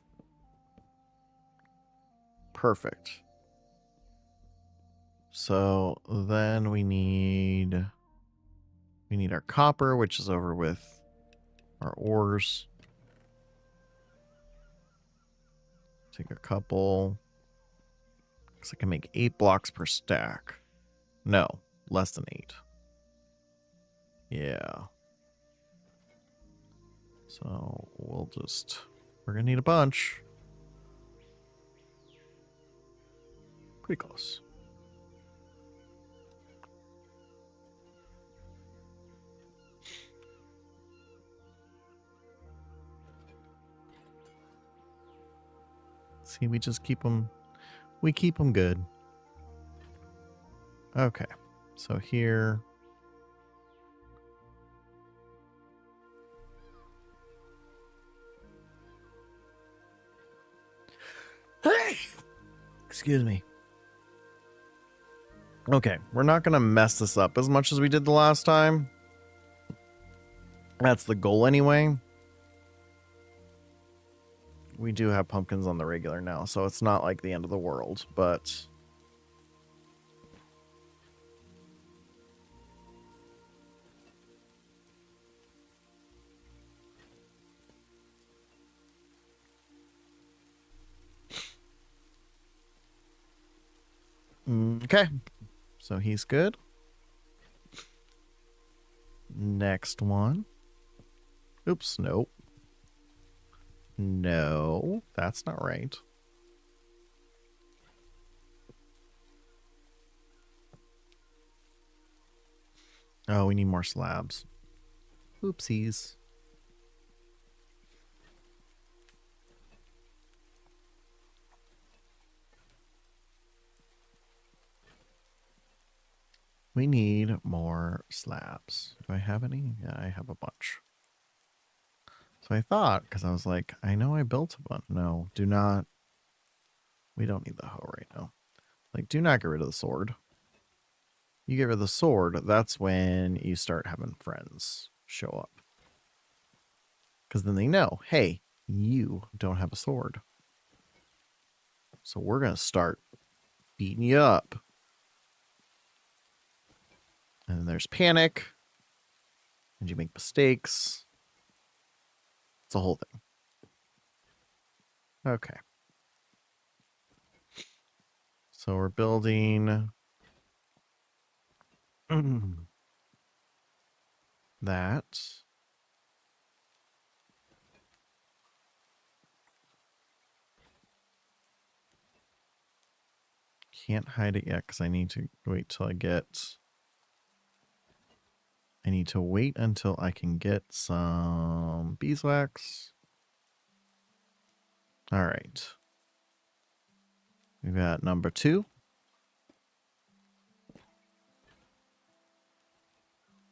Perfect. So then we need our copper, which is over with our ores. Take a couple. Looks like I can make 8 blocks per stack. No, less than 8. Yeah. So we're gonna need a bunch. Pretty close. See, we just keep them. We keep them good. Okay. So here. Excuse me. Okay, we're not going to mess this up as much as we did the last time. That's the goal anyway. We do have pumpkins on the regular now, so it's not like the end of the world, but... Okay, so he's good. Next one. Oops, nope. No, that's not right. Oh, we need more slabs. Oopsies. We need more slabs. Do I have any? Yeah, I have a bunch. So I thought, because I was like, I know I built a bunch. No, do not. We don't need the hoe right now. Like, do not get rid of the sword. You get rid of the sword, that's when you start having friends show up. Because then they know, hey, you don't have a sword. So we're going to start beating you up. And then there's panic. And you make mistakes. It's a whole thing. Okay. So we're building that. Can't hide it yet because I need to wait till I get... I need to wait until I can get some beeswax. All right. We've got number 2.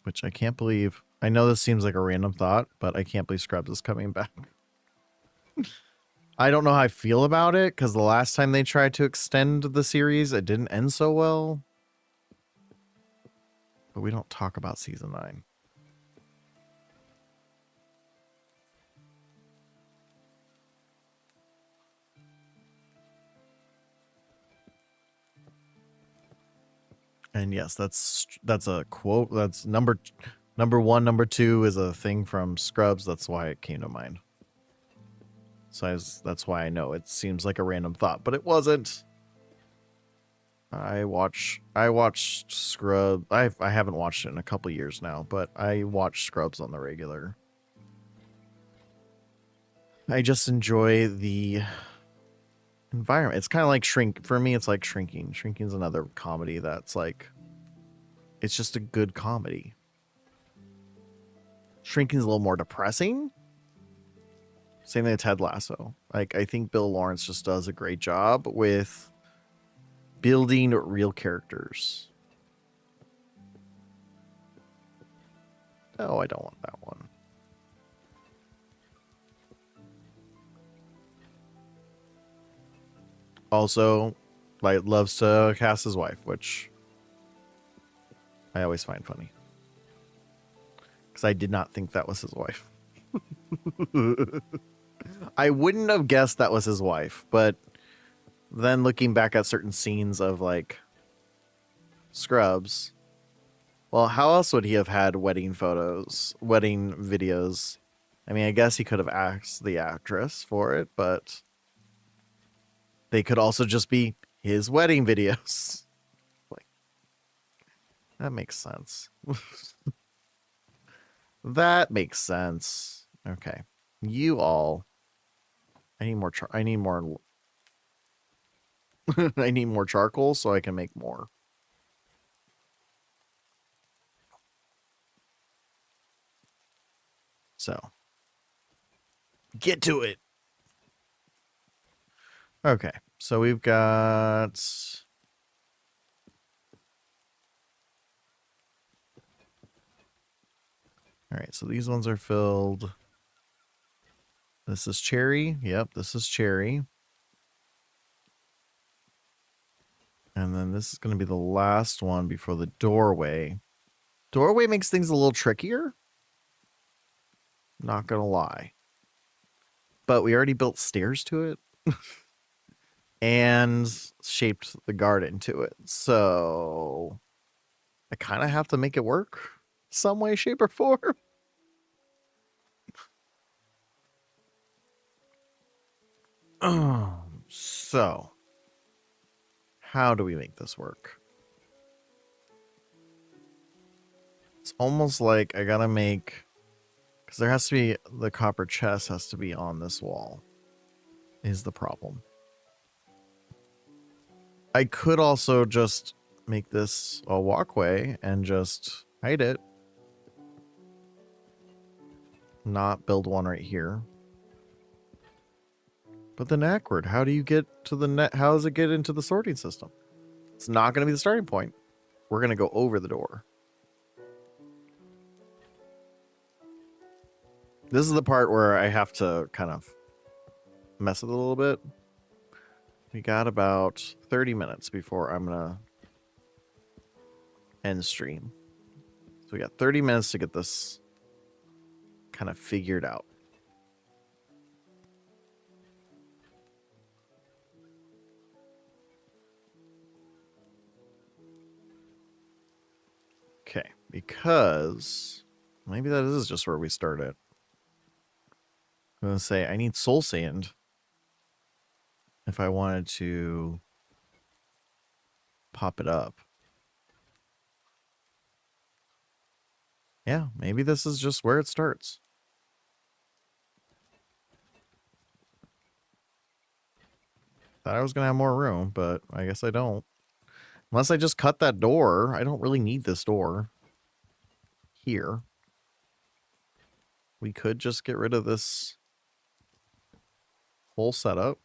Which I can't believe. I know this seems like a random thought, but I can't believe Scrubs is coming back. I don't know how I feel about it, because the last time they tried to extend the series, it didn't end so well. But we don't talk about season 9. And yes, that's a quote. That's number 1, number 2 is a thing from Scrubs. That's why it came to mind. So that's why I know it seems like a random thought, but it wasn't. I watched Scrubs. I haven't watched it in a couple years now, but I watch Scrubs on the regular. I just enjoy the environment. It's kind of like Shrink. For me, it's like Shrinking. Shrinking is another comedy that's like, it's just a good comedy. Shrinking is a little more depressing. Same thing with Ted Lasso. Like, I think Bill Lawrence just does a great job with building real characters. Oh, I don't want that one. Also, like, loves to cast his wife, which I always find funny. Because I did not think that was his wife. I wouldn't have guessed that was his wife, but then looking back at certain scenes of, like, Scrubs, well, how else would he have had wedding photos, wedding videos? I mean, I guess he could have asked the actress for it, but they could also just be his wedding videos. Like, that makes sense. That makes sense. Okay. You all. I need more I need more I need more charcoal so I can make more. So, get to it. Okay. So we've got All right, so these ones are filled. This is cherry. Yep, this is cherry. And then this is going to be the last one before the doorway. Doorway makes things a little trickier. Not going to lie. But we already built stairs to it. And shaped the garden to it. So I kind of have to make it work some way, shape, or form. So how do we make this work? It's almost like I gotta make, because there has to be, the copper chest has to be on this wall, is the problem. I could also just make this a walkway and just hide it. Not build one right here. But then awkward, how do you get to the net? How does it get into the sorting system? It's not going to be the starting point. We're going to go over the door. This is the part where I have to kind of mess with it a little bit. We got about 30 minutes before I'm going to end stream. So we got 30 minutes to get this kind of figured out. Okay, because maybe that is just where we started. I'm going to say I need soul sand if I wanted to pop it up. Yeah, maybe this is just where it starts. Thought I was going to have more room, but I guess I don't. Unless I just cut that door. I don't really need this door here. We could just get rid of this whole setup.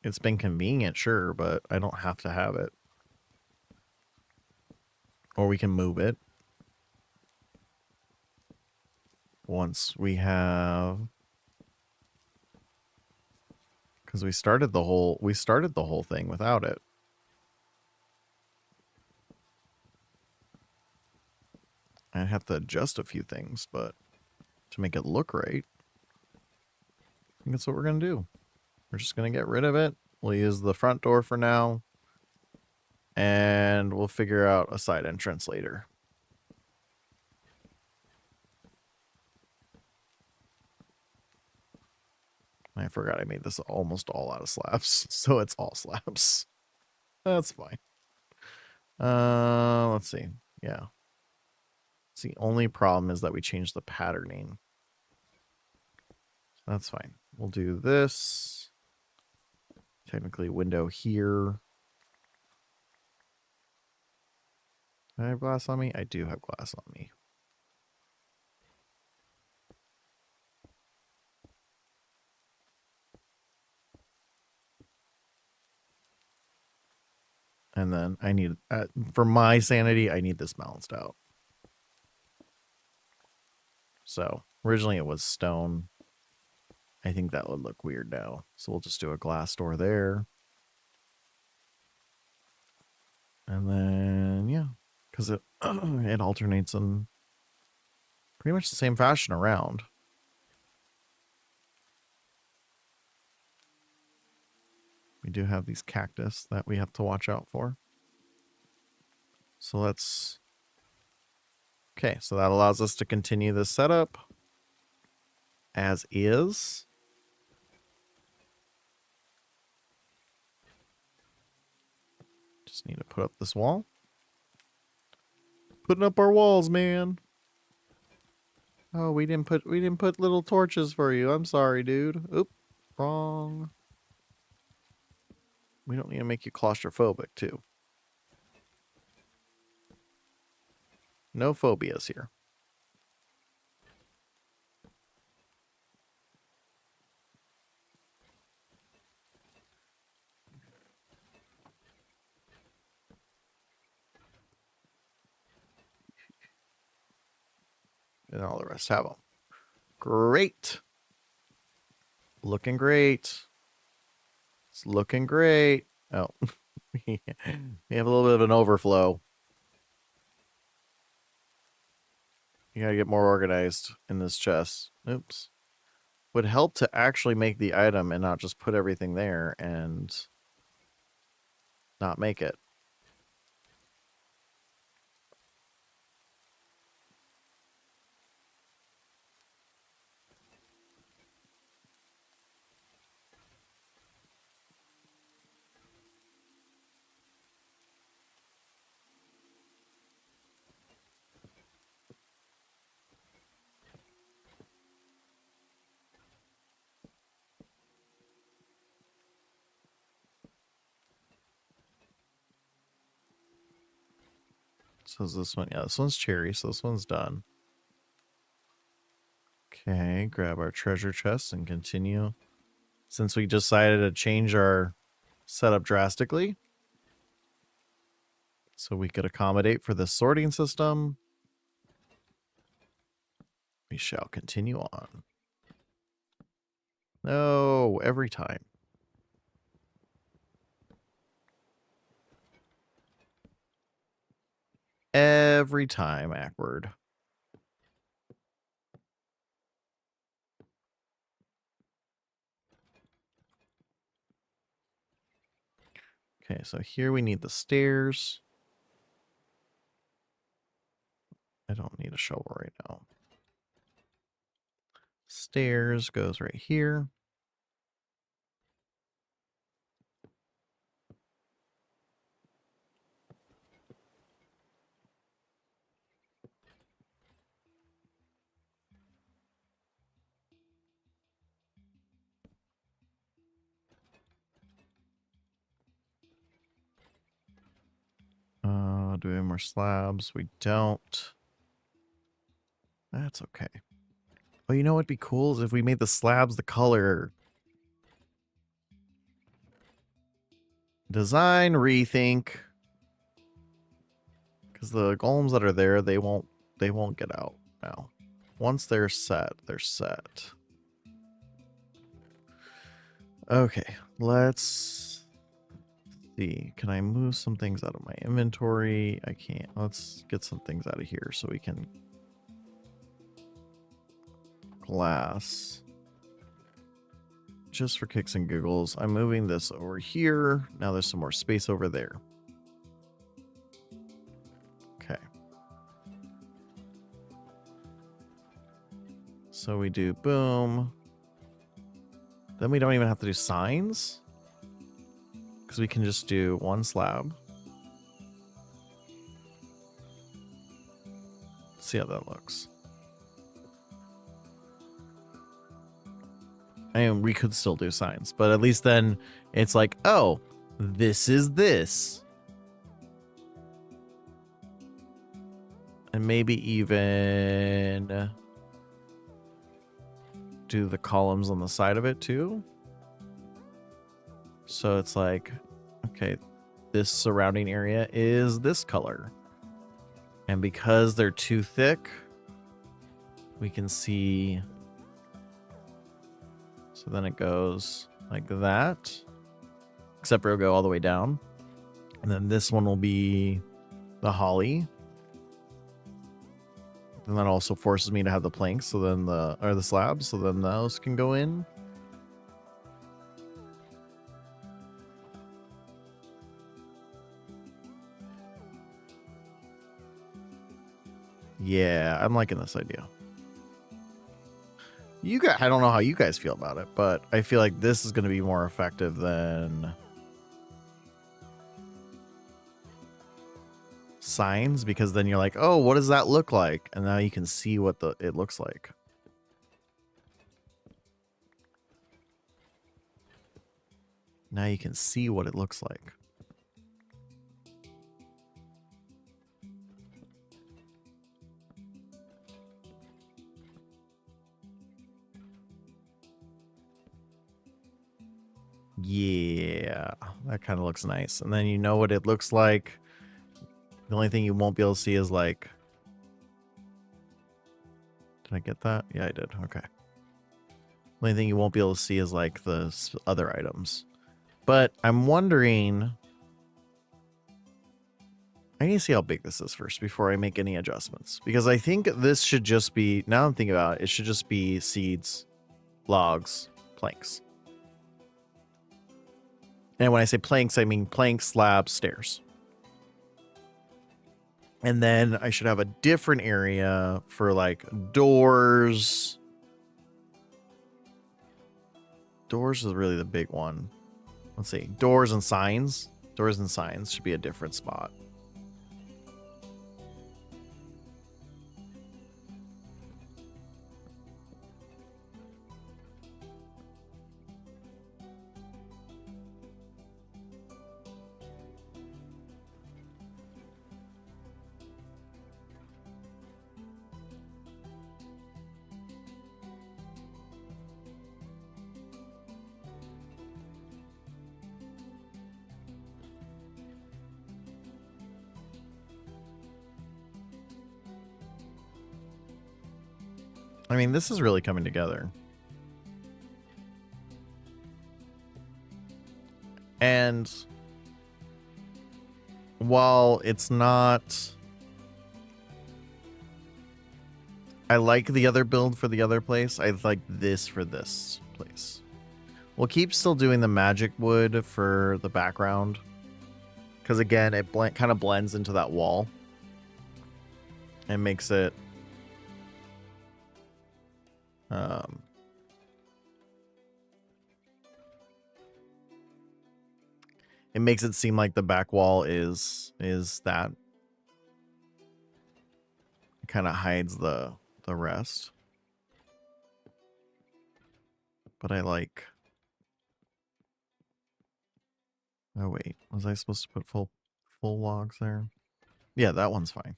It's been convenient, sure, but I don't have to have it. Or we can move it. Once we have, because we started the whole thing without it. I have to adjust a few things, but to make it look right, I think that's what we're gonna do. We're just gonna get rid of it. We'll use the front door for now, and we'll figure out a side entrance later. I forgot I made this almost all out of slabs, so it's all slabs. That's fine. Let's see. Yeah. So the only problem is that we changed the patterning. That's fine. We'll do this. Technically window here. Do I have glass on me? I do have glass on me. And then I need, for my sanity, I need this balanced out. So originally it was stone. I think that would look weird now. So we'll just do a glass door there. And then, yeah, because it, it alternates in pretty much the same fashion around. We do have these cactus that we have to watch out for. So let's... Okay, so that allows us to continue this setup as is. Just need to put up this wall. Putting up our walls, man. Oh, we didn't put little torches for you. I'm sorry, dude. Oop, wrong. We don't need to make you claustrophobic, too. No phobias here. And all the rest have them. Great. Looking great. It's looking great. Oh, we have a little bit of an overflow. You gotta get more organized in this chest. Oops. Would help to actually make the item and not just put everything there and not make it. So is this one? Yeah, this one's cherry, so this one's done. Okay, grab our treasure chest and continue. Since we decided to change our setup drastically, so we could accommodate for this sorting system, we shall continue on. No, every time. Every time, Ackward. Okay, so here we need the stairs. I don't need a shovel right now. Stairs goes right here. Do we have more slabs? We don't. That's okay. Oh, you know what'd be cool is if we made the slabs the color. Design rethink. Because the golems that are there, they won't get out now. Once they're set, they're set. Okay, let's see. Can I move some things out of my inventory? I can't. Let's get some things out of here so we can glass. Just for kicks and giggles, I'm moving this over here. Now there's some more space over there. Okay. So we do boom. Then we don't even have to do signs. Because we can just do one slab. Let's see how that looks. I mean, we could still do signs, but at least then it's like, oh, this is this. And maybe even do the columns on the side of it too. So it's like, okay, this surrounding area is this color. And because they're too thick, we can see. So then it goes like that, except it'll go all the way down. And then this one will be the holly. And that also forces me to have the planks, so then the slabs, so then those can go in. Yeah, I'm liking this idea. You guys, I don't know how you guys feel about it, but I feel like this is going to be more effective than signs, because then you're like, oh, what does that look like? And now you can see what it looks like. Now you can see what it looks like. Yeah, that kind of looks nice. And then you know what it looks like. The only thing you won't be able to see is like Did I get that? Yeah, I did. Okay. Only thing you won't be able to see is like the other items. But I'm wondering... I need to see how big this is first before I make any adjustments. Because I think this should just be... Now I'm thinking about it, it should just be seeds, logs, planks. And when I say planks, I mean planks, slabs, stairs. And then I should have a different area for like doors. Doors is really the big one. Let's see. Doors and signs. Doors and signs should be a different spot. I mean, this is really coming together. And while it's not... I like the other build for the other place. I like this for this place. We'll keep still doing the magic wood for the background. Because again, it kind of blends into that wall. And makes it... it makes it seem like the back wall is that. It kind of hides the rest. But I like... Oh wait, was I supposed to put full logs there? Yeah, that one's fine.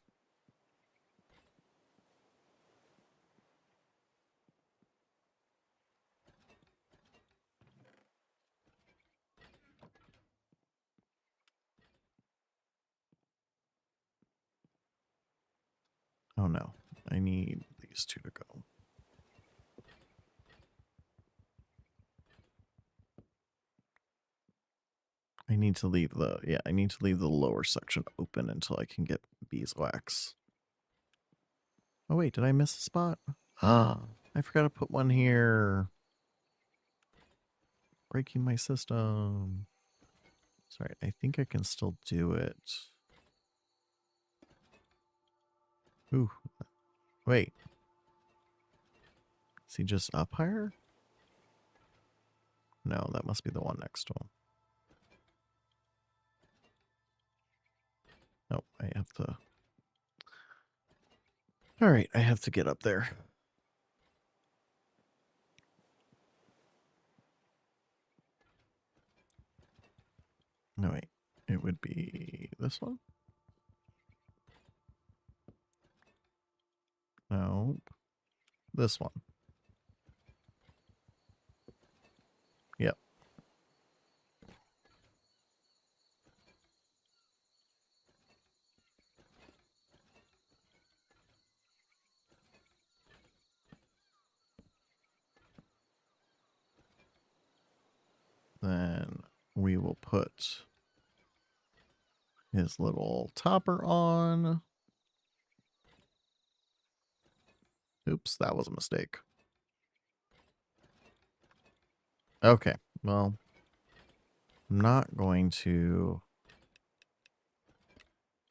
Oh no, I need these two to go. I need to leave the lower section open until I can get beeswax. Oh wait, did I miss a spot? Ah, I forgot to put one here. Breaking my system. Sorry, I think I can still do it. Ooh, wait. Is he just up higher? No, that must be the one next to him. Oh, I have to... Alright, I have to get up there. No, wait. It would be this one? No. This one. Yep. Then we will put his little topper on. Oops, that was a mistake. Okay, well, I'm not going to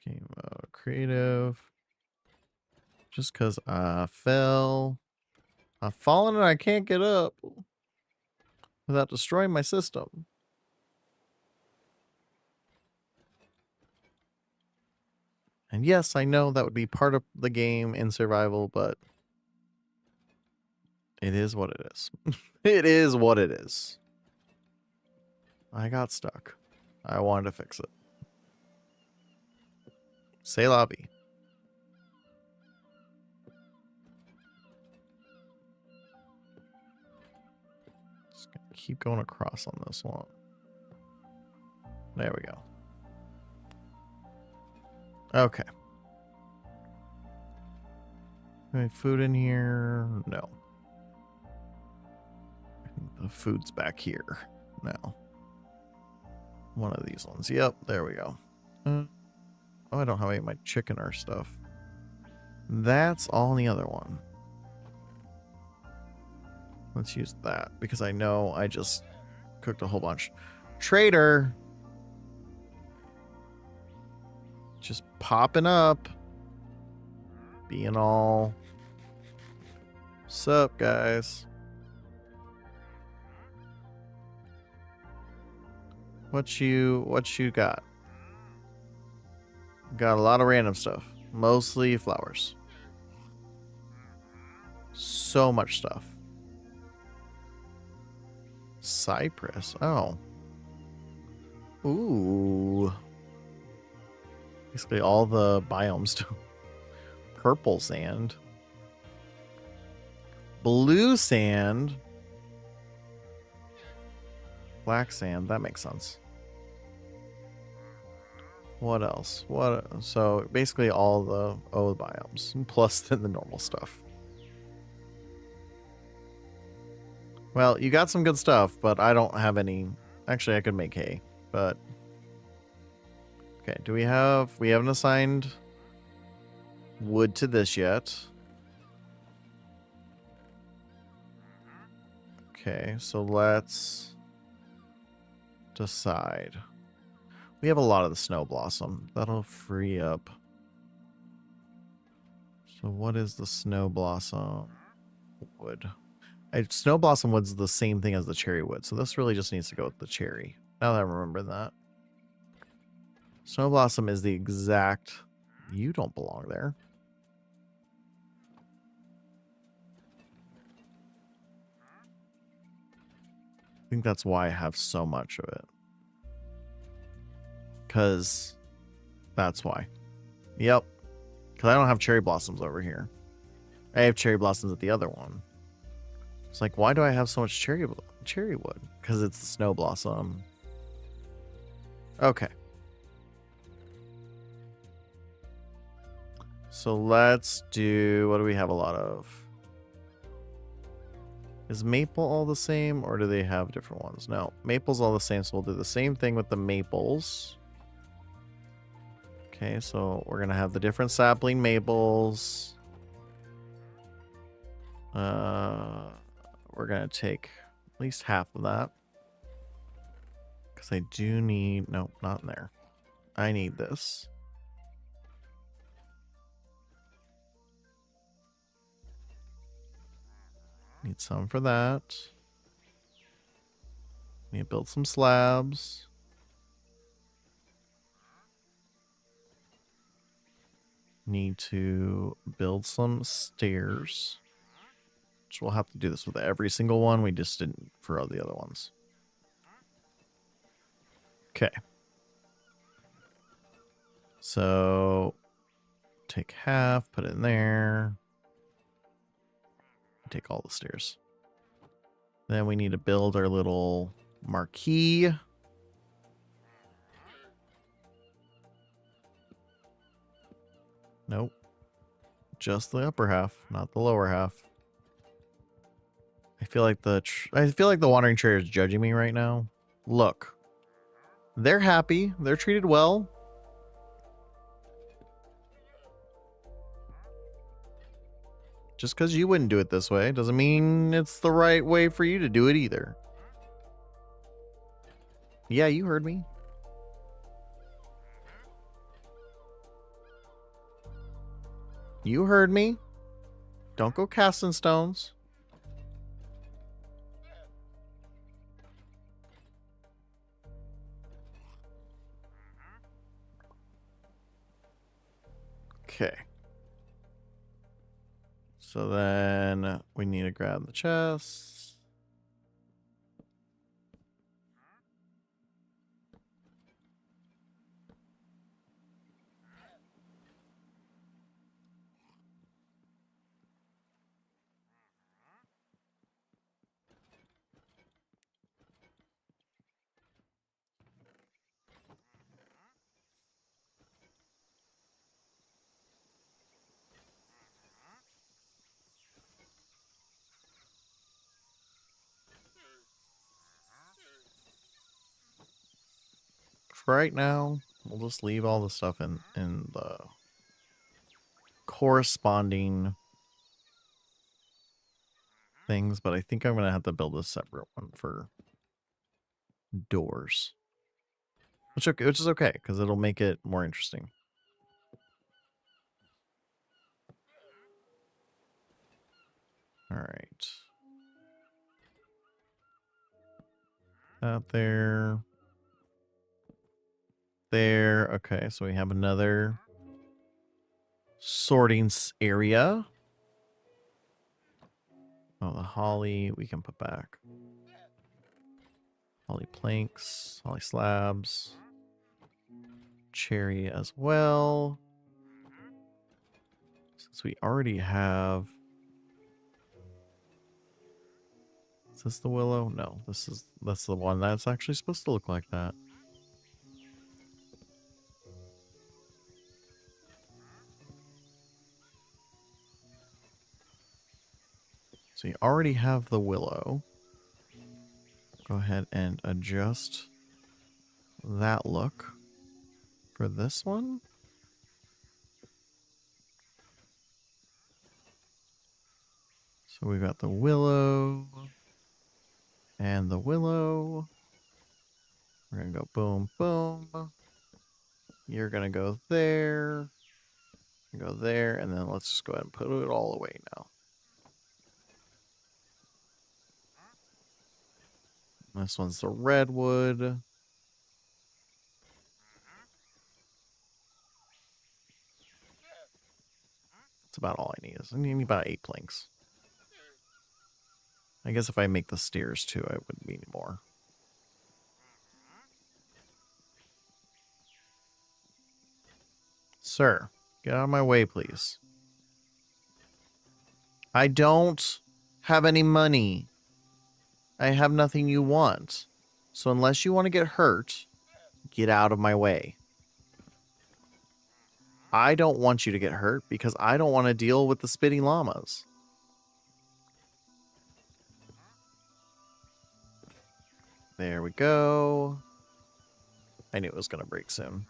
game creative just because I fell. I've fallen and I can't get up without destroying my system. And yes, I know that would be part of the game in survival, but it is what it is. It is what it is. I got stuck. I wanted to fix it. C'est la vie. Just gonna keep going across on this one. There we go. Okay. Any food in here? No. I think the food's back here. No. One of these ones. Yep, there we go. Oh, I don't have any of my chicken or stuff. That's all in the other one. Let's use that because I know I just cooked a whole bunch. Trader! Just popping up. Being all... Sup, guys? What you got? Got a lot of random stuff. Mostly flowers. So much stuff. Cypress. Oh. Ooh. Basically all the biomes do. Purple sand. Blue sand. Black sand. That makes sense. What else? So basically all the biomes. Plus then the normal stuff. Well, you got some good stuff, but I don't have any. Actually, I could make hay, but... Okay, we haven't assigned wood to this yet. Okay, so let's decide. We have a lot of the snow blossom. That'll free up. So what is the snow blossom wood? Snow blossom wood's the same thing as the cherry wood, so this really just needs to go with the cherry. Now that I remember that. Snow blossom is the exact... You don't belong there. I think that's why I have so much of it. Because that's why. Yep. Because I don't have cherry blossoms over here. I have cherry blossoms at the other one. It's like, why do I have so much cherry wood? Because it's the snow blossom. Okay. So let's do... What do we have a lot of? Is maple all the same, or do they have different ones? No, maple's all the same, so we'll do the same thing with the maples. Okay, so we're going to have the different sapling maples. We're going to take at least half of that. Because I do need... No, not in there. I need this. Need some for that. Need to build some slabs. Need to build some stairs. Which we'll have to do this with every single one. We just didn't for all the other ones. Okay. So take half, put it in there. Take all the stairs. Then we need to build our little marquee. Nope. Just the upper half, not the lower half. I feel like the wandering trader is judging me right now. Look. They're happy. They're treated well. Just because you wouldn't do it this way doesn't mean it's the right way for you to do it either. Yeah, you heard me. You heard me. Don't go casting stones. Okay. So then we need to grab the chest. for right now, we'll just leave all the stuff in the corresponding things, but I think I'm going to have to build a separate one for doors. Which is okay, because it'll make it more interesting. All right. Out there. There. Okay, so we have another sorting area. Oh, the holly we can put back. Holly planks, holly slabs. Cherry as well. Since we already have... Is this the willow? No, that's the one that's actually supposed to look like that. So you already have the willow. Go ahead and adjust that look for this one. So we've got the willow and the willow. We're going to go boom, boom. You're going to go there. Go there, and then let's just go ahead and put it all away now. This one's the redwood. That's about all I need. I need about 8 planks. I guess if I make the stairs too, I would need more. Sir, get out of my way, please. I don't have any money. I have nothing you want. So unless you want to get hurt, get out of my way. I don't want you to get hurt because I don't want to deal with the spitting llamas. There we go. I knew it was going to break soon.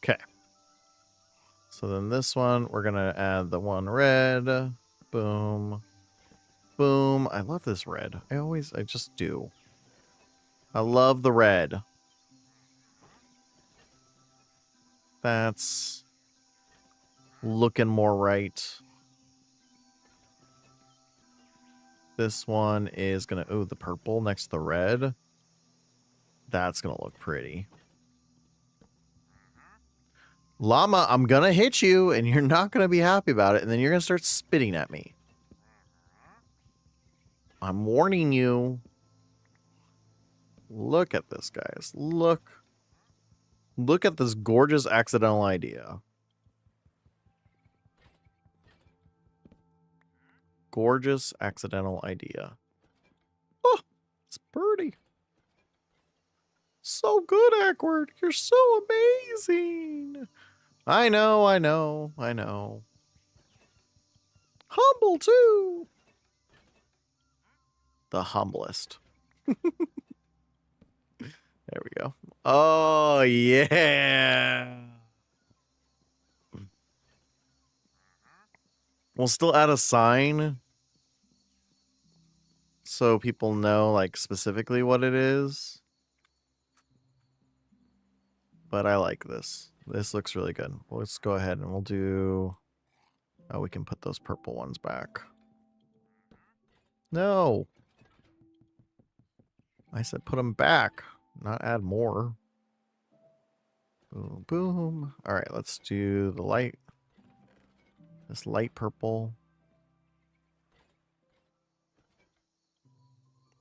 Okay. So then this one, we're going to add the one red. Boom. Boom. I love this red. I just do. I love the red. That's looking more right. This one is going to... Oh, the purple next to the red. That's going to look pretty. Llama, I'm going to hit you, and you're not going to be happy about it, and then you're going to start spitting at me. I'm warning you. Look at this, guys. Look. Look at this gorgeous accidental idea. Gorgeous accidental idea. Oh, it's pretty. So good, Ekward. You're so amazing. I know, I know, I know. Humble, too. The humblest. There we go. Oh, yeah. We'll still add a sign so people know, like, specifically what it is. But I like this. This looks really good. Let's go ahead and we'll do... Oh, we can put those purple ones back. No. I said put them back, not add more. Boom, boom. All right, let's do the light. This light purple.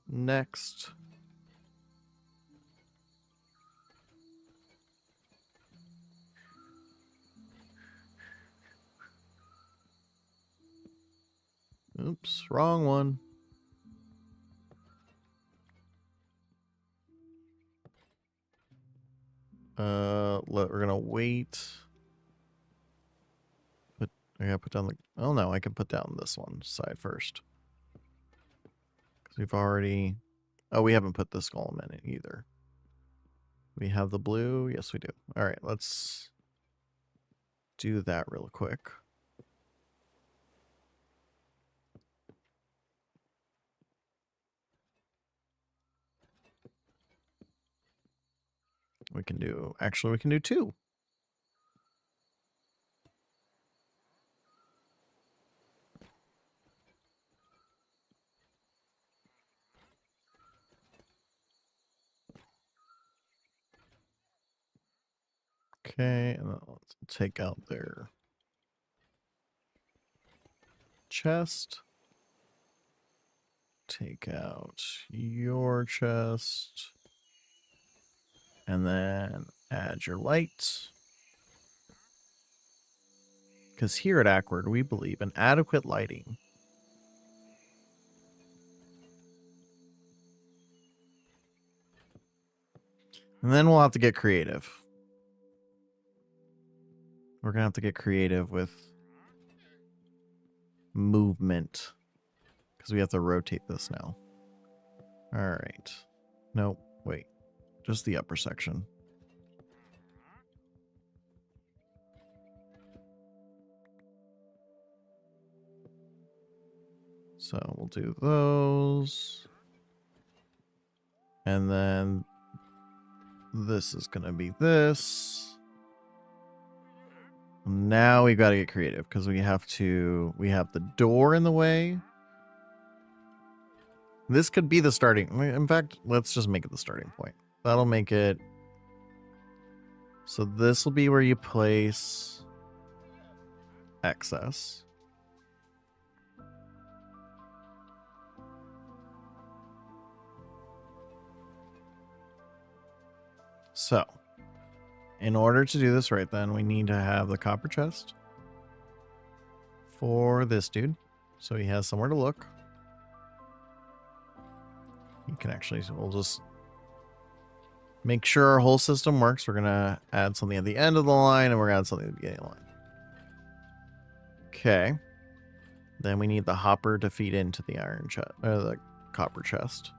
Next. Oops, wrong one. We're gonna wait. I gotta put down the... Oh no, I can put down this one side first. Because we've already Oh, we haven't put this golem in it either. We have the blue. Yes, we do. All right, let's do that real quick. We can do, actually, we can do 2. Okay, and then let's take out their chest. Take out your chest. And then add your light. Because here at Ackward, we believe in adequate lighting. And then we'll have to get creative. We're going to have to get creative with movement. Because we have to rotate this now. All right. Nope. Wait. Just the upper section. So we'll do those. And then this is going to be this. Now we've got to get creative because we have the door in the way. This could be the starting. In fact, let's just make it the starting point. That'll make it. So this will be where you place excess. So, in order to do this right, then we need to have the copper chest for this dude. So he has somewhere to look. You can actually, we'll just make sure our whole system works. We're going to add something at the end of the line and we're going to add something at the beginning of the line. Okay. Then we need the hopper to feed into the iron chest, or the copper chest.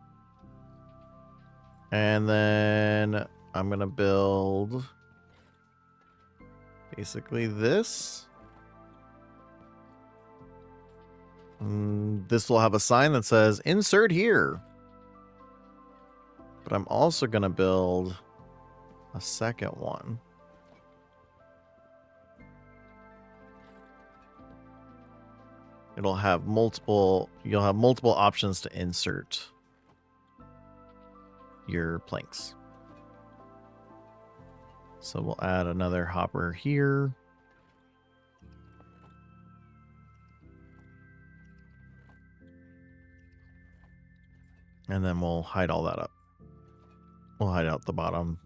And then I'm going to build basically this. This will have a sign that says insert here. But I'm also going to build a second one. It'll have multiple, you'll have multiple options to insert your planks. So we'll add another hopper here. And then we'll hide all that up. We'll hide out the bottom.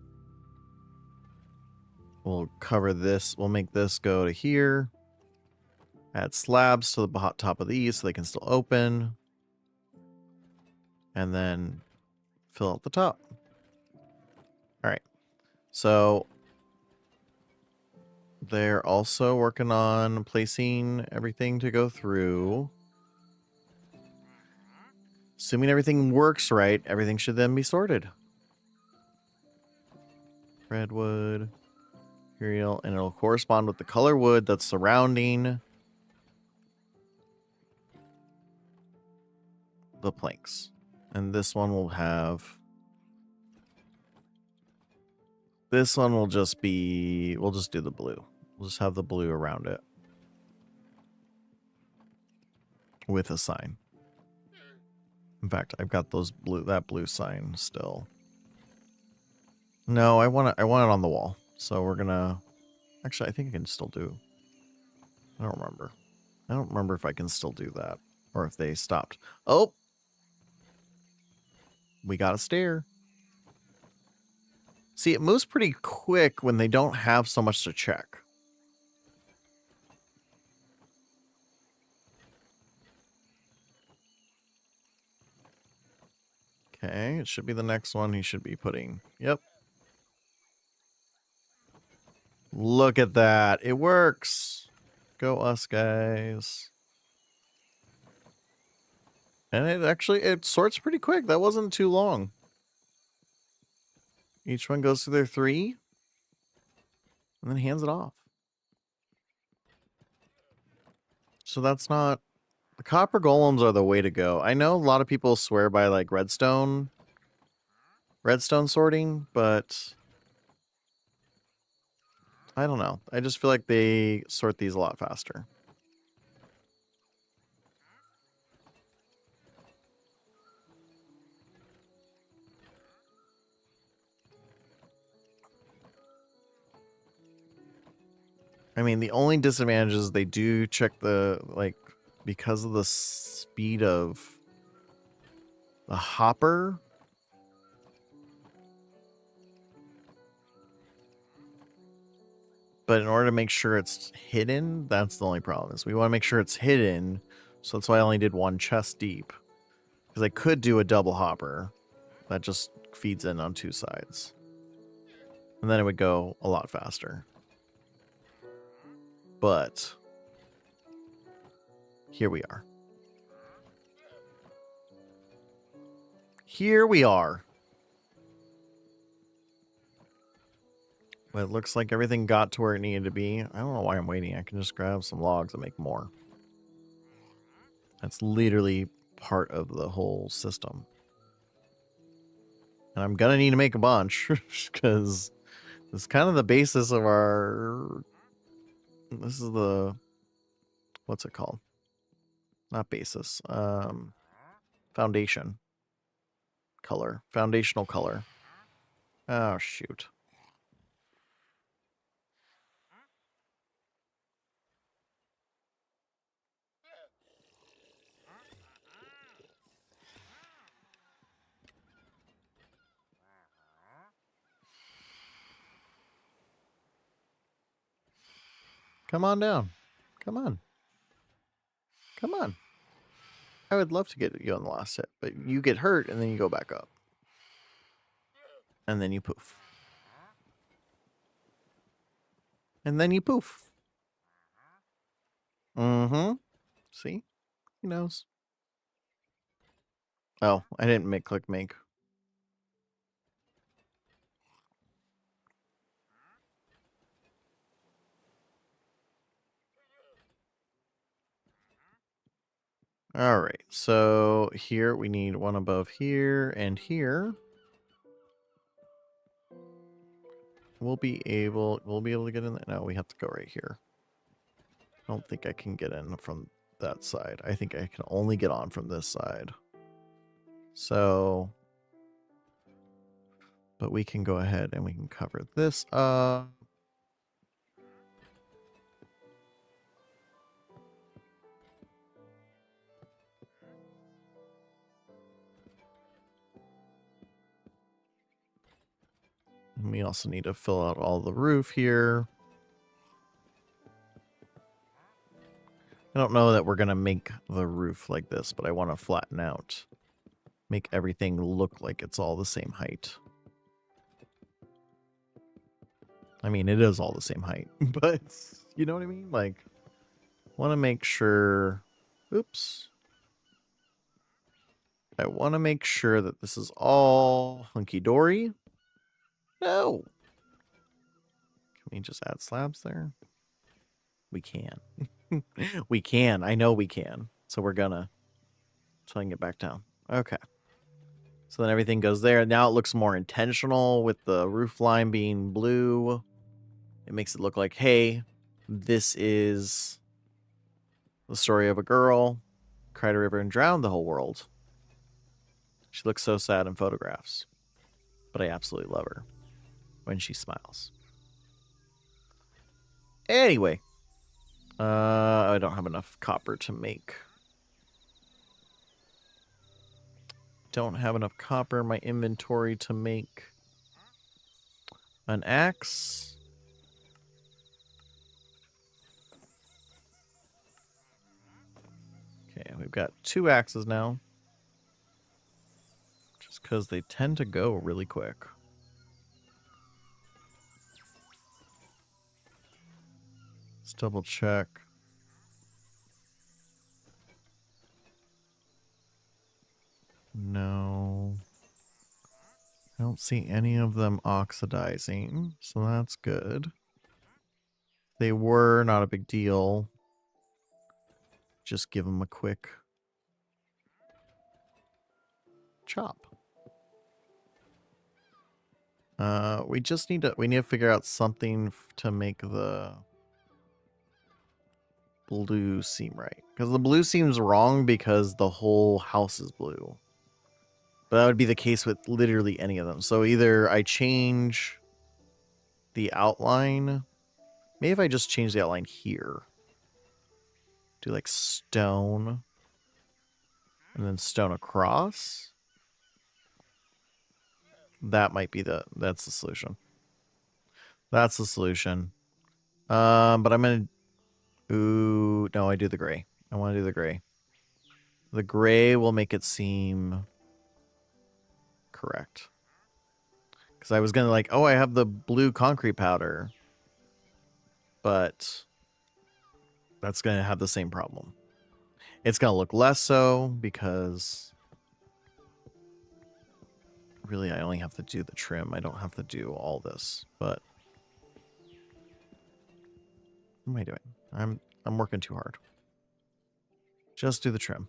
We'll cover this. We'll make this go to here. Add slabs to the top of these so they can still open. And then fill out the top. All right. So they're also working on placing everything to go through. Assuming everything works right, everything should then be sorted. Redwood, material, and it'll correspond with the color wood that's surrounding the planks. And this one will have, this one will just be, we'll just do the blue. We'll just have the blue around it with a sign. In fact, I've got that blue sign still. No, I want it on the wall. So we're gonna, actually, I think I can still do, I don't remember. I don't remember if I can still do that or if they stopped. Oh, we got a stair. See, it moves pretty quick when they don't have so much to check. Okay, it should be the next one he should be putting. Yep. Look at that. It works. Go us, guys. And it sorts pretty quick. That wasn't too long. Each one goes through their 3 and then hands it off. So that's not... The copper golems are the way to go. I know a lot of people swear by like redstone sorting, but I don't know. I just feel like they sort these a lot faster. I mean, the only disadvantage is they do check the, like, because of the speed of the hopper. But in order to make sure it's hidden, that's the only problem. Is we want to make sure it's hidden, so that's why I only did 1 chest deep. Because I could do a double hopper that just feeds in on 2 sides. And then it would go a lot faster. But here we are. Here we are. But it looks like everything got to where it needed to be. I don't know why I'm waiting. I can just grab some logs and make more. That's literally part of the whole system. And I'm gonna need to make a bunch because it's kind of the basis of our... This is the... What's it called? Not basis. Foundation color. Foundational color. Oh, shoot. Come on down. Come on. Come on. I would love to get you on the last hit, but you get hurt and then you go back up. And then you poof. And then you poof. Mm-hmm. See? He knows. Oh, I didn't click make. All right, so here we need one above here and here. We'll be able to get in there. No, we have to go right here. I don't think I can get in from that side. I think I can only get on from this side. So, but we can go ahead and we can cover this up. And we also need to fill out all the roof here. I don't know that we're going to make the roof like this, but I want to flatten out. Make everything look like it's all the same height. I mean, it is all the same height, but you know what I mean? Like, want to make sure... Oops. I want to make sure that this is all hunky-dory. No. Can we just add slabs there? We can. We can. I know we can. So we're gonna. So I can get back down. Okay. So then everything goes there. Now it looks more intentional with the roof line being blue. It makes it look like, hey, this is the story of a girl cried a river and drowned the whole world. She looks so sad in photographs, but I absolutely love her when she smiles. Anyway, I don't have enough copper to make. Don't have enough copper in my inventory to make an axe. Okay, we've got 2 axes now. Just because they tend to go really quick. Let's double check. see any of them oxidizing, so that's good. They were not a big deal. Just give them a quick chop. We just need to figure out something to make the blue seem right. Because the blue seems wrong because the whole house is blue. But that would be the case with literally any of them. So either I change the outline. Maybe if I just change the outline here. Do like stone. And then stone across. That might be that's the solution. That's the solution. But I'm gonna ooh, no, I do the gray. I want to do the gray. The gray will make it seem correct. Because I was gonna like, oh, I have the blue concrete powder. But that's gonna have the same problem. It's gonna look less so because really I only have to do the trim. I don't have to do all this, but what am I doing? I'm working too hard. Just do the trim.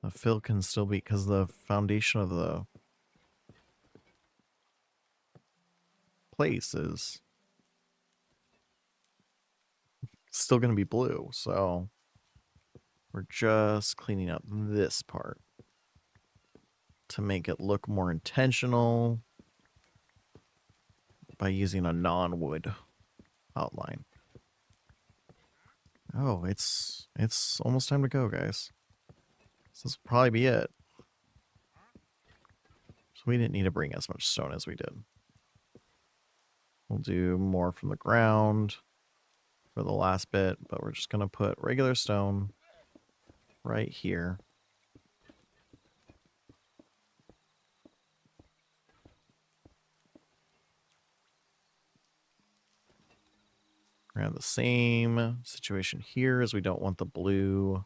The fill can still be because the foundation of the place is still going to be blue, so we're just cleaning up this part to make it look more intentional by using a non-wood outline. Oh, it's almost time to go, guys. This will probably be it. So we didn't need to bring as much stone as we did. We'll do more from the ground for the last bit, but we're just going to put regular stone right here. We're going to have the same situation here as we don't want the blue.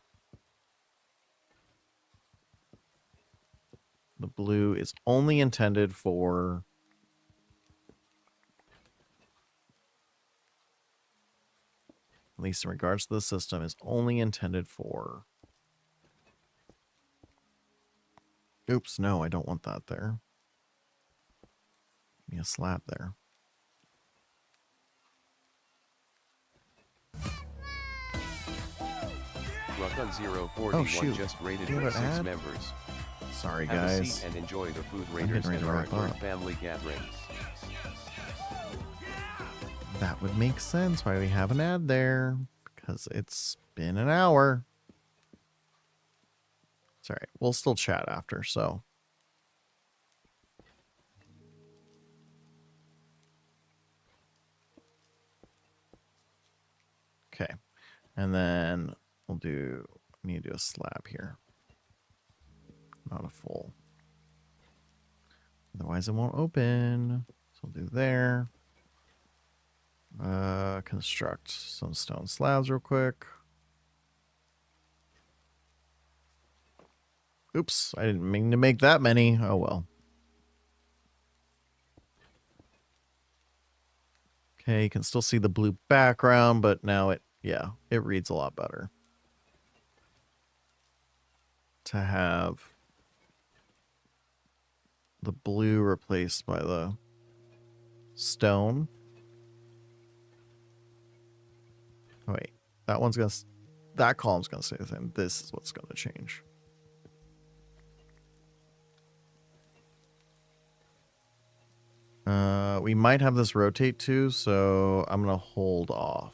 The blue is only intended for at least in regards to the system, is only intended for... Oops, no, I don't want that there. Give me a slab there. Ruckun041 Oh, shoot. just rated Do you with have an 6 ad? members. Sorry, Have a guys. seat and enjoy the food getting raiders ready and to our wrap third up. family gathering. That would make sense why we have an ad there. Because it's been an hour. It's alright. We'll still chat after, so. Okay. And then we'll do... We need to do a slab here. Not a full. Otherwise it won't open. So we'll do there. Construct some stone slabs real quick. Oops, I didn't mean to make that many. Oh well. Okay, you can still see the blue background, but now it reads a lot better. To have the blue replaced by the stone. Oh, wait, that column's gonna stay the same. This is what's gonna change. We might have this rotate too, so I'm gonna hold off.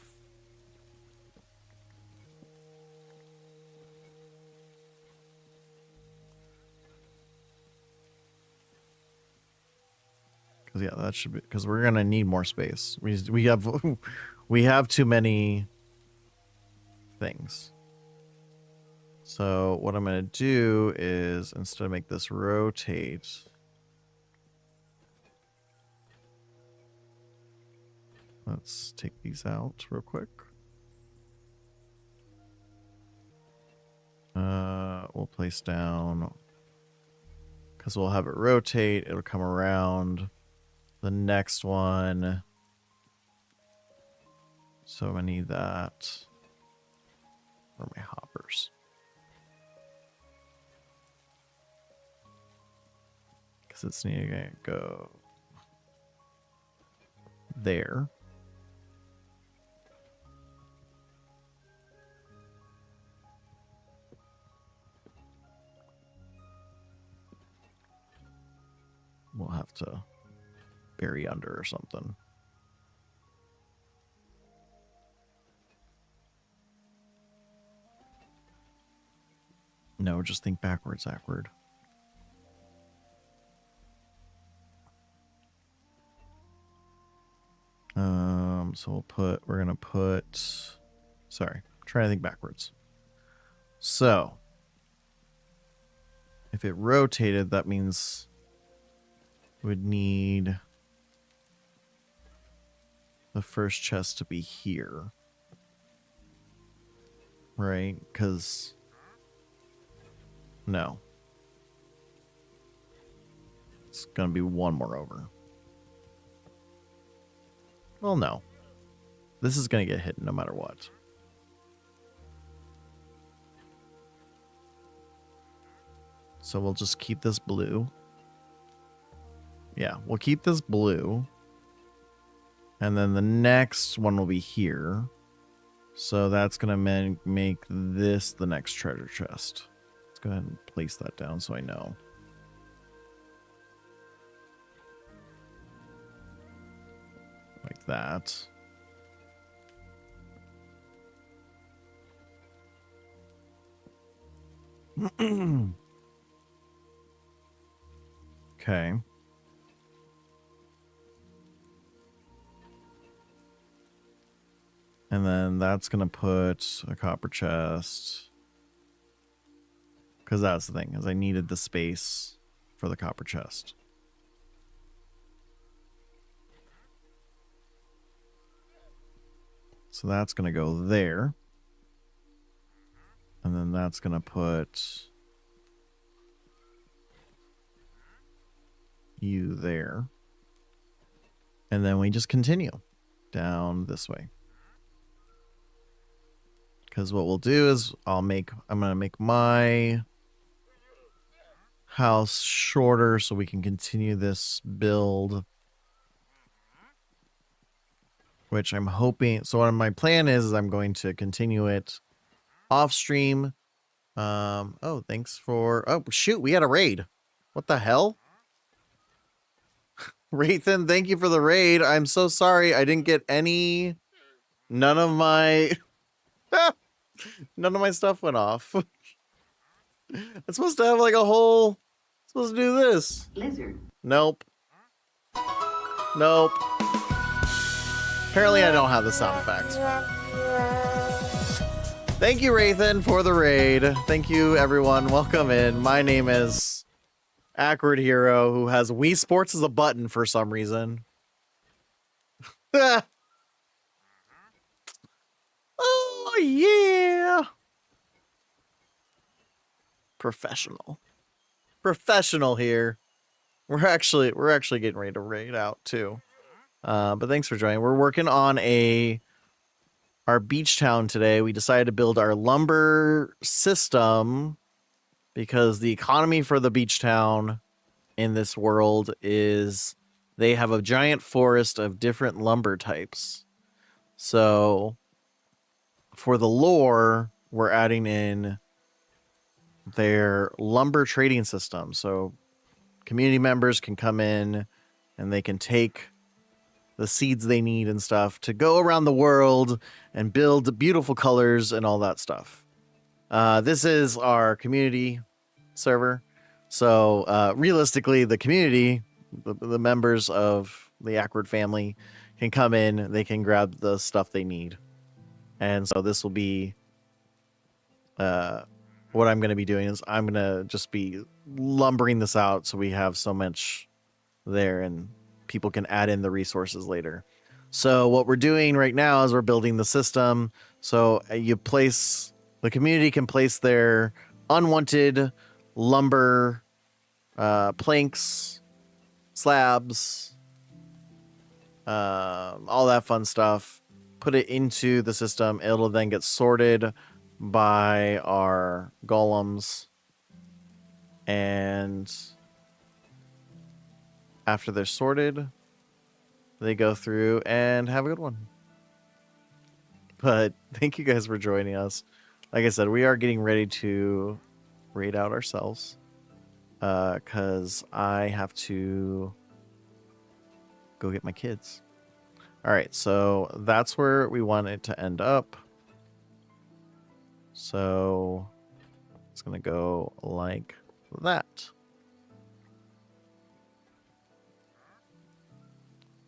Because yeah, that should be because we're gonna need more space. We have we have too many things. So what I'm gonna do is instead of make this rotate. Let's take these out real quick. We'll place down because we'll have it rotate. It'll come around. The next one. So I need that. Where are my hoppers? Because it's needing to go there. We'll have to bury under or something. No, just think backwards, backward. So we're gonna put, sorry, trying to think backwards. So, if it rotated, that means would need the first chest to be here. Right? Because, no. It's gonna be one more over. Well, no. This is going to get hit no matter what. So we'll just keep this blue. Yeah, we'll keep this blue. And then the next one will be here. So that's going to make this the next treasure chest. Let's go ahead and place that down so I know. Like that. Okay. And then that's going to put a copper chest. Because that's the thing, is I needed the space for the copper chest. So that's going to go there. And then that's going to put you there. And then we just continue down this way. Because what we'll do is I'm going to make my house shorter so we can continue this build. Which I'm hoping, so what my plan is I'm going to continue it off stream. Oh, thanks for, oh shoot, we had a raid. What the hell? Rathan, thank you for the raid. I'm so sorry I didn't get none of my stuff went off. I'm supposed to have like a whole, supposed to do this. Lizard. Nope. Nope. Apparently I don't have the sound effect. Thank you, Rathan, for the raid. Thank you, everyone. Welcome in. My name is Awkward Hero, who has Wii Sports as a button for some reason. Oh, yeah. Professional. Professional here. We're actually getting ready to raid out, too. But thanks for joining. We're working on our beach town today. We decided to build our lumber system because the economy for the beach town in this world is they have a giant forest of different lumber types. So for the lore, we're adding in their lumber trading system. So community members can come in and they can take the seeds they need and stuff to go around the world and build beautiful colors and all that stuff. This is our community server. So realistically, the community, the members of the Awkward family can come in, they can grab the stuff they need. And so this will be what I'm going to be doing is I'm going to just be lumbering this out so we have so much there and people can add in the resources later. So what we're doing right now is we're building the system. So the community can place their unwanted lumber, planks, slabs, all that fun stuff. Put it into the system. It'll then get sorted by our golems. And after they're sorted, they go through and have a good one. But thank you guys for joining us. Like I said, we are getting ready to raid out ourselves. Because I have to go get my kids. Alright, so that's where we want it to end up. So it's going to go like that.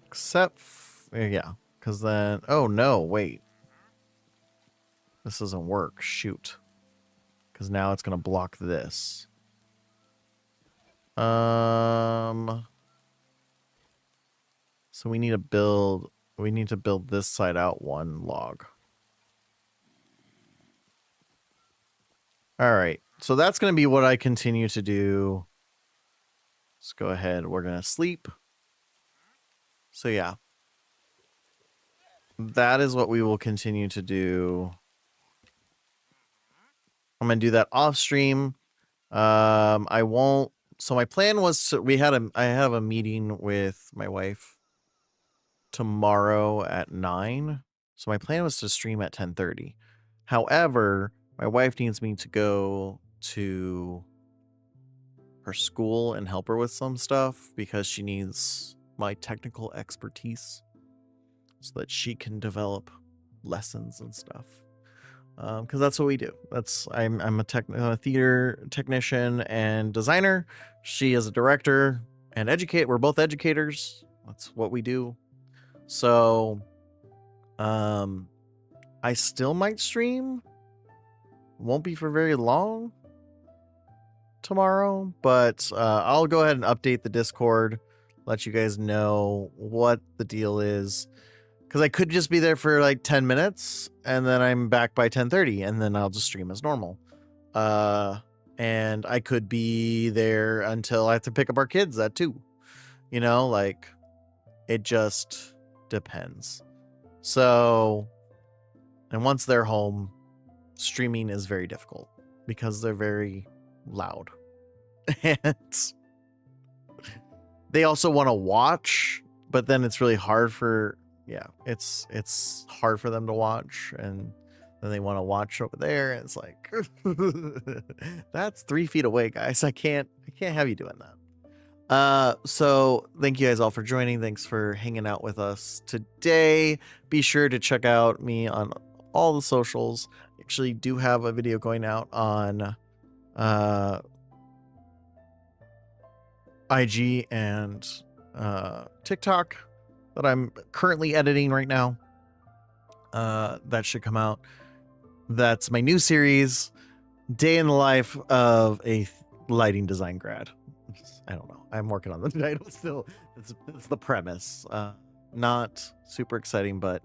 Except, yeah, because then, oh no, wait. This doesn't work, shoot. Because now it's going to block this. So we need to build this side out one log. All right. So that's going to be what I continue to do. Let's go ahead. We're going to sleep. So yeah. That is what we will continue to do. I'm going to do that off stream. I won't. So my plan was to, I have a meeting with my wife tomorrow at 9. So my plan was to stream at 10:30. However, my wife needs me to go to her school and help her with some stuff because she needs my technical expertise so that she can develop lessons and stuff. Because that's what we do. I'm a theater technician and designer. She is a director and educate. We're both educators. That's what we do. So, I still might stream. Won't be for very long tomorrow, but I'll go ahead and update the Discord, let you guys know what the deal is. Because I could just be there for like 10 minutes and then I'm back by 10:30 and then I'll just stream as normal. And I could be there until I have to pick up our kids at 2. You know, like it just depends. So, and once they're home, streaming is very difficult because they're very loud. And they also want to watch, but then it's really hard for it's hard for them to watch, and then they want to watch over there, and it's like that's 3 feet away, guys. I can't have you doing that. So thank you guys all for joining. Thanks for hanging out with us today. Be sure to check out me on all the socials. Actually do have a video going out on IG and TikTok that I'm currently editing right now. That should come out. That's my new series, Day in the Life of a Lighting Design Grad. I don't know. I'm working on the title still. It's the premise. Not super exciting, but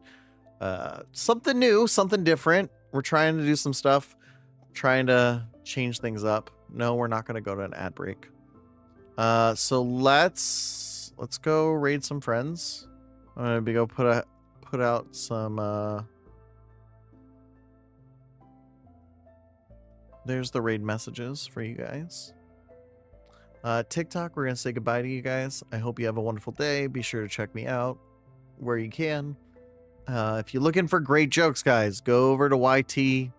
something new, something different. We're trying to do some stuff, trying to change things up. No, we're not going to go to an ad break. So let's go raid some friends. I'm gonna go put out some. There's the raid messages for you guys. TikTok, we're gonna say goodbye to you guys. I hope you have a wonderful day. Be sure to check me out where you can. If you're looking for great jokes, guys, go over to YT.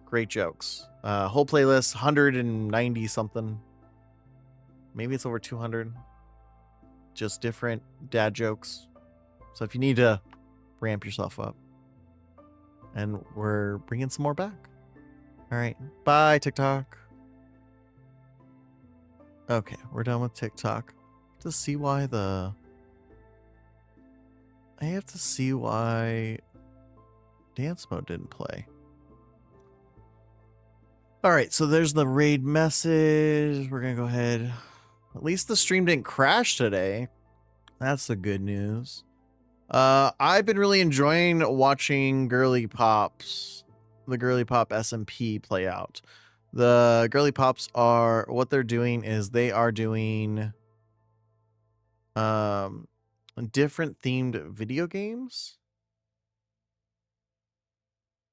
Great jokes. Whole playlist, 190 something. Maybe it's over 200. Just different dad jokes. So if you need to ramp yourself up. And we're bringing some more back. All right. Bye, TikTok. Okay, we're done with TikTok. To see why I have to see why dance mode didn't play. All right, so there's the raid message. We're going to go ahead. At least the stream didn't crash today. That's the good news. I've been really enjoying watching the Girly Pop SMP play out. The Girly Pops are what they're doing is they are doing different themed video games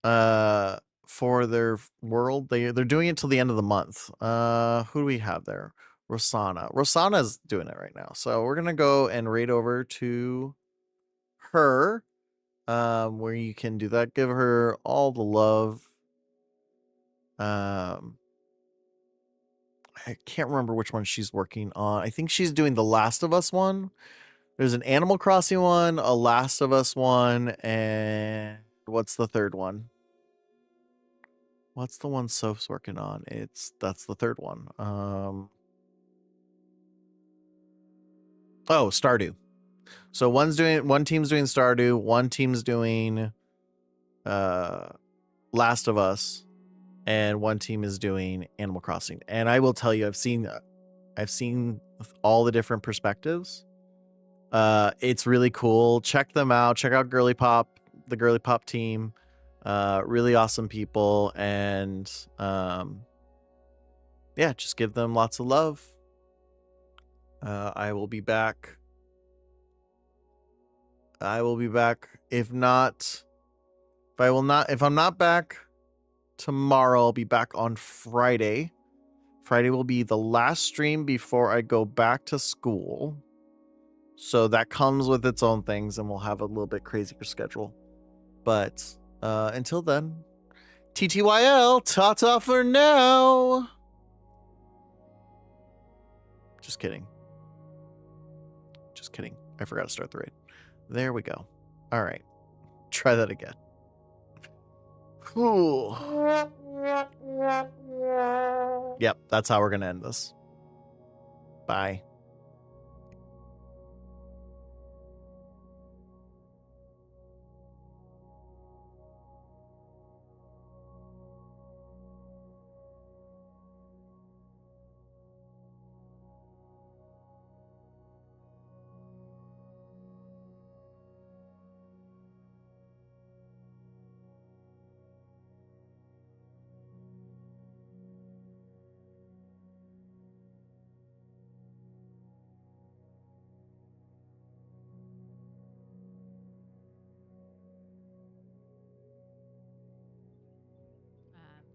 for their world. They're doing it till the end of the month. Who do we have there? Rosana's doing it right now. So we're gonna go and raid over to her, where you can do that. Give her all the love. I can't remember which one she's working on. I think she's doing the Last of Us one. There's an Animal Crossing one, a Last of Us one, and what's the third one? What's the one Soph's working on? That's the third one. Oh, Stardew. So one team's doing Stardew, one team's doing Last of Us, and one team is doing Animal Crossing. And I will tell you, I've seen all the different perspectives. It's really cool. Check them out. Check out Girly Pop, the Girly Pop team. Really awesome people, and yeah, just give them lots of love. I will be back. If I'm not back tomorrow, I'll be back on Friday. Friday will be the last stream before I go back to school. So that comes with its own things, and we'll have a little bit crazier schedule. But until then, TTYL, ta-ta for now. Just kidding. I forgot to start the raid. There we go. All right. Try that again. Ooh. Yep, that's how we're going to end this. Bye.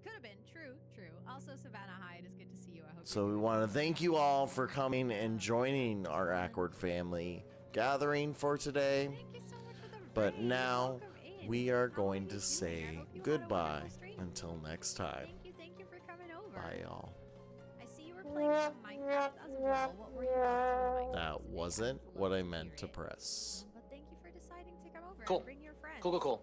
Could have been. True. Also, Savannah, hi. It is good to see you. I hope So we want to thank you all for coming and joining our Awkward Family gathering for today. Thank you so much for the But raid. now Welcome in. we are How going you to doing? say I hope you had a goodbye wonderful stream. until next time. Thank you for coming over. Bye, y'all. I see you were playing some Minecraft as well. What were your thoughts on Minecraft? That wasn't Love what I to meant to hear it. press. But thank you for deciding to come over Cool. and bring your friends. Cool.